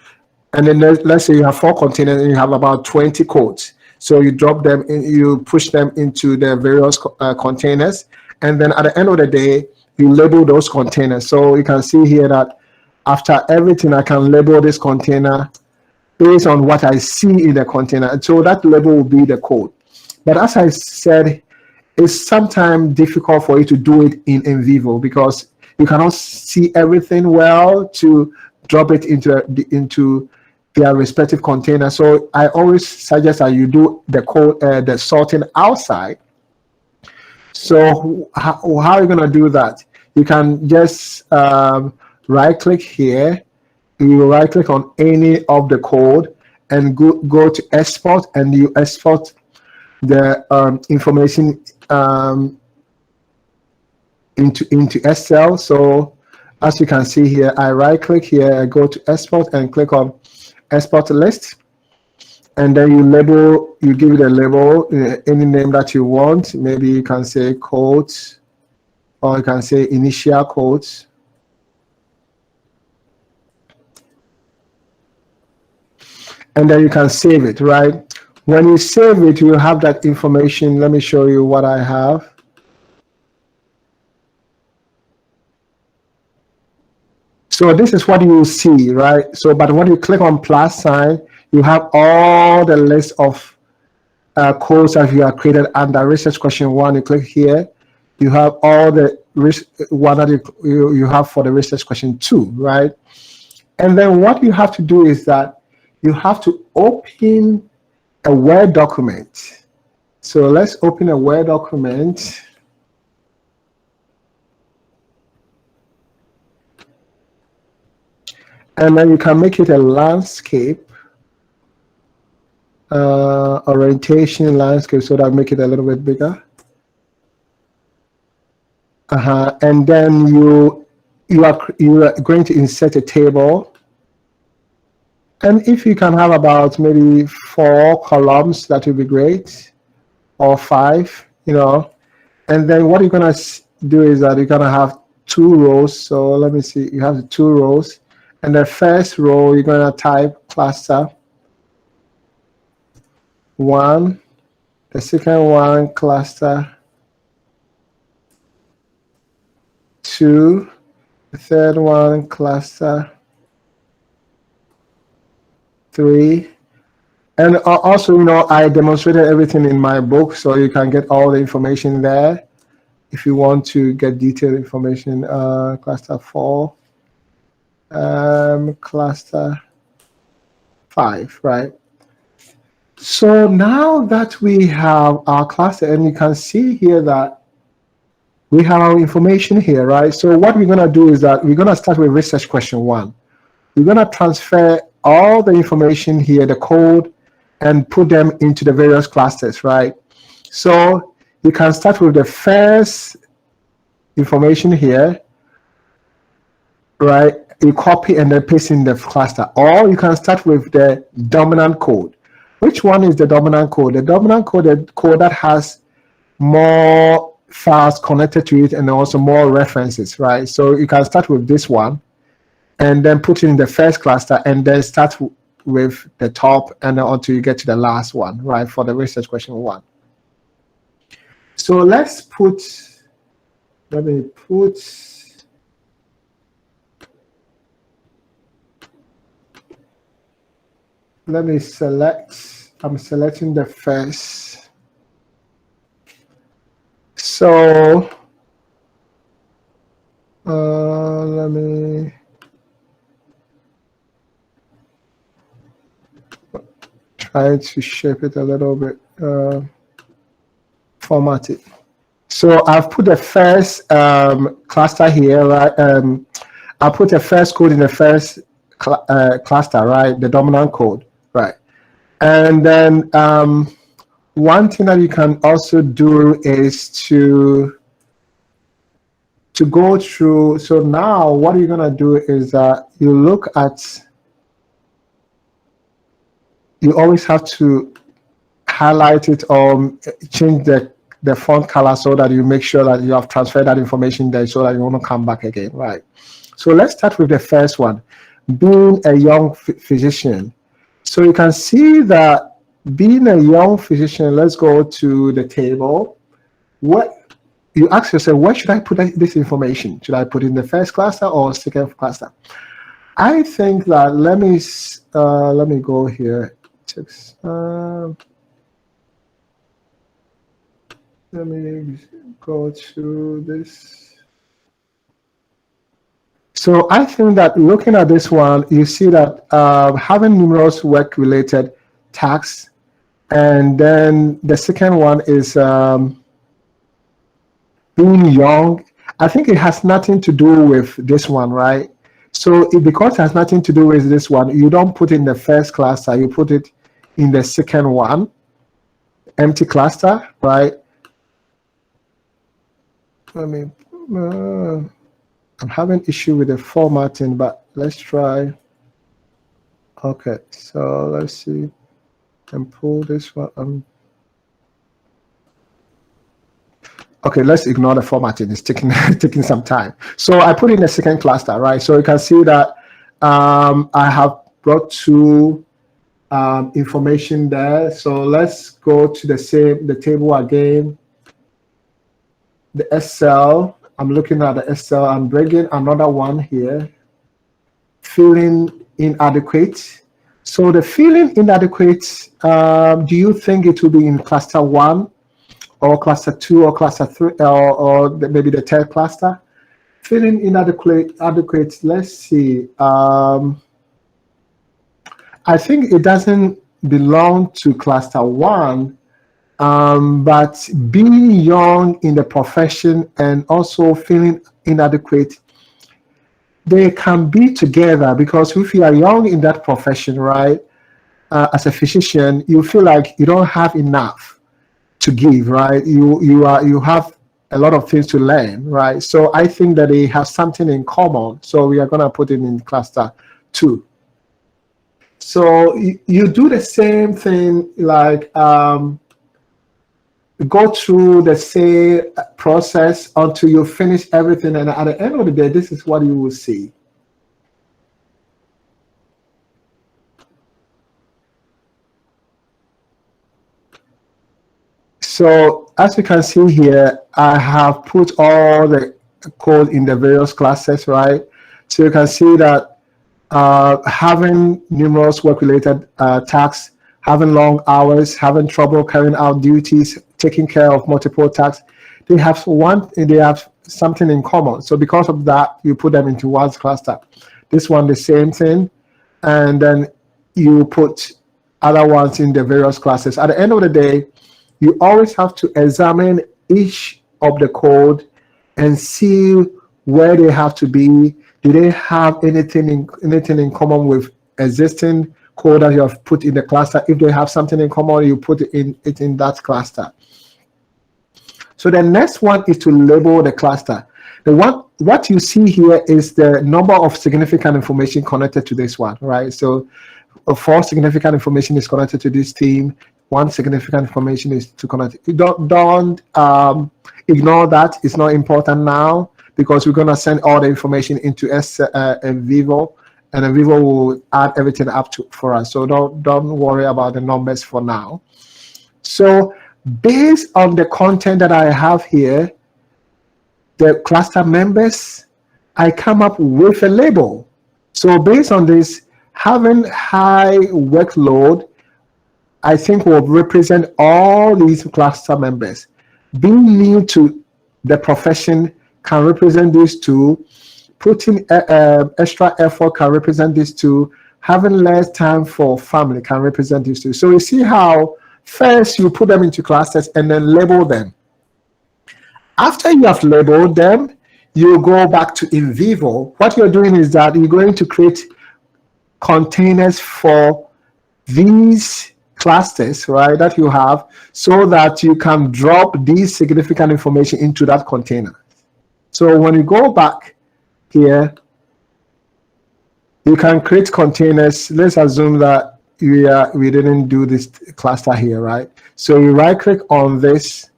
and then let's say you have 4 containers and you have about 20 codes. So you drop them in, you push them into the various containers, and then at the end of the day, you label those containers. So you can see here that after everything, I can label this container based on what I see in the container. So that label will be the code. But as I said it's sometimes difficult for you to do it in vivo because you cannot see everything well to drop it into their respective container. So I always suggest that you do the code, the sorting outside. So how are you going to do that? You can just right click here. You right click on any of the code and go to export, and you export the information into Excel. So as you can see here, I right click here, I go to export and click on export list, and then you give it a label, any name that you want. Maybe you can say codes, or you can say initial codes. And then you can save it, right? When you save it, you have that information. Let me show you what I have. So this is what you will see, right? So, but when you click on plus sign, you have all the list of codes that you have created under research question 1. You click here, you have all the one that you have for the research question 2, right? And then what you have to do is that you have to open a Word document. So let's open a Word document. And then you can make it a landscape, orientation landscape, so that make it a little bit bigger. And then you are going to insert a table. And if you can have about maybe 4 columns, that would be great, or 5, you know. And then what you're gonna do is that you're gonna have 2 rows. So let me see, you have the 2 rows. And the first row, you're gonna type cluster 1, the second one cluster 2, the third one cluster 3. And also, you know, I demonstrated everything in my book, so you can get all the information there. If you want to get detailed information, cluster 4, cluster 5, right? So now that we have our cluster, and you can see here that we have our information here, right? So what we're going to do is that we're going to start with research question 1. We're going to transfer all the information here, the code, and put them into the various clusters, right? So you can start with the first information here, right? You copy and then paste in the cluster, or you can start with the dominant code. Which one is the dominant code? The dominant code, the code that has more files connected to it and also more references, right? So you can start with this one and then put it in the first cluster and then start with the top and then until you get to the last one, right, for the research question 1. So let me select, I'm selecting the first. So let me try to shape it a little bit, format it. So I've put the first cluster here, right? I'll put the first code in the first cluster, right? The dominant code, right? And then one thing that you can also do is to go through. So now what you're gonna do is that you look at, you always have to highlight it or change the font color so that you make sure that you have transferred that information there so that you want to come back again, right? So let's start with the first one, being a young physician. So you can see that being a young physician, let's go to the table. What you ask yourself, where should I put this information? Should I put it in the first cluster or second cluster? I think that let me go here. Let me go to this. So I think that looking at this one, you see that having numerous work-related tasks, and then the second one is being young. I think it has nothing to do with this one, right? So because it has nothing to do with this one, you don't put in the first cluster, you put it in the second one, empty cluster, right? Let me, I'm having issue with the formatting, but let's try. Okay, so let's see, and pull this one. Okay, let's ignore the formatting. It's taking taking some time. So I put in the second cluster, right? So you can see that I have brought two information there. So let's go to the table again. The SL. I'm looking at the SL. I'm bringing another one here. Feeling inadequate. So the feeling inadequate. Do you think it will be in cluster 1? Or cluster 2 or cluster 3 or maybe the third cluster? Feeling inadequate, let's see. I think it doesn't belong to cluster 1, but being young in the profession and also feeling inadequate, they can be together, because if you are young in that profession, right, as a physician, you feel like you don't have enough to give, right? You have a lot of things to learn, right? So I think that they have something in common. So we are going to put it in cluster 2. So you do the same thing, like go through the same process until you finish everything, and at the end of the day, this is what you will see. So as you can see here, I have put all the code in the various classes, right? So you can see that having numerous work-related tasks, having long hours, having trouble carrying out duties, taking care of multiple tasks, they have something in common. So because of that, you put them into one cluster. This one, the same thing, and then you put other ones in the various classes. At the end of the day, you always have to examine each of the code and see where they have to be. Do they have anything in common with existing code that you have put in the cluster? If they have something in common, you put it in that cluster. So the next one is to label the cluster. What you see here is the number of significant information connected to this one, right? So 4 significant information is connected to this team. 1 significant information is to connect. Don't ignore that. It's not important now, because we're going to send all the information into NVivo, and NVivo will add everything up for us. So don't worry about the numbers for now. So based on the content that I have here, the cluster members, I come up with a label. So based on this, having high workload, I think will represent all these cluster members. Being new to the profession can represent these two. Putting extra effort can represent these two. Having less time for family can represent these two. So you see how first you put them into clusters and then label them. After you have labeled them, you go back to NVivo. What you're doing is that you're going to create containers for these clusters, right, that you have, so that you can drop these significant information into that container. So when you go back here, you can create containers. Let's assume that we didn't do this cluster here, right? So you right click on this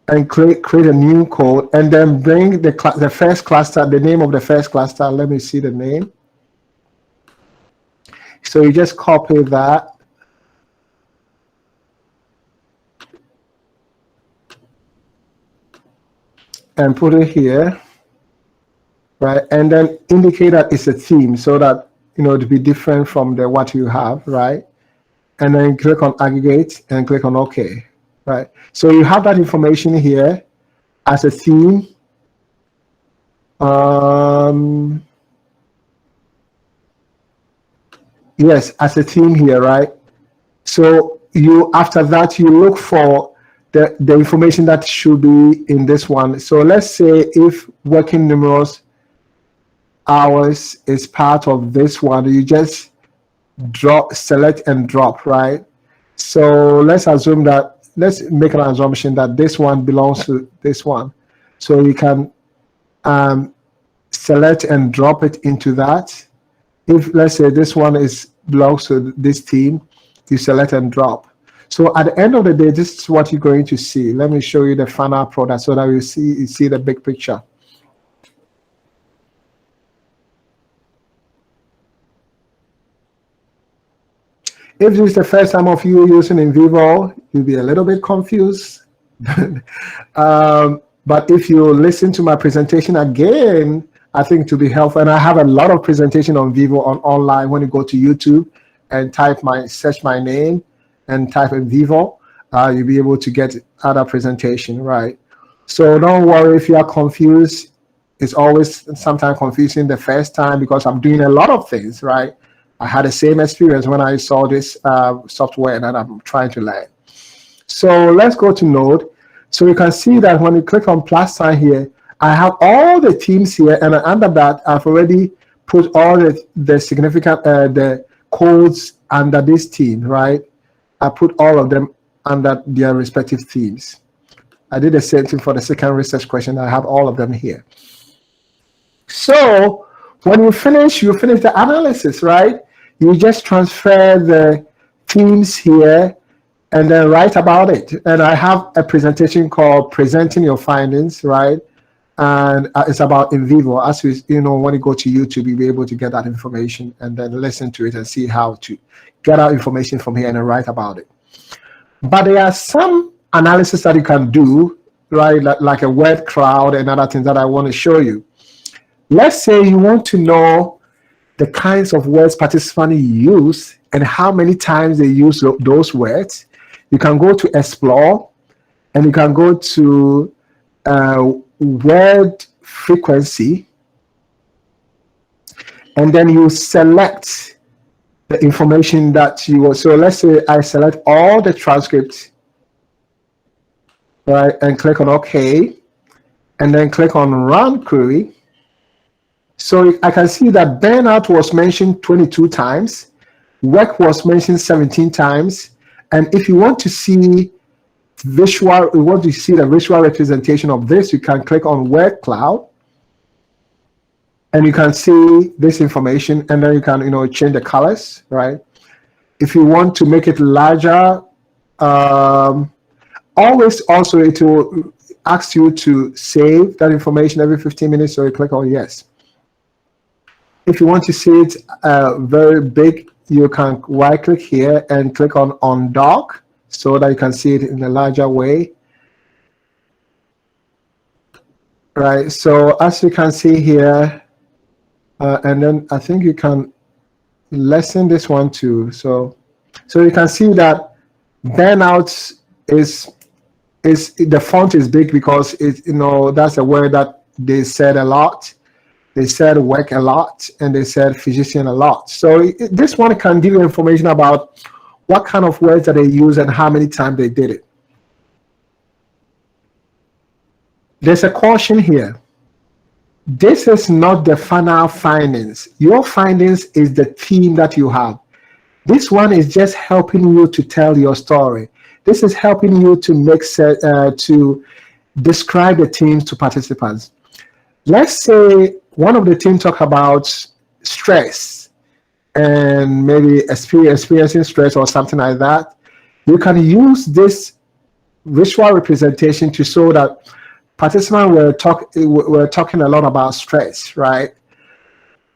and create a new code, and then bring the first cluster, the name of the first cluster. Let me see the name. So you just copy that. And put it here, right? And then indicate that it's a theme, so that, to be different from what you have, right? and then click on aggregate and click on OK, right? So you have that information here as a theme. Yes, as a theme here, right? So you, after that, you look for the information that should be in this one. So let's say if working numerous hours is part of this one, you just select and drop, right? So let's assume that, let's make an assumption that this one belongs to this one. So you can select and drop it into that. If let's say this one belongs to this team, you select and drop. So at the end of the day, this is what you're going to see. Let me show you the final product so that you see the big picture. If this is the first time of you using NVivo, you'll be a little bit confused. But if you listen to my presentation again, I think to be helpful, and I have a lot of presentation on Vivo online. When you go to YouTube and search my name and type in Vivo, you'll be able to get other presentation, right? So don't worry if you are confused. It's always sometimes confusing the first time because I'm doing a lot of things, right? I had the same experience when I saw this software that I'm trying to learn. So let's go to Node. So you can see that when you click on plus sign here, I have all the teams here, and under that, I've already put all the significant the codes under this team, right? I put all of them under their respective themes. I did the same thing for the second research question. I have all of them here. So when you finish the analysis, right? You just transfer the themes here and then write about it. And I have a presentation called Presenting Your Findings, right? And it's about NVivo. As you know, when you go to YouTube, you'll be able to get that information and then listen to it and see how to get our information from here and then write about it. But there are some analysis that you can do, right? Like a word cloud and other things that I want to show you. Let's say you want to know the kinds of words participants use and how many times they use those words. You can go to Explore and you can go to word frequency, and then you select the information that you want. So let's say I select all the transcripts, right, and click on OK, and then click on Run Query. So I can see that burnout was mentioned 22 times, work was mentioned 17 times, and if you want to see the visual representation of this, you can click on Word Cloud, and you can see this information, and then you can change the colors, right? If you want to make it larger, always also it will ask you to save that information every 15 minutes, so you click on yes. If you want to see it very big, you can right click here and click on Undock so that you can see it in a larger way. Right, so as you can see here, and then I think you can lessen this one too. So you can see that burnout is the font is big because that's a word that they said a lot. They said work a lot, and they said physician a lot. So this one can give you information about what kind of words that they use and how many times they did it. There's a caution here. This is not the final findings. Your findings is the theme that you have. This one is just helping you to tell your story. This is helping you to describe the themes to participants. Let's say one of the teams talk about stress and maybe experiencing stress or something like that. You can use this visual representation to show that participants were talking a lot about stress, right?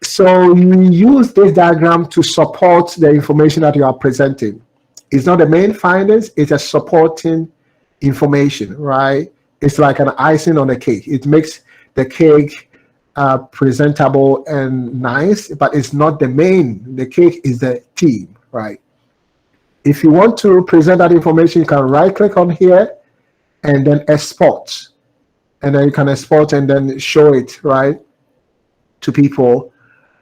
So you use this diagram to support the information that you are presenting. It's not the main findings, it's a supporting information, right? It's like an icing on the cake. It makes the cake presentable and nice, but it's not the main. The cake is the theme, right? If you want to present that information, you can right click on here and then export. And then you can export and then show it, right, to people.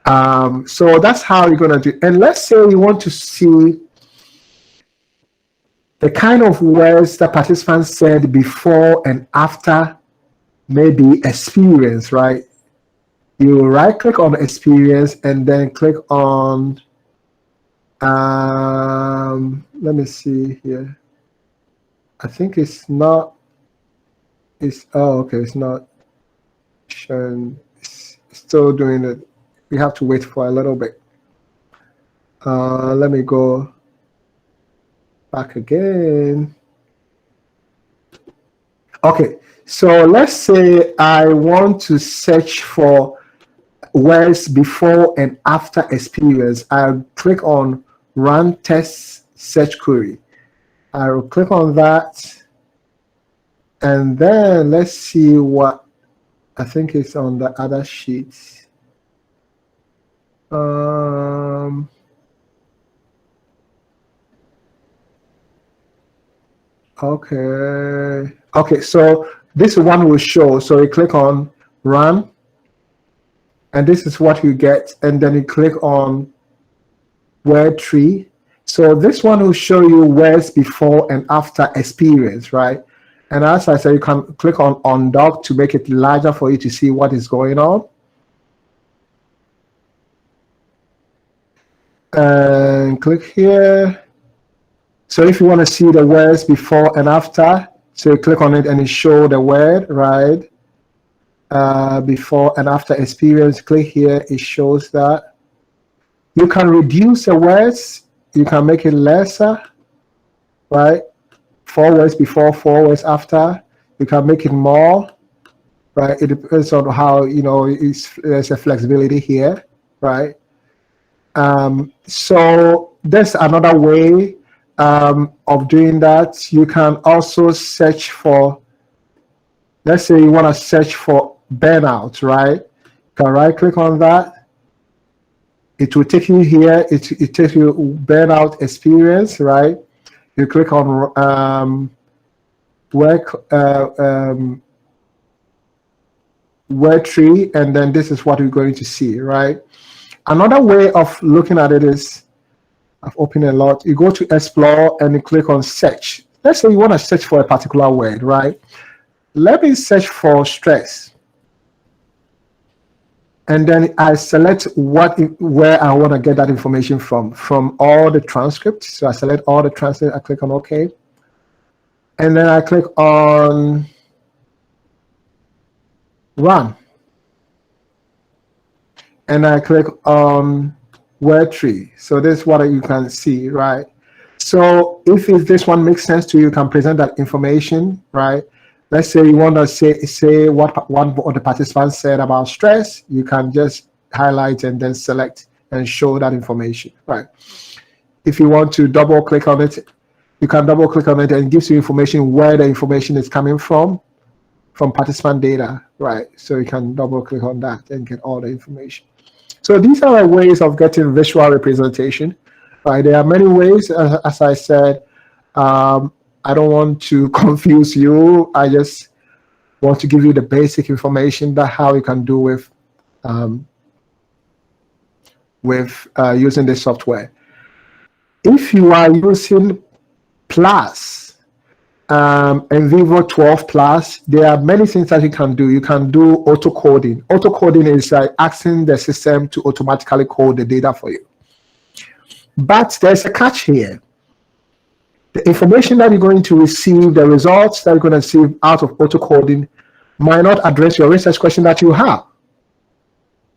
So that's how you're going to do. And let's say you want to see the kind of words that participants said before and after maybe experience, right? You right click on experience and then click on, let me see here. I think it's not, it's not showing, it's still doing it. We have to wait for a little bit. Let me go back again. Okay, so let's say I want to search for words before and after experience. I'll click on Run Test Search Query. I will click on that. And then let's see what, I think it's on the other sheet. Okay, so this one will show. So you click on Run, and this is what you get. And then you click on Word Tree. So this one will show you words before and after experience, right? And as I said, you can click on Undock to make it larger for you to see what is going on. And click here. So if you want to see the words before and after, so you click on it and it shows the word, right? Before and after experience, click here, it shows that. You can reduce the words, you can make it lesser, right? 4 words before, 4 words after. You can make it more, right? It depends on how, there's a flexibility here, right? So there's another way of doing that. You can also search for, let's say you want to search for burnout, right? You can right click on that. It will take you here. It takes you burnout experience, right? You click on word tree, and then this is what you're going to see, right? Another way of looking at it is, I've opened a lot. You go to explore and you click on search. Let's say you want to search for a particular word, right? Let me search for stress. And then I select where I want to get that information from all the transcripts. So I select all the transcripts, I click on OK. And then I click on Run. And I click on Word Tree. So this is what you can see, right? So if this one makes sense to you, you can present that information, right? Let's say you want to say what one of the participants said about stress. You can just highlight and then select and show that information, right? If you want to double click on it, you can double click on it and it gives you information where the information is coming from participant data, right? So you can double click on that and get all the information. So these are ways of getting visual representation, right? There are many ways, as I said. I don't want to confuse you. I just want to give you the basic information that how you can do with using this software. If you are using Plus, NVivo 12 Plus, there are many things that you can do. You can do auto coding. Auto coding is like asking the system to automatically code the data for you. But there's a catch here. The information that you're going to receive, the results that you're going to receive out of auto coding might not address your research question that you have,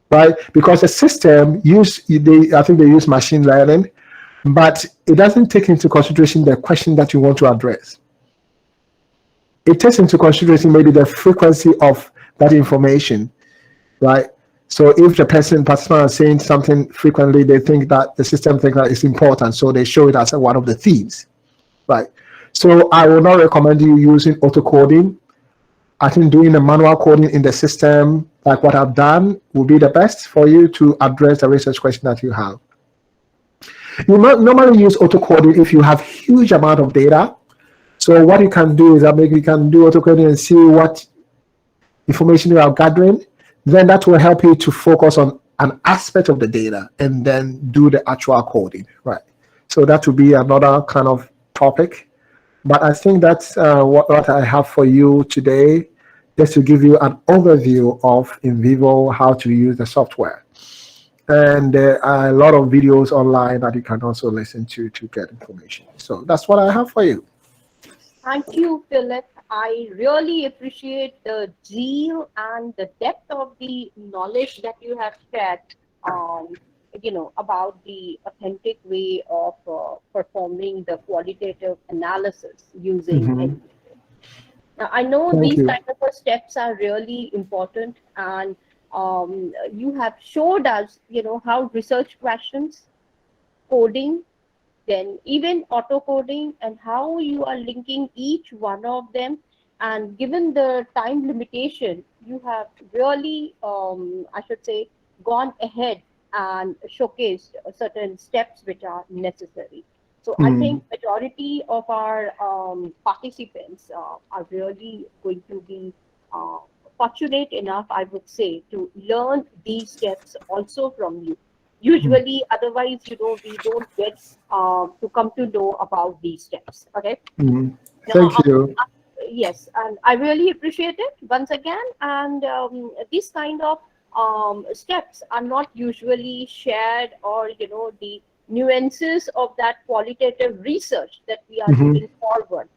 right? Because the system I think they use machine learning, but it doesn't take into consideration the question that you want to address. It takes into consideration maybe the frequency of that information, right? So if the participant is saying something frequently, they think that the system thinks that it's important, so they show it as one of the themes. Right. So I will not recommend you using auto coding. I think doing the manual coding in the system, like what I've done, will be the best for you to address the research question that you have. You might normally use autocoding if you have huge amount of data. So what you can do is that maybe you can do autocoding and see what information you are gathering. Then that will help you to focus on an aspect of the data and then do the actual coding, right? So that will be another kind of topic. But I think that's what I have for you today, just to give you an overview of in vivo, how to use the software. And there are a lot of videos online that you can also listen to get information. So that's what I have for you. Thank you, Philip. I really appreciate the zeal and the depth of the knowledge that you have shared, about the authentic way of performing the qualitative analysis using NVIDIA. Now, I know Thank these you. kind of steps are really important, and you have showed us, how research questions, coding, then even auto coding, and how you are linking each one of them. And given the time limitation, you have really, I should say, gone ahead and showcased certain steps which are necessary. So I think majority of our participants are really going to be fortunate enough, I would say, to learn these steps also from you. Usually, otherwise, we don't get to come to know about these steps. Okay. Now, Thank you. yes, and I really appreciate it once again. And these kind of steps are not usually shared, or the nuances of that qualitative research that we are looking forward,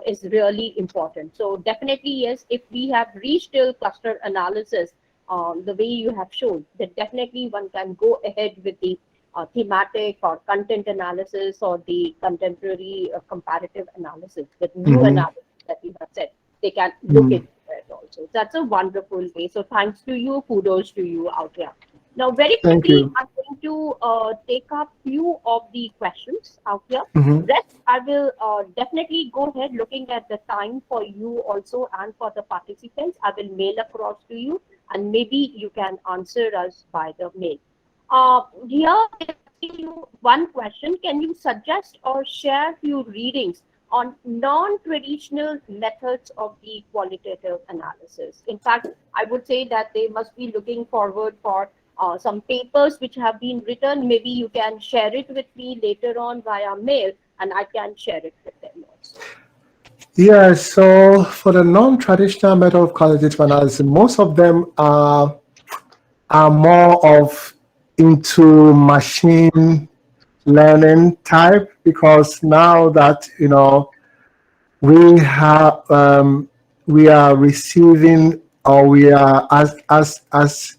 is really important. So definitely, yes, if we have reached till cluster analysis, the way you have shown, that definitely one can go ahead with the thematic or content analysis, or the contemporary comparative analysis, the new analysis that you have said. They can look into it also. That's a wonderful way. So thanks to you, kudos to you out here. Now, very Thank quickly, you. I'm going to take up few of the questions out here. Mhm. Rest, I will definitely go ahead looking at the time for you also and for the participants. I will mail across to you, and maybe you can answer us by the mail. Here, they're asking you one question. Can you suggest or share few readings on non-traditional methods of the qualitative analysis? In fact, I would say that they must be looking forward for some papers which have been written. Maybe you can share it with me later on via mail, and I can share it with them also. Yeah, so for the non-traditional method of qualitative analysis, most of them are more of into machine learning type, because now that we have we are receiving, or we are as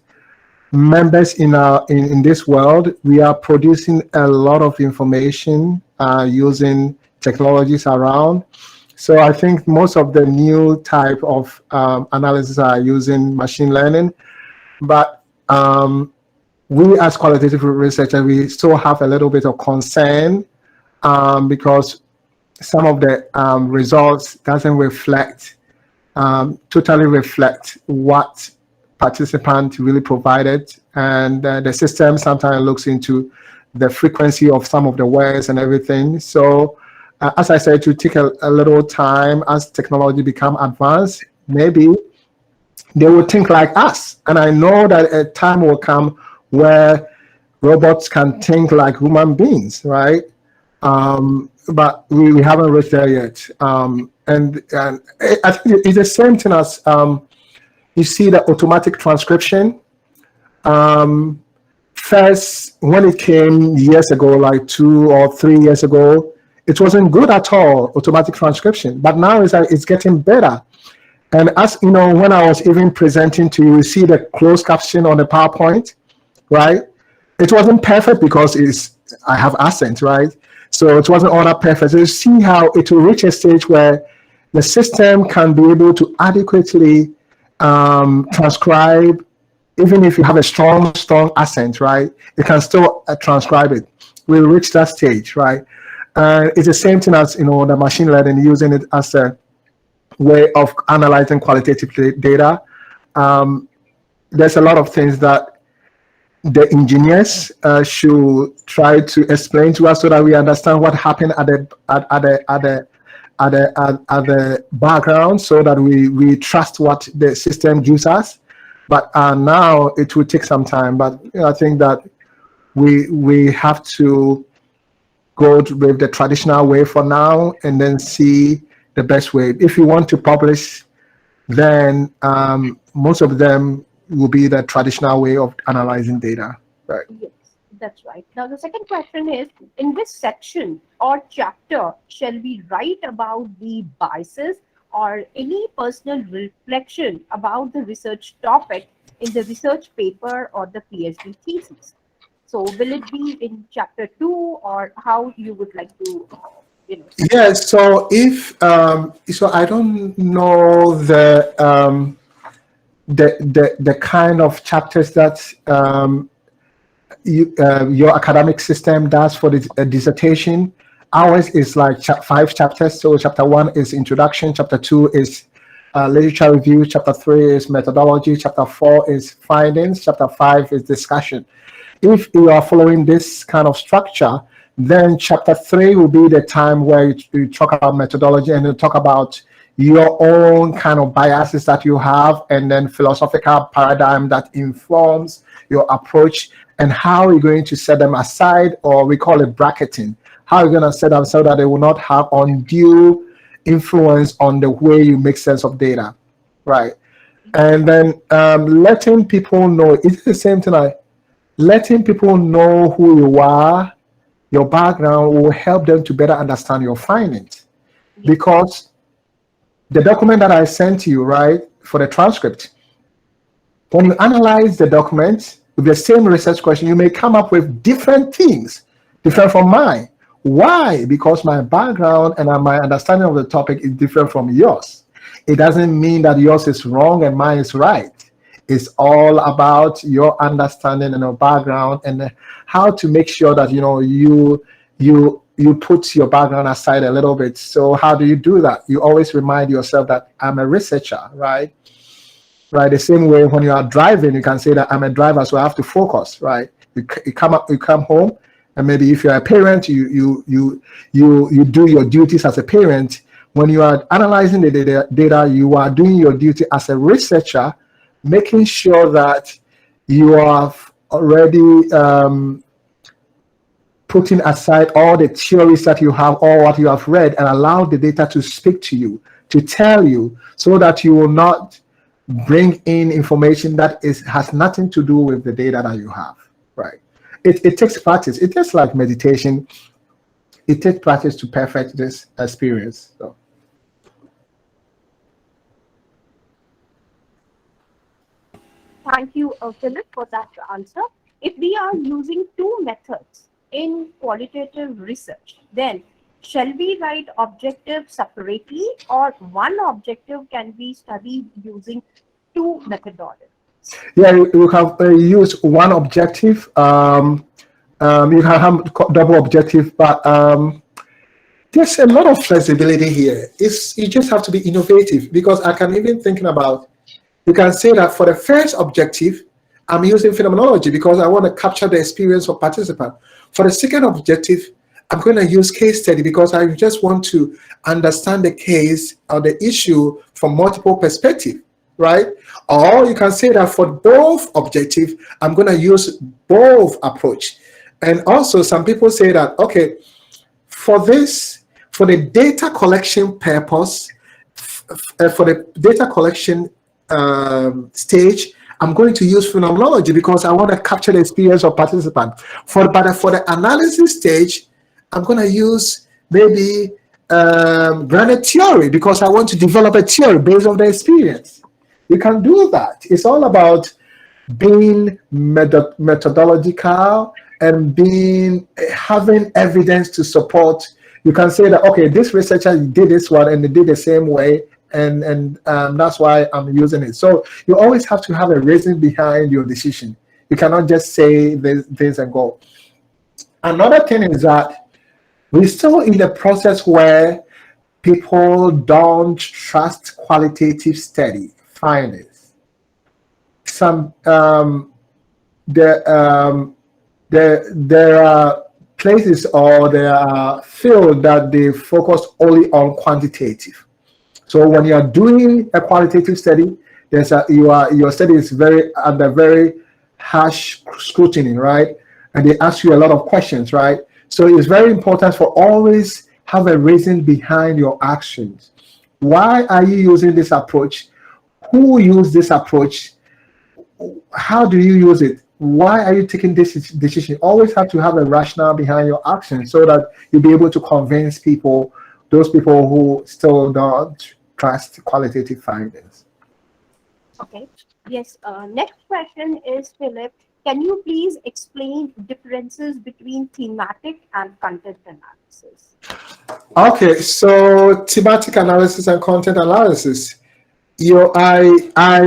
members in this world, we are producing a lot of information using technologies around. So I think most of the new type of analysis are using machine learning, but we as qualitative researchers, we still have a little bit of concern because some of the results doesn't totally reflect what participant really provided, and the system sometimes looks into the frequency of some of the words and everything. So as I said, to take a little time as technology become advanced, maybe they will think like us. And I know that a time will come where robots can think like human beings, right? But we haven't reached there yet. And I think it's the same thing as you see the automatic transcription. First, when it came years ago, like 2 or 3 years ago, it wasn't good at all, automatic transcription. But now it's getting better. And as you know, when I was even presenting to you, see the closed caption on the PowerPoint, right? It wasn't perfect because I have accent, right? So it wasn't all that perfect. So you see how it will reach a stage where the system can be able to adequately transcribe, even if you have a strong accent, right? It can still transcribe it. We'll reach that stage, right? It's the same thing as the machine learning, using it as a way of analyzing qualitative data. There's a lot of things that the engineers should try to explain to us so that we understand what happened at the background, so that we trust what the system gives us. But now it will take some time. But I think that we have to go with the traditional way for now, and then see the best way. If you want to publish, then most of them will be the traditional way of analyzing data. Right. Yes, that's right. Now, the second question is, in this section or chapter, shall we write about the biases or any personal reflection about the research topic in the research paper or the PhD thesis? So, will it be in chapter 2, or how you would like to, Yes. So if so, I don't know the kind of chapters that your academic system does for the dissertation. Ours is like 5 chapters. So chapter 1 is introduction, chapter 2 is literature review, chapter 3 is methodology, chapter 4 is findings, chapter 5 is discussion. If you are following this kind of structure, then chapter 3 will be the time where you talk about methodology, and you talk about your own kind of biases that you have, and then philosophical paradigm that informs your approach, and how you're going to set them aside, or we call it bracketing. How you're going to set them so that they will not have undue influence on the way you make sense of data, right? And then letting people know, it's the same thing. Letting people know who you are, your background, will help them to better understand your findings. Because the document that I sent you, right, for the transcript, when you analyze the document with the same research question, you may come up with different things, different from mine. Why? Because my background and my understanding of the topic is different from yours. It doesn't mean that yours is wrong and mine is right. It's all about your understanding and your background, and how to make sure that you put your background aside a little bit. So how do you do that? You always remind yourself that I'm a researcher, right? Right. The same way when you are driving, you can say that I'm a driver, so I have to focus, right? You come home, and maybe if you're a parent, you do your duties as a parent. When you are analyzing the data, you are doing your duty as a researcher, making sure that you have already putting aside all the theories that you have, or what you have read, and allow the data to speak to you, to tell you, so that you will not bring in information that has nothing to do with the data that you have, right? It takes practice. It's just like meditation. It takes practice to perfect this experience. So. Thank you, Philip, for that answer. If we are using 2 methods in qualitative research, then shall we write objectives separately, or one objective can be studied using 2 methodologies? Yeah, you have used one objective. You can have double objective, but there's a lot of flexibility here. You just have to be innovative, because I can even thinking about, you can say that for the first objective, I'm using phenomenology because I want to capture the experience of participants. For the second objective, I'm going to use case study because I just want to understand the case or the issue from multiple perspectives, right? Or you can say that for both objectives, I'm going to use both approach. And also some people say that, okay, for the data collection purpose, for the data collection stage, I'm going to use phenomenology because I want to capture the experience of participants. But for the analysis stage, I'm going to use maybe granite theory because I want to develop a theory based on the experience. You can do that. It's all about being methodological and having evidence to support. You can say that, okay, this researcher did this one and they did the same way, and that's why I'm using it. So you always have to have a reason behind your decision. You cannot just say this and go. Another thing is that we're still in the process where people don't trust qualitative study findings. there are places or there are fields that they focus only on quantitative. So when you are doing a qualitative study, your study is very under very harsh scrutiny, right? And they ask you a lot of questions, right? So it's very important for always have a reason behind your actions. Why are you using this approach? Who used this approach? How do you use it? Why are you taking this decision? Always have to have a rationale behind your action so that you'll be able to convince people, those people who still don't trust qualitative findings. Okay. Yes. Next question is, Philip, can you please explain differences between thematic and content analysis? Okay, so thematic analysis and content analysis. I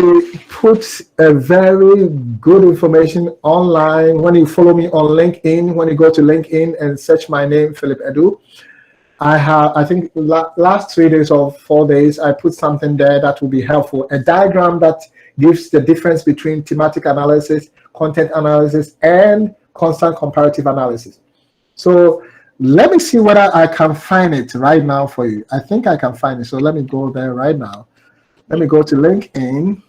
put a very good information online. When you follow me on LinkedIn, when you go to LinkedIn and search my name, Philip Edu, I think last 3 days or 4 days, I put something there that will be helpful. A diagram that gives the difference between thematic analysis, content analysis, and constant comparative analysis. So let me see whether I can find it right now for you. I think I can find it. So let me go there right now. Let me go to LinkedIn.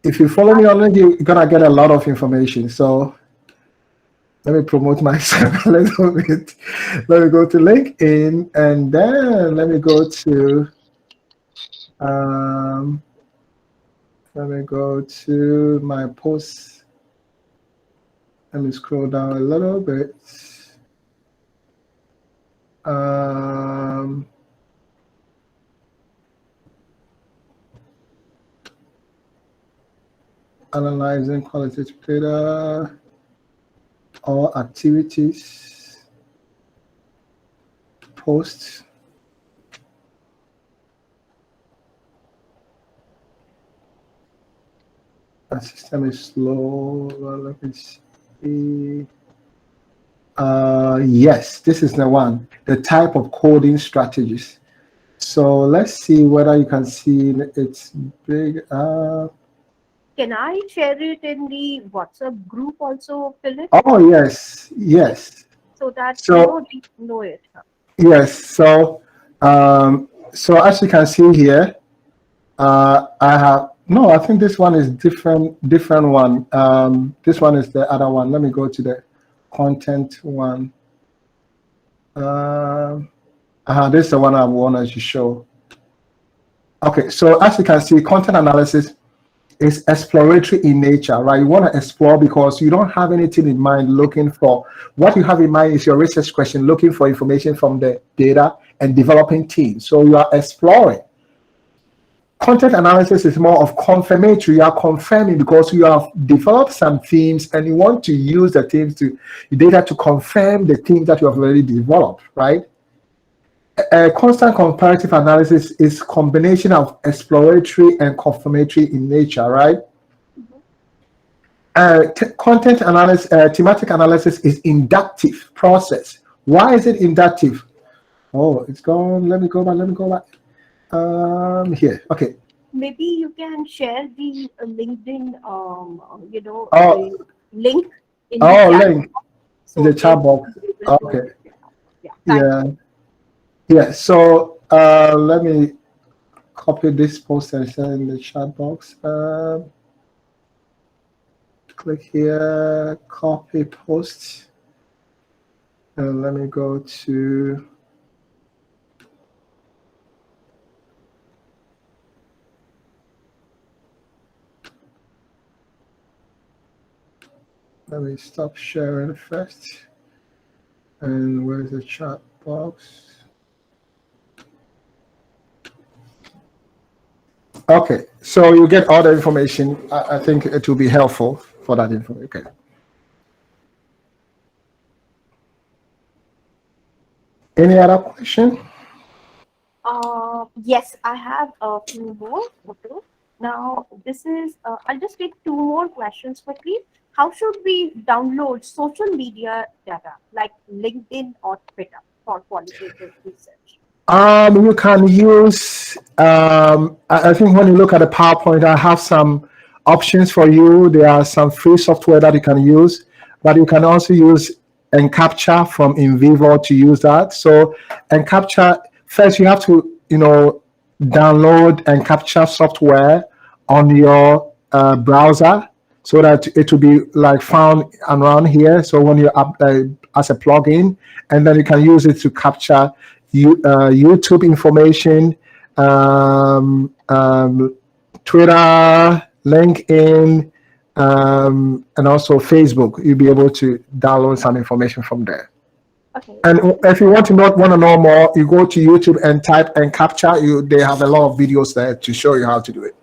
If you follow me on LinkedIn, you're gonna get a lot of information. So let me promote myself a little bit. Let me go to LinkedIn, and then let me go to my posts. Let me scroll down a little bit. Analyzing qualitative data or activities, posts. The system is slow. Let me see. Yes, this is the one, the type of coding strategies. So let's see whether you can see it's big. Can I share it in the WhatsApp group also, Philip? Oh, yes, yes. So that we know it. Yes, so as you can see here, I think this one is different one. This one is the other one. Let me go to the content one. This is the one I wanted to show. Okay, so as you can see, content analysis is exploratory in nature, right? You want to explore because you don't have anything in mind looking for. What you have in mind is your research question, looking for information from the data and developing teams. So you are exploring. Content analysis is more of confirmatory. You are confirming because you have developed some themes and you want to use the data to confirm the themes that you have already developed, right? A constant comparative analysis is combination of exploratory and confirmatory in nature, right? Content analysis, thematic analysis is inductive process. Why is it inductive? Oh, it's gone. Let me go back. Here, okay. Maybe you can share the LinkedIn, Oh, link in the chat. Link in the chat box. Okay. Yeah. So let me copy this post and share in the chat box. Click here, copy post, and let me go to. Let me stop sharing first. And where's the chat box? Okay, so you get all the information. I think it will be helpful for that information. Okay. Any other question? Yes, I have a few more. Okay. Now, this is, I'll just take 2 more questions quickly. How should we download social media data like LinkedIn or Twitter for qualitative research? You can use, I think when you look at the PowerPoint, I have some options for you. There are some free software that you can use, but you can also use Encapture from InVivo to use that. So Encapture, first you have to, download Encapture software on your browser so that it will be like found around here. So when you up as a plugin, and then you can use it to capture YouTube information, Twitter, LinkedIn, and also Facebook. You'll be able to download some information from there. Okay. And if you want to know more, you go to YouTube and type and capture. They have a lot of videos there to show you how to do it.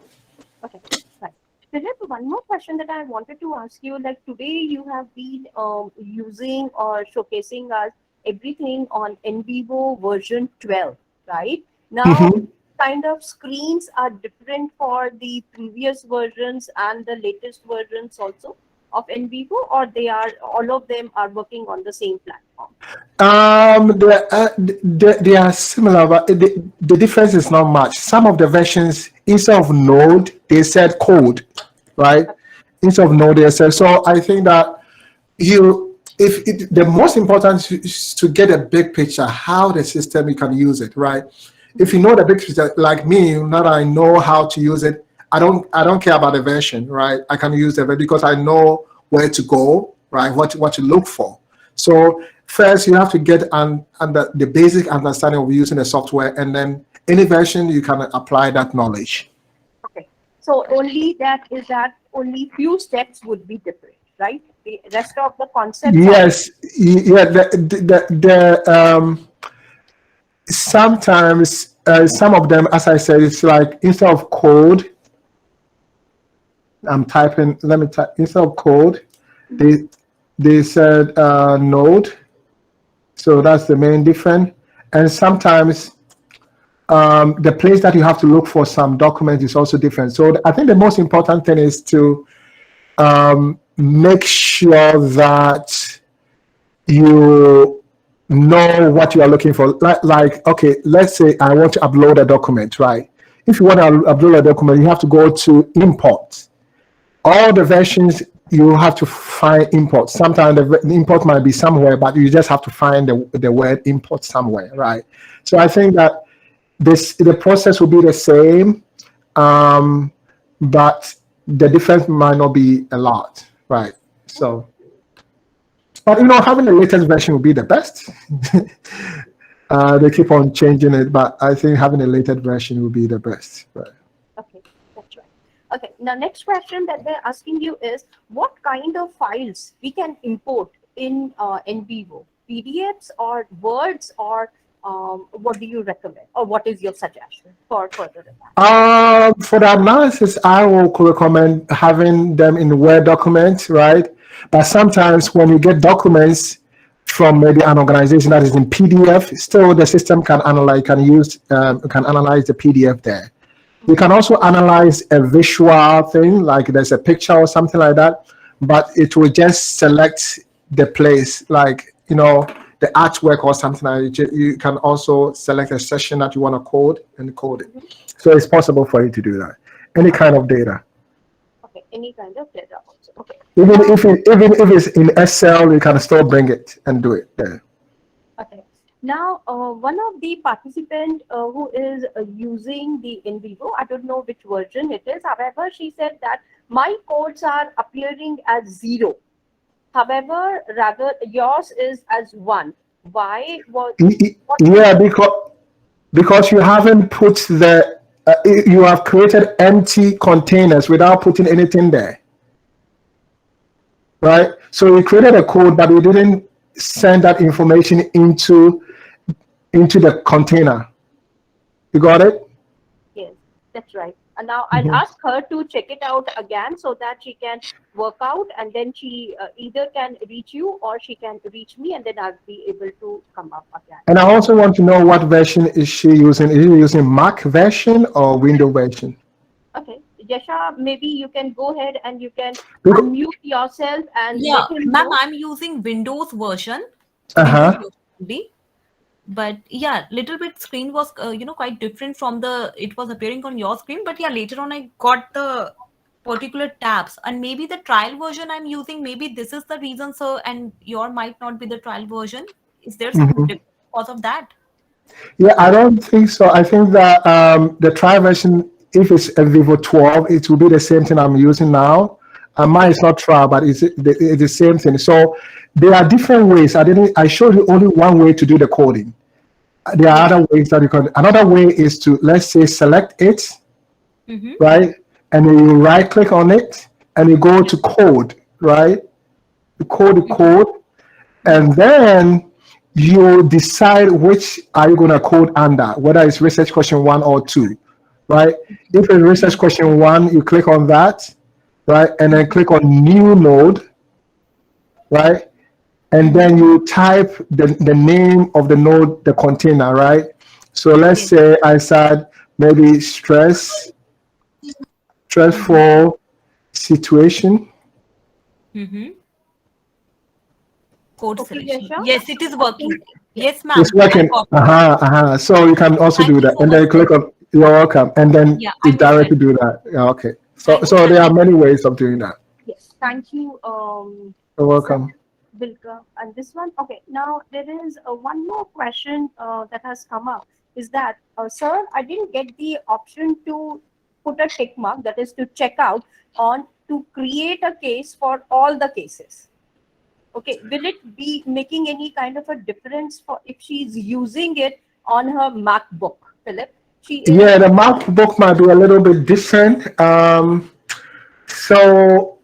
Okay, right. Philip, one more question that I wanted to ask you. Like today, you have been using or showcasing us everything on NVivo version 12, right? Now, kind of screens are different for the previous versions and the latest versions also of NVivo, or all of them are working on the same platform? They are similar, but the difference is not much. Some of the versions, instead of node, they said code, right? Instead of node, they said. So I think that the most important is to get a big picture, how the system you can use it, right? If you know the big picture, like me, now that I know how to use it, I don't care about the version, right? I can use it because I know where to go, right? What to look for. So first, you have to get under the basic understanding of using the software, and then any version you can apply that knowledge. Okay, so only few steps would be different, right? The rest of the concepts. Yes, sometimes some of them, as I said, it's like instead of code, I'm typing. Let me type instead of code. They said node. So that's the main difference. And sometimes the place that you have to look for some documents is also different. So I think the most important thing is to make sure that you know what you are looking for. Like, okay, let's say I want to upload a document, right? If you want to upload a document, you have to go to import. All the versions, you have to find import. Sometimes the import might be somewhere, but you just have to find the word import somewhere, right? So I think that the process will be the same, but the difference might not be a lot, right? So, but having the latest version will be the best. They keep on changing it, but I think having the latest version will be the best, right? Okay, that's right. Okay, now next question that they're asking you is, what kind of files we can import in NVivo? PDFs or Words, or what do you recommend, or what is your suggestion for further analysis? For the analysis, I will recommend having them in Word documents, right? But sometimes when you get documents from maybe an organization that is in PDF, still the system can analyze the PDF there. You can also analyze a visual thing, like there's a picture or something like that, but it will just select the place, like, the artwork or something like that. You can also select a session that you want to code and code it. So it's possible for you to do that. Any kind of data. Okay, any kind of data also. Okay. Even if it's in Excel, you can still bring it and do it there. Okay. Now, one of the participants who is using the NVivo, I don't know which version it is. However, she said that my codes are appearing as 0. However, rather yours is as 1. Why? Yeah, because you haven't put you have created empty containers without putting anything there, right? So you created a code, but you didn't send that information into the container. You got it? Yes, that's right. And now I'll ask her to check it out again so that she can work out, and then she either can reach you or she can reach me, and then I'll be able to come up again. And I also want to know what version is she using. Is she using Mac version or Windows version? Okay, Yasha, maybe you can go ahead and you can unmute yourself and let him ma'am, know. I'm using Windows version. But yeah, little bit screen was quite different from it was appearing on your screen. But yeah, later on I got the particular tabs, and maybe the trial version I'm using, maybe this is the reason, sir, and your might not be the trial version. Is there some Mhm. difference because of that? Yeah, I don't think so. I think that the trial version, if it's a Vivo 12, it will be the same thing I'm using now. Mine is not trial, but it's the same thing. So there are different ways. I showed you only one way to do the coding. There are other ways that you can. Another way is to, let's say, select it, Mm-hmm. right? And then you right click on it and you go to code, right? You code the code, and then you decide which are you going to code under, whether it's research question 1 or 2, right? If it's research question 1, you click on that, right? And then click on new node, right? And then you type the name of the node, the container, right? So let's say I said maybe stressful situation. Mm-hmm. Code Okay, selection. Yasha. Yes, it is working. Yes, ma'am. It's working. I got it. So you can also Thank do you that. so And much, then you sir. click on you're welcome. And then Yeah, I it will share. directly do that. Yeah, okay. So Thank you, there are ma'am. many ways of doing that. Yes, thank you, You're sir. welcome. Bilka. And this one, okay, now there is one more question that has come up is that, sir, I didn't get the option to put a tick mark, that is to check out on to create a case for all the cases. Okay, will it be making any kind of a difference for if she's using it on her MacBook, Philip? She is, Yeah, the MacBook might be a little bit different. So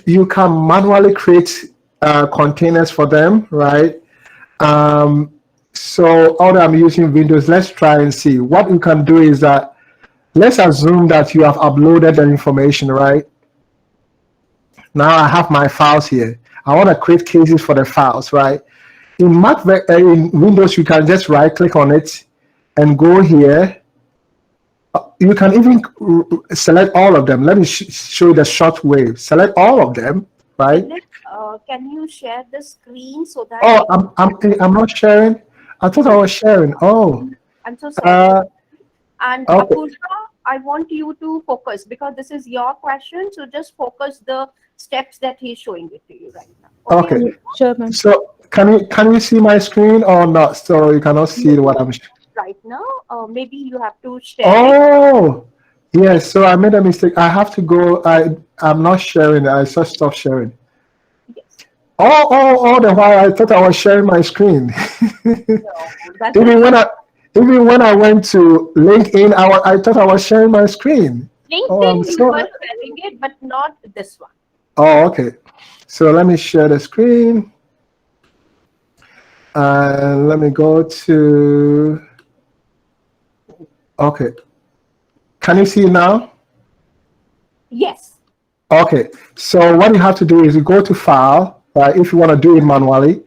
you can manually create containers for them, right? Um, so although I'm using Windows, let's try and see. What you can do is that let's assume that you have uploaded the information, right? Now I have my files here. I want to create cases for the files, right? In Windows, you can just right click on it and go here. You can even select all of them. Let me show you the short way. Select all of them, right? Philip, can you share the screen so that Oh, we can I'm not sharing. I thought I no, was sharing. Oh, I'm so sorry. uh, And okay, Apurva, I want you to focus because this is your question. So just focus the steps that he's showing it to you right now. Okay, okay. Apurva? Sure, ma'am. So can you see my screen or not? So you cannot see what I'm. Right now, maybe you have to share it. Oh, Yes, yes. So I made a mistake. I have to go. I'm not sharing. I just stopped sharing. yes. All the while I thought I was sharing my screen. No, that's even okay. when I even when I went to LinkedIn, I thought I was sharing my screen. Oh, I'm LinkedIn, you so. were sharing it, but not this one. Oh, okay. So let me share the screen. And let me go to. Okay. Can you see it now? Yes. Okay. So what you have to do is you go to File, right? If you want to do it manually.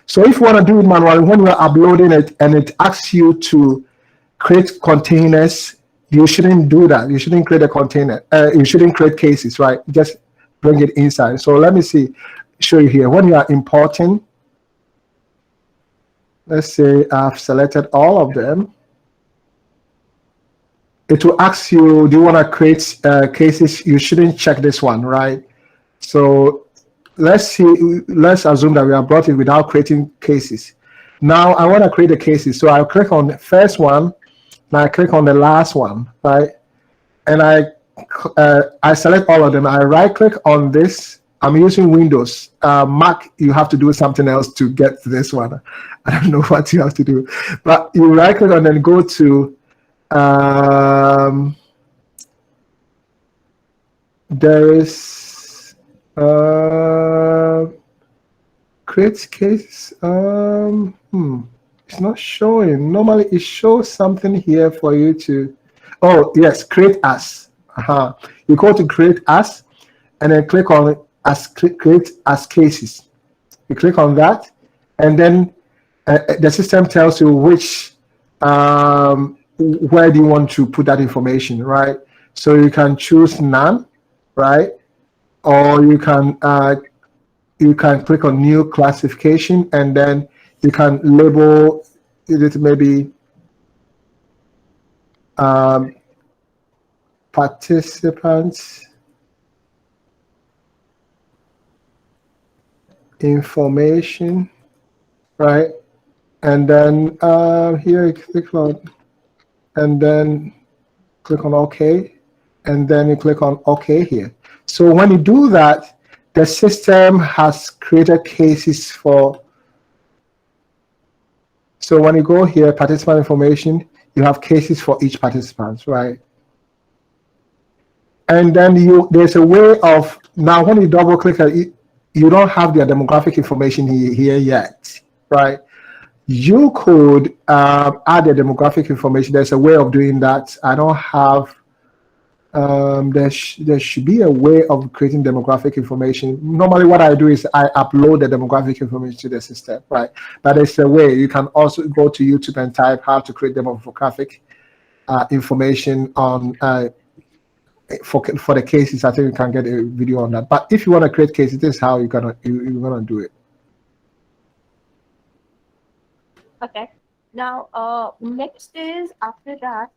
So if you want to do it manually, when you're uploading it and it asks you to create containers, you shouldn't do that. You shouldn't create a container. You shouldn't create cases, right? Just bring it inside. So let me show you here. When you are importing, let's say I've selected all of them. It will ask you, do you want to create cases? You shouldn't check this one, right? So let's assume that we have brought it without creating cases. Now I want to create the cases. So I'll click on the first one, and I click on the last one, right? And I select all of them. I right click on this. I'm using Windows. Mac, you have to do something else to get to this one. I don't know what you have to do, but you right click and then go to there is create case. It's not showing. Normally, it shows something here for you to. Oh yes, create as. You go to create as, and then click on create as cases. You click on that, and then the system tells you which where do you want to put that information, right? So you can choose none, right? Or you can click on new classification, and then you can label it maybe participants information, right? And then here you click on, and then click on OK, and then you click on OK here. So when you do that, the system has created cases for. So when you go here, participant information, you have cases for each participant, right? And then there's a way of, now when you double click at it, you don't have their demographic information here yet, right? You could add the demographic information. There's a way of doing that. I don't have, there should be a way of creating demographic information. Normally what I do is I upload the demographic information to the system, right? But there's a way. You can also go to YouTube and type how to create demographic information on for the cases. I think you can get a video on that. But if you want to create cases, this is how you're gonna do it. Okay. Now, next is after that,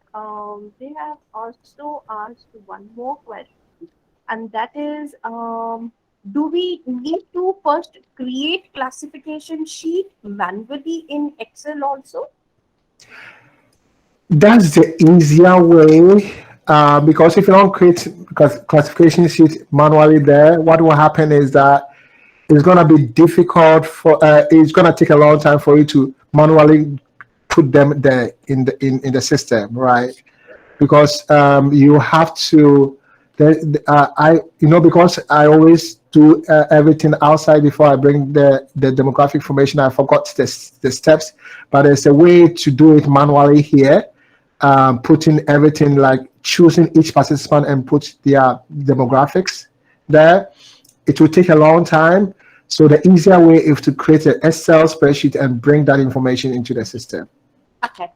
they have also asked one more question, and that is, do we need to first create classification sheet manually in Excel also? That's the easier way, because if you don't create classification sheet manually there, what will happen is that it's going to be difficult for, it's going to take a long time for you to manually put them there in the system, right? Because you have to, because I always do everything outside before I bring the demographic information. I forgot the steps, but there's a way to do it manually here, putting everything, like choosing each participant and put their demographics there. It will take a long time. So the easier way is to create an Excel spreadsheet and bring that information into the system. Okay,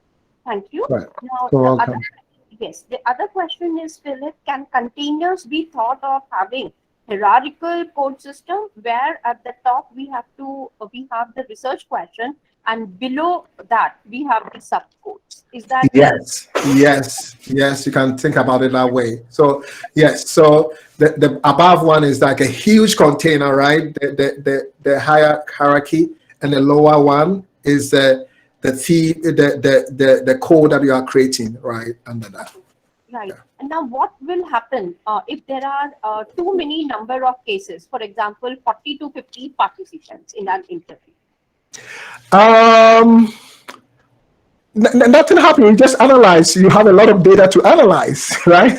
thank you. Right. Now, So welcome. the other question is, Philip, can containers be thought of having hierarchical code system where at the top we have the research question and below that we have the subcodes? Is that Yes, you can think about it that way. So yes, so the above one is like a huge container, right? The higher hierarchy, and the lower one is the code that you are creating, right, under that. right? Yeah. And now what will happen if there are too many number of cases, for example 40 to 50 participants in an interview? Nothing happened. You just analyze. You have a lot of data to analyze, right?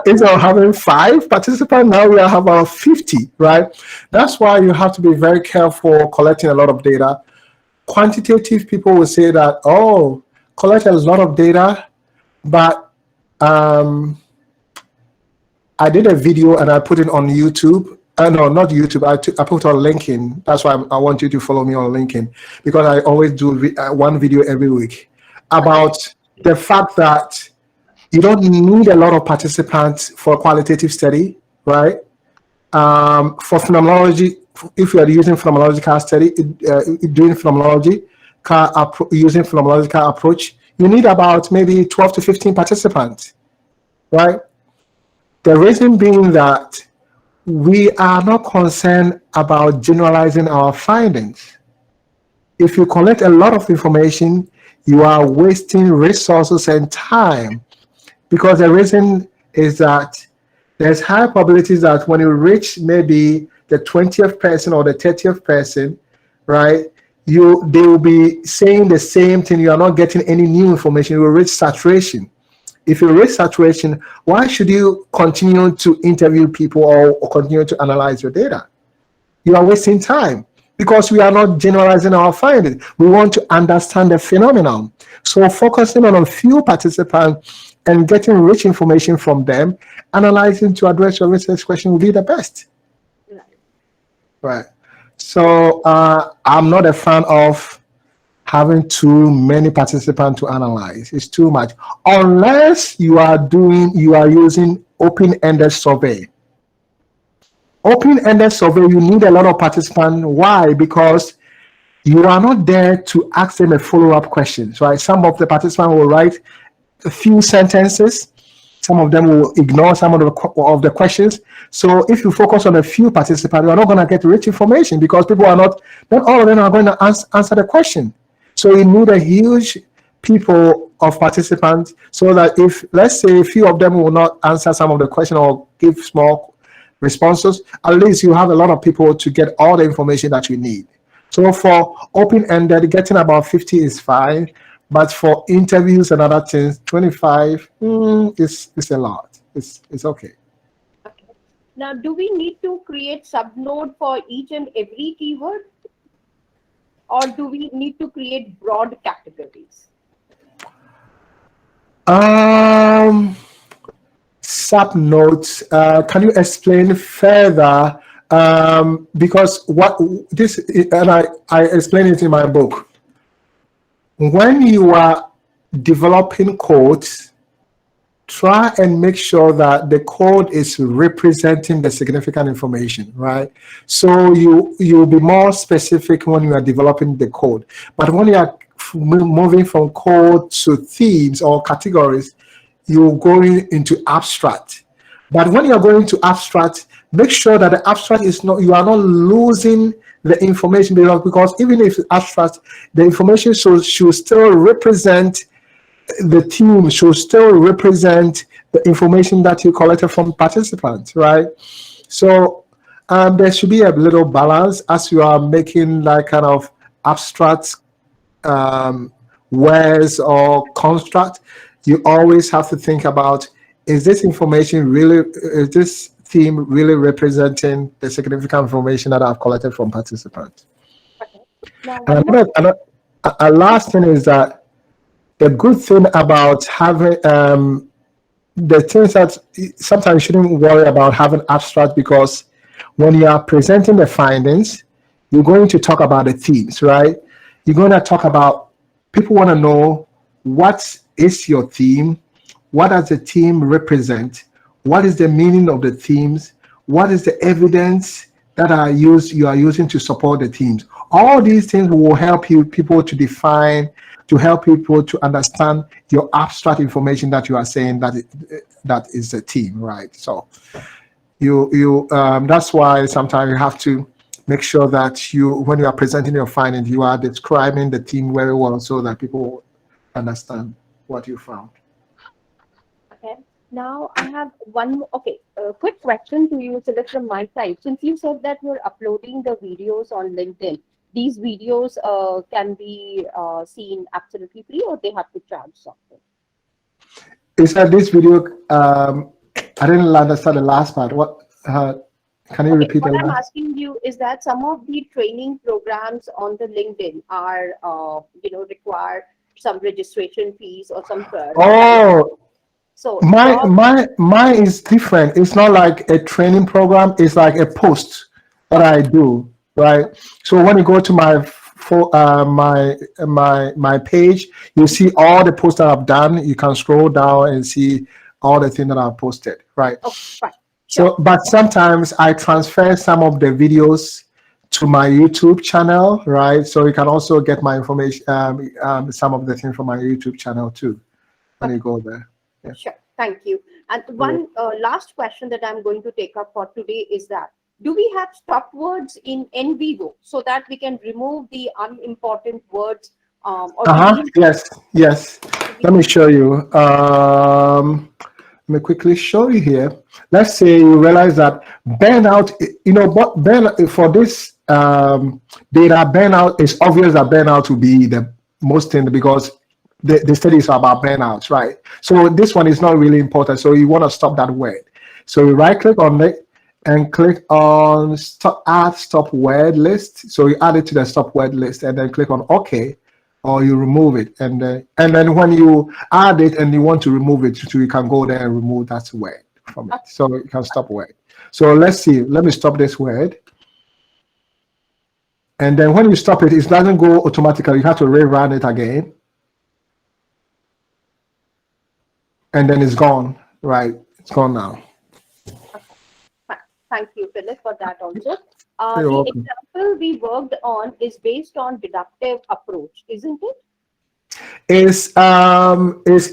Instead of having 5 participants, now we have about 50, right? That's why you have to be very careful collecting a lot of data. Quantitative people will say that, oh, collect a lot of data, but I did a video and I put it on YouTube. No, not YouTube. I put on LinkedIn. That's why I want you to follow me on LinkedIn, because I always do one video every week about the fact that you don't need a lot of participants for a qualitative study, right? For phenomenology, if you are using phenomenological study, doing phenomenology, using phenomenological approach, you need about maybe 12 to 15 participants, right? The reason being that we are not concerned about generalizing our findings. If you collect a lot of information, you are wasting resources and time, because the reason is that there's high probabilities that when you reach maybe the 20th person or the 30th person, right, they will be saying the same thing. You are not getting any new information. You will reach saturation. If you reach saturation, why should you continue to interview people or continue to analyze your data? You are wasting time, because we are not generalizing our findings. We want to understand the phenomenon. So focusing on a few participants and getting rich information from them, analyzing to address your research question will be the best. Right. So I'm not a fan of having too many participants to analyze. It's too much, unless you are using open-ended survey. Open-ended survey, you need a lot of participants. Why? Because you are not there to ask them a follow-up question, right? Some of the participants will write a few sentences, Some of them will ignore some of the questions. So if you focus on a few participants, you are not going to get rich information because people are not all of them are going to answer the question. So you need a huge people of participants so that if, let's say, a few of them will not answer some of the question or give small responses, at least you have a lot of people to get all the information that you need. So for open-ended, getting about 50 is fine. But for interviews and other things, 25 is a lot. It's okay. Okay. Now, do we need to create subnode for each and every keyword? Or do we need to create broad categories? Subnodes. Can you explain further? Because what this, and I explain it in my book. When you are developing codes, try and make sure that the code is representing the significant information, right? So you'll be more specific when you are developing the code. But when you are moving from code to themes or categories, you're going into abstract. But when you're going to abstract, make sure that the abstract is not, you are not losing the information, because even if it's abstract, the information should still represent the team, should still represent the information that you collected from participants, right? So there should be a little balance as you are making like kind of abstract words or construct. You always have to think about, is this information really, is this theme really representing the significant information that I've collected from participants? Okay. Now, And a last thing is that the good thing about having the things that sometimes you shouldn't worry about having abstract, because when you are presenting the findings, you're going to talk about the themes, right? You're going to talk about, people want to know, what is your theme? What does the theme represent? What is the meaning of the themes? What is the evidence that you are using to support the themes? All these things will help people to define, to help people to understand your abstract information that you are saying that is the theme, right? So that's why sometimes you have to make sure that when you are presenting your findings, you are describing the theme very well so that people understand what you found. okay. Now I have one more. Okay, quick question to you, Philip, from my side. Since you said that you're uploading the videos on LinkedIn, these videos can be seen absolutely free, or they have to charge something? Is that this video? I didn't understand the last part. What? Can you repeat what the I'm last? asking you is that some of the training programs on the LinkedIn are, require some registration fees or some. Oh, So mine is different. It's not like a training program. It's like a post that I do, right? So when you go to my page, you see all the posts that I've done. You can scroll down and see all the things that I've posted, right? Okay, fine. So, but sometimes I transfer some of the videos to my YouTube channel, right? So you can also get my information, some of the things from my YouTube channel too, when you go there. Yeah. Sure, thank you. And one last question that I'm going to take up for today is that, do we have stop words in NVivo so that we can remove the unimportant words? Yes. Let me show you. Let me quickly show you here. Let's say you realize that burnout, for this data, burnout is obvious that burnout will be the most thing, because the studies are about burnouts, right? So this one is not really important. So you want to stop that word. So you right click on it and click on add stop word list. So you add it to the stop word list and then click on OK. Or you remove it, and then when you add it and you want to remove it, so you can go there and remove that word from it. So you can stop word. So let's see. Let me stop this word, and then when you stop it, it doesn't go automatically. You have to rerun it again, and then it's gone. Right? It's gone now. Thank you, Philip, for that also. You're The welcome. example we worked on is based on deductive approach, isn't it? Is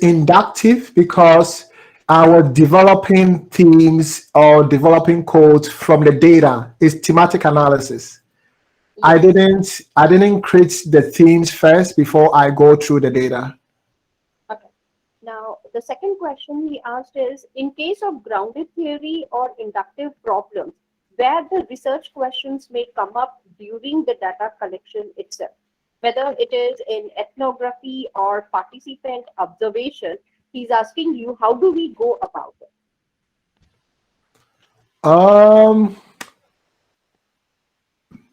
inductive, because I was developing themes or developing codes from the data. It's thematic analysis. I didn't create the themes first before I go through the data. Okay. Now, the second question he asked is, in case of grounded theory or inductive problems, where the research questions may come up during the data collection itself, whether it is in ethnography or participant observation, he's asking you, how do we go about it?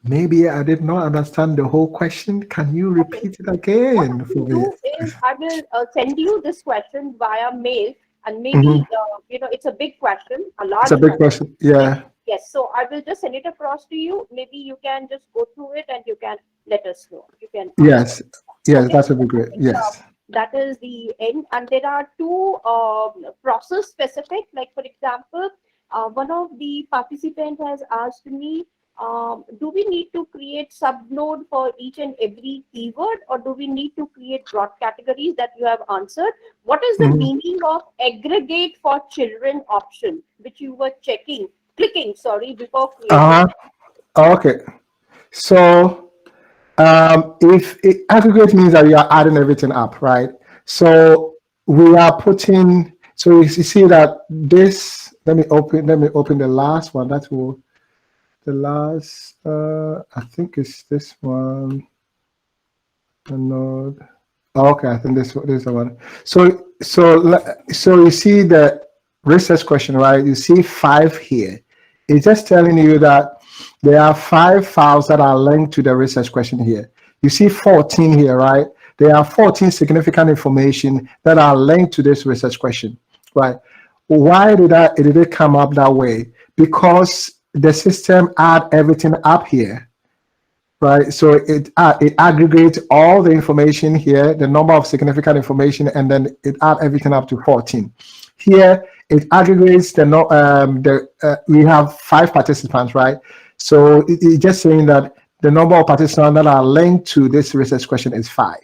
Maybe I did not understand the whole question. Can you repeat it again What I for will me? do is I will send you this question via mail, and maybe Mhm. it's a big question, a It's large a big question. question. Yeah. Yes, so I will just send it across to you. Maybe you can just go through it and you can let us know. You can answer. Yes. Yes, Okay, that would be great. I think, Yes. that is the end. And there are two process specific, like for example, one of the participant has asked me, do we need to create subnode for each and every keyword, or do we need to create broad categories that you have answered? What is the Mhm. meaning of aggregate for children option, which you were clicking, sorry, before creating? Okay. So if it, aggregate means that you are adding everything up, right? So we are putting. So you see that this. Let me open the last one. That will the last. I think it's this one. The node. Okay, I think this is the one. So you see the research question, right? You see 5 here. It's just telling you that there are 5 files that are linked to the research question here. You see 14 here, right? There are 14 significant information that are linked to this research question, right? Why did it come up that way? Because the system add everything up here, right? So it aggregates all the information here, the number of significant information, and then it add everything up to 14. Here it aggregates we have 5 participants, right? So it's just saying that the number of participants that are linked to this research question is 5,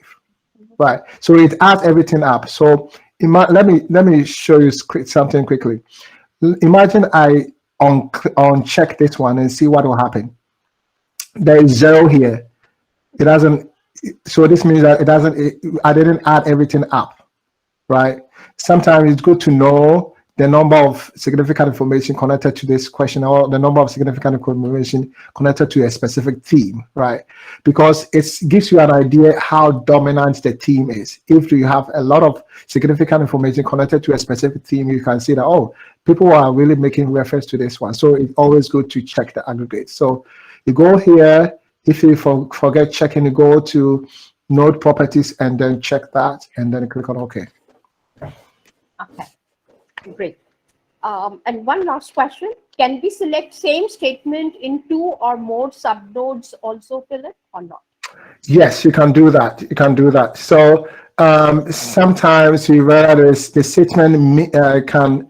right? So it adds everything up. So let me show you something quickly. Imagine I uncheck this one and see what will happen. There is 0 here. It doesn't. So this means that I didn't add everything up, right? Sometimes it's good to know the number of significant information connected to this question, or the number of significant information connected to a specific theme, right? Because it gives you an idea how dominant the theme is. If you have a lot of significant information connected to a specific theme, you can see that, oh, people are really making reference to this one. So it's always good to check the aggregate. So you go here. If you forget checking, you go to node properties and then check that, and then click on OK. Okay, great. And one last question. Can we select same statement in 2 or more subnodes also, Philip, or not? Yes, you can do that. You can do that. So sometimes you realize the statement can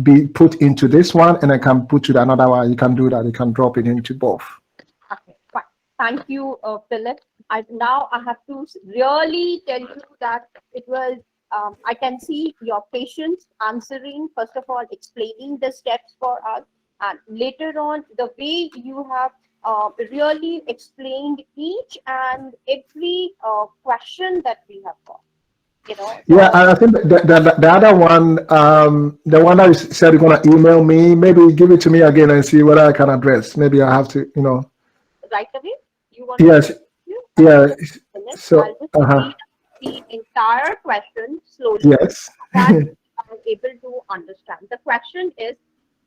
be put into this one, and I can put to another one. You can do that. You can drop it into both. Okay, fine. Thank you, Philip. Now I have to really tell you that it was, I can see your patience answering, first of all, explaining the steps for us, and later on, the way you have really explained each and every question that we have got. You know, Yeah, so I think the other one, the one that you said you're gonna email me, maybe give it to me again and see what I can address. Maybe I have to, right away, you want Yes, to you? yeah. Minutes. So, I'll just read the entire question slowly. yes. That I'm able to understand. The question is,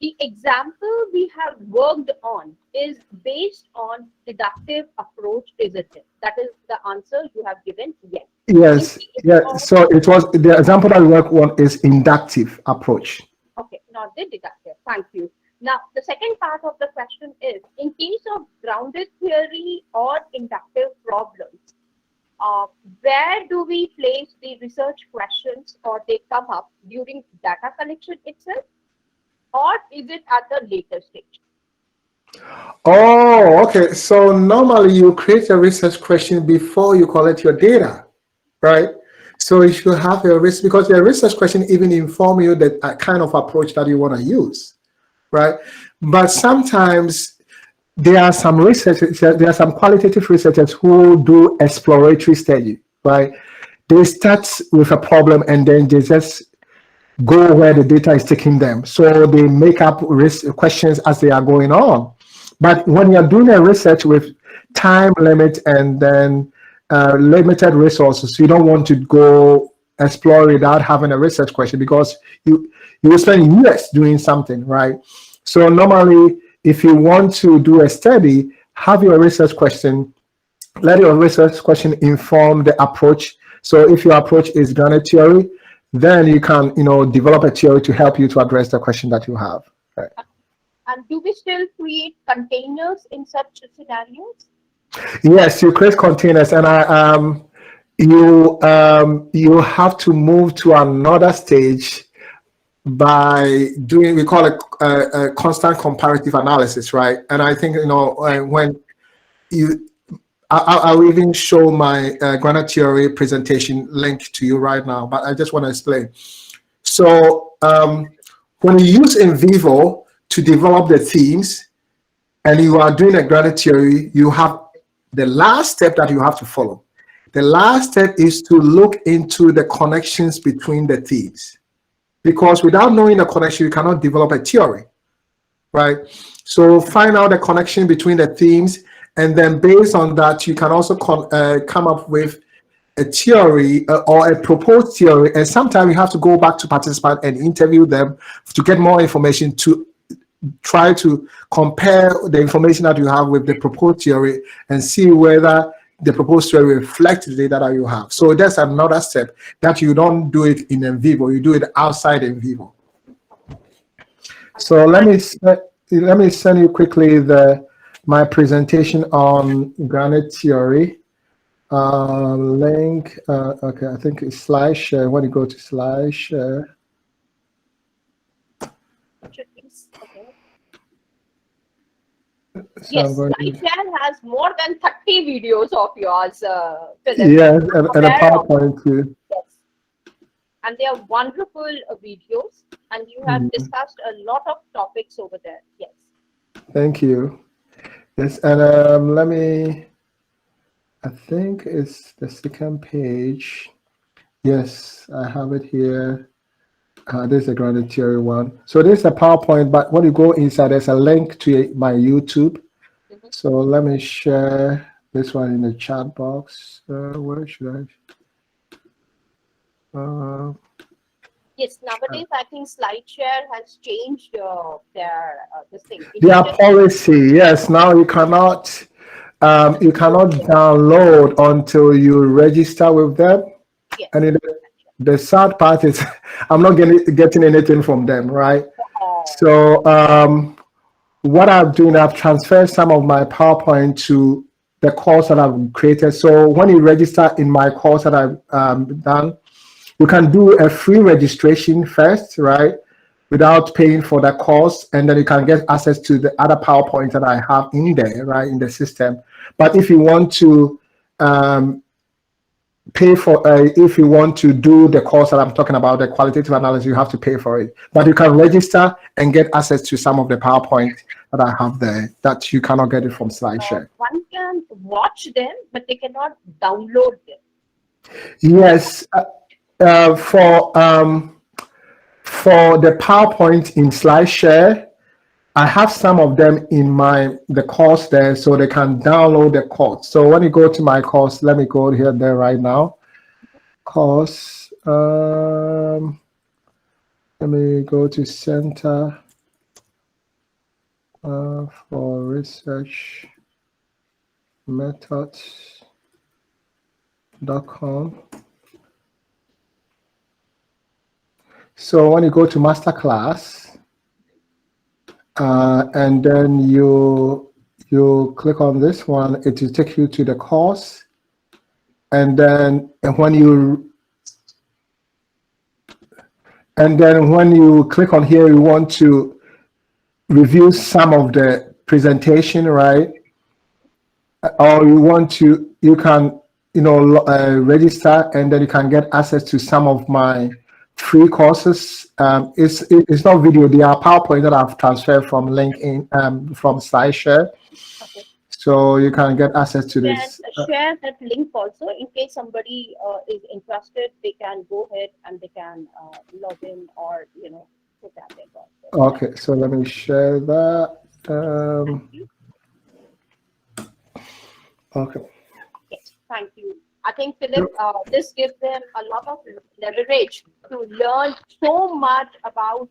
the example we have worked on is based on deductive approach, isn't it? That is the answer you have given, yes. Yes, yeah. So it was the example that we work on is inductive approach. Okay, not the deductive. Thank you. Now, the second part of the question is, in case of grounded theory or inductive problems, where do we place the research questions, or they come up during data collection itself, or is it at the later stage? Oh, okay. So normally you create a research question before you collect your data, right? So you should have your research, because your research question even inform you the kind of approach that you want to use, right? But sometimes there are some researchers, there are some qualitative researchers who do exploratory study, right? They start with a problem and then they just go where the data is taking them. So they make up questions as they are going on. But when you're doing a research with time limit and then limited resources, you don't want to go explore without having a research question, because you will spend years doing something, right? So normally, if you want to do a study, have your research question, let your research question inform the approach. So if your approach is granite theory, then you can, develop a theory to help you to address the question that you have. Right. And do we still create containers in such scenarios? Yes, you create containers, and you have to move to another stage by doing, we call it a constant comparative analysis, right? And I think, when I'll even show my granite theory presentation link to you right now, but I just want to explain. So when you use in vivo to develop the themes and you are doing a granite theory, you have the last step that you have to follow. The last step is to look into the connections between the themes, because without knowing the connection, you cannot develop a theory, right? So find out the connection between the themes, and then based on that, you can also come up with a theory or a proposed theory. And sometimes you have to go back to participants and interview them to get more information, to try to compare the information that you have with the proposed theory and see whether the proposed theory reflects the data that you have. So that's another step that you don't do it in vivo, you do it outside in vivo. So let me send you quickly my presentation on granite theory. Link, okay, I think it's slide share. When you go to slide share. So yes, SlideShare has more than 30 videos of yours, Philip. Yes, and a PowerPoint too. Yes. And they are wonderful videos, and you have discussed a lot of topics over there. Yes. Thank you. Yes, and I think it's the second page. Yes, I have it here. This is a granite theory one. So this is a PowerPoint, but when you go inside, there's a link to my YouTube. So let me share this one in the chat box. Where should I? Yes, nowadays I think SlideShare has changed this thing. Their policy, yes. Now you cannot download until you register with them. Yes. And the sad part is I'm not getting anything from them, right? So what I'm doing, I've transferred some of my PowerPoint to the course that I've created. So when you register in my course that I've done, you can do a free registration first, right? Without paying for the course, and then you can get access to the other PowerPoint that I have in there, right, in the system. But if you want to pay for, if you want to do the course that I'm talking about, the qualitative analysis, you have to pay for it. But you can register and get access to some of the PowerPoint that I have there that you cannot get it from SlideShare. One can watch them, but they cannot download them. Yes, for the PowerPoint in SlideShare, I have some of them in the course there, so they can download the course. So when you go to my course, let me go there right now. Course, let me go to Center for Research Methods.com. So when you go to Masterclass, and then you click on this one, it will take you to the course. And then when you click on here, you want to review some of the presentation, right? Or you register, and then you can get access to some of my free courses. It's not video; they are PowerPoint that I've transferred from LinkedIn, from SlideShare. Okay. So you can get access to Then this. share that link also in case somebody is interested. They can go ahead and they can log in or put that in also. Okay, so let me share that. Thank you. Okay. Yes, thank you. I think, Philip, this gives them a lot of leverage to learn so much about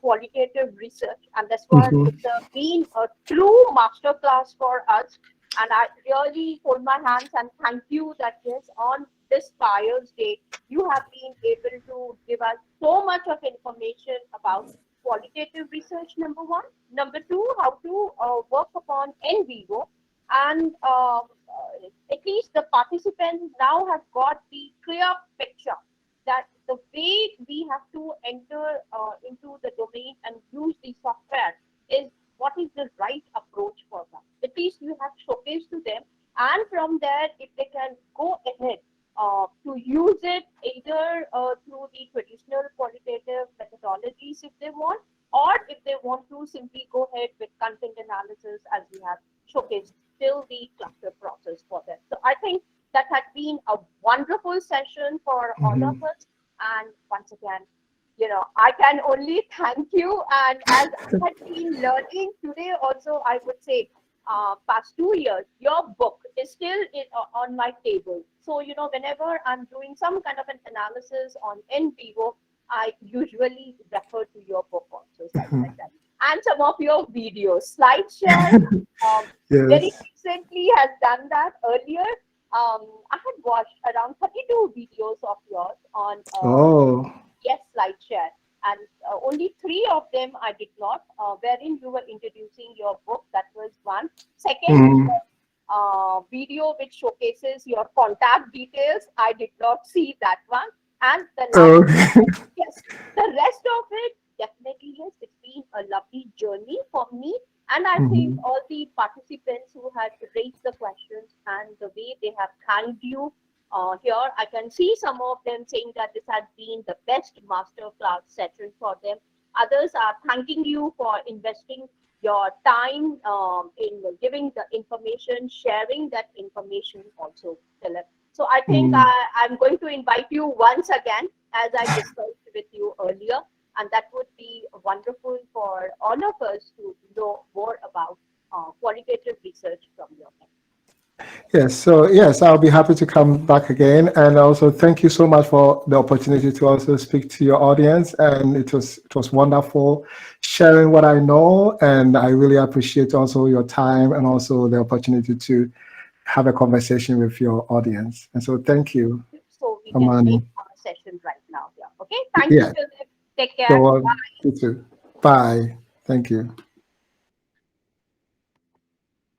qualitative research, and that's why it's been a true masterclass for us. And I really hold my hands and thank you that yes, on this Fires Day, you have been able to give us so much of information about qualitative research, number one. Number two, how to work upon in vivo. And at least the participants now have got the clear picture that the way we have to enter into the domain and use the software is what is the right approach for them. At least you have showcased to them, and from there, if they can go ahead to use it either through the traditional qualitative methodologies if they want, or if they want to simply go ahead with content analysis as we have showcased till the cluster process for them. So I think that had been a wonderful session for all of us. And once again, I can only thank you. And as I had been learning today also, I would say past 2 years, your book is still on my table. So, whenever I'm doing some kind of an analysis on in vivo, I usually refer to your book also, something like that. And some of your videos. SlideShare very recently has done that earlier. I had watched around 32 videos of yours on yes, SlideShare. And only 3 of them I did not, wherein you were introducing your book. That was one. Second, video which showcases your contact details. I did not see that one. And the last, yes, the rest of it, definitely, yes, it's been a lovely journey for me. And I think all the participants who had raised the questions and the way they have thanked you here, I can see some of them saying that this has been the best masterclass session for them. Others are thanking you for investing your time in giving the information, sharing that information also, Philip. So I think I'm going to invite you once again, as I discussed with you earlier, and that would be wonderful for all of us to know more about qualitative research from your end. Yes, so yes, I'll be happy to come back again. And also thank you so much for the opportunity to also speak to your audience. And it was wonderful sharing what I know. And I really appreciate also your time and also the opportunity to have a conversation with your audience. And so thank you. So we Amani. can make our session right now. Yeah. Okay. Thank you, Philip. Take care. So, Bye. you too. Bye. Thank you.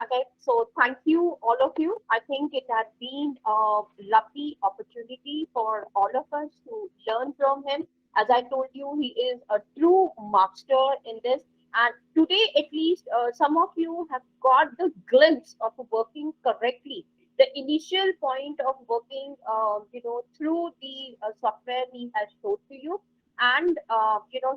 Okay, so thank you, all of you. I think it has been a lovely opportunity for all of us to learn from him. As I told you, he is a true master in this. And today, at least, some of you have got the glimpse of working correctly. The initial point of working, through the software he has showed to you. And,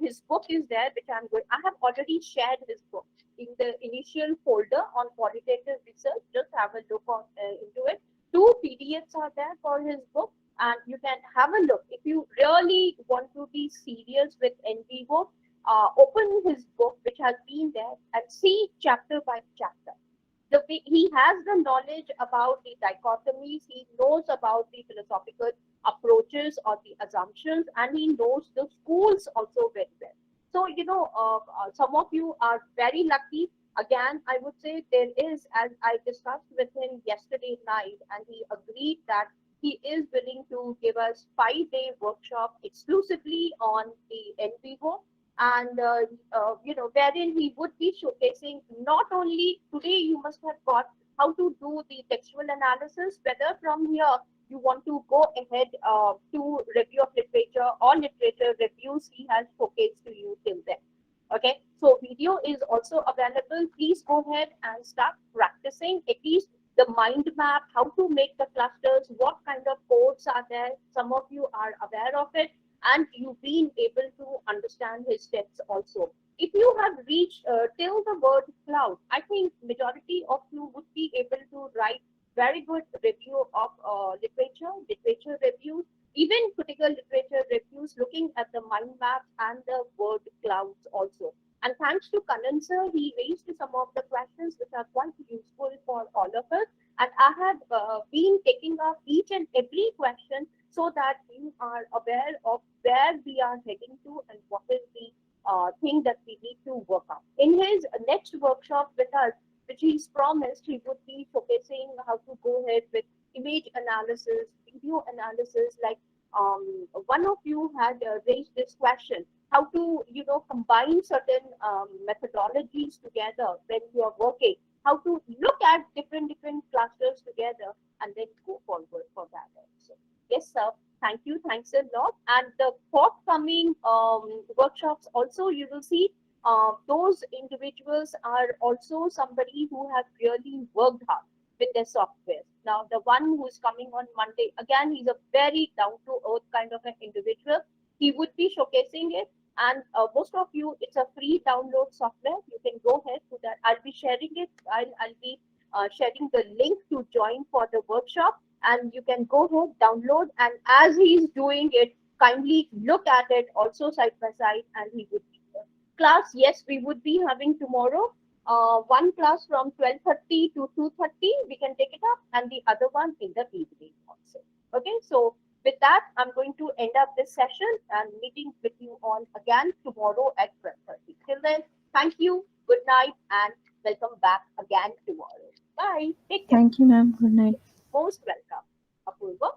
his book is there, which I have already shared his book in the initial folder on qualitative research. Just have a look into it. 2 PDFs are there for his book, and you can have a look. If you really want to be serious with NVivo, open his book, which has been there, and see chapter by chapter. He has the knowledge about the dichotomies, he knows about the philosophical approaches or the assumptions, and he knows the schools also very well. So, some of you are very lucky. Again, I would say there is, as I discussed with him yesterday night, and he agreed that he is willing to give us 5-day workshop exclusively on the NVivo, and wherein he would be showcasing not only today you must have got how to do the textual analysis, whether from here you want to go ahead to review of literature or literature reviews he has showcased to you till then. Okay, so video is also available. Please go ahead and start practicing. At least the mind map, how to make the clusters, what kind of codes are there. Some of you are aware of it, and you've been able to understand his steps also. If you have reached till the word cloud, I think majority of you would be able to write very good review of literature reviews, even critical literature reviews, looking at the mind maps and the word clouds also. And thanks to Kannan sir, he raised some of the questions which are quite useful for all of us. And I have been taking up each and every question so that you are aware of where we are heading to and what is the thing that we need to work on. In his next workshop with us, which he's promised, he would be showcasing how to go ahead with image analysis, video analysis. Like one of you had raised this question, how to combine certain methodologies together when you are working, how to look at different clusters together and then go forward for that also. Yes, sir. Thank you. Thanks a lot. And the forthcoming workshops also, you will see those individuals are also somebody who have really worked hard with their software. Now, the one who is coming on Monday, again, he's a very down-to-earth kind of an individual. He would be showcasing it. And most of you, it's a free download software. You can go ahead to that. I'll be sharing it. I'll be sharing the link to join for the workshop. And you can go ahead, download. And as he's doing it, kindly look at it also side by side, and he would be there. Class, yes, we would be having tomorrow one class from 12:30 to 2:30. We can take it up, and the other one in the evening also. Okay, so with that, I'm going to end up this session and meeting with you all again tomorrow at 12:30. Till then, thank you, good night, and welcome back again tomorrow. Bye. Take care. Thank you, ma'am. Good night. Most welcome. Apurva.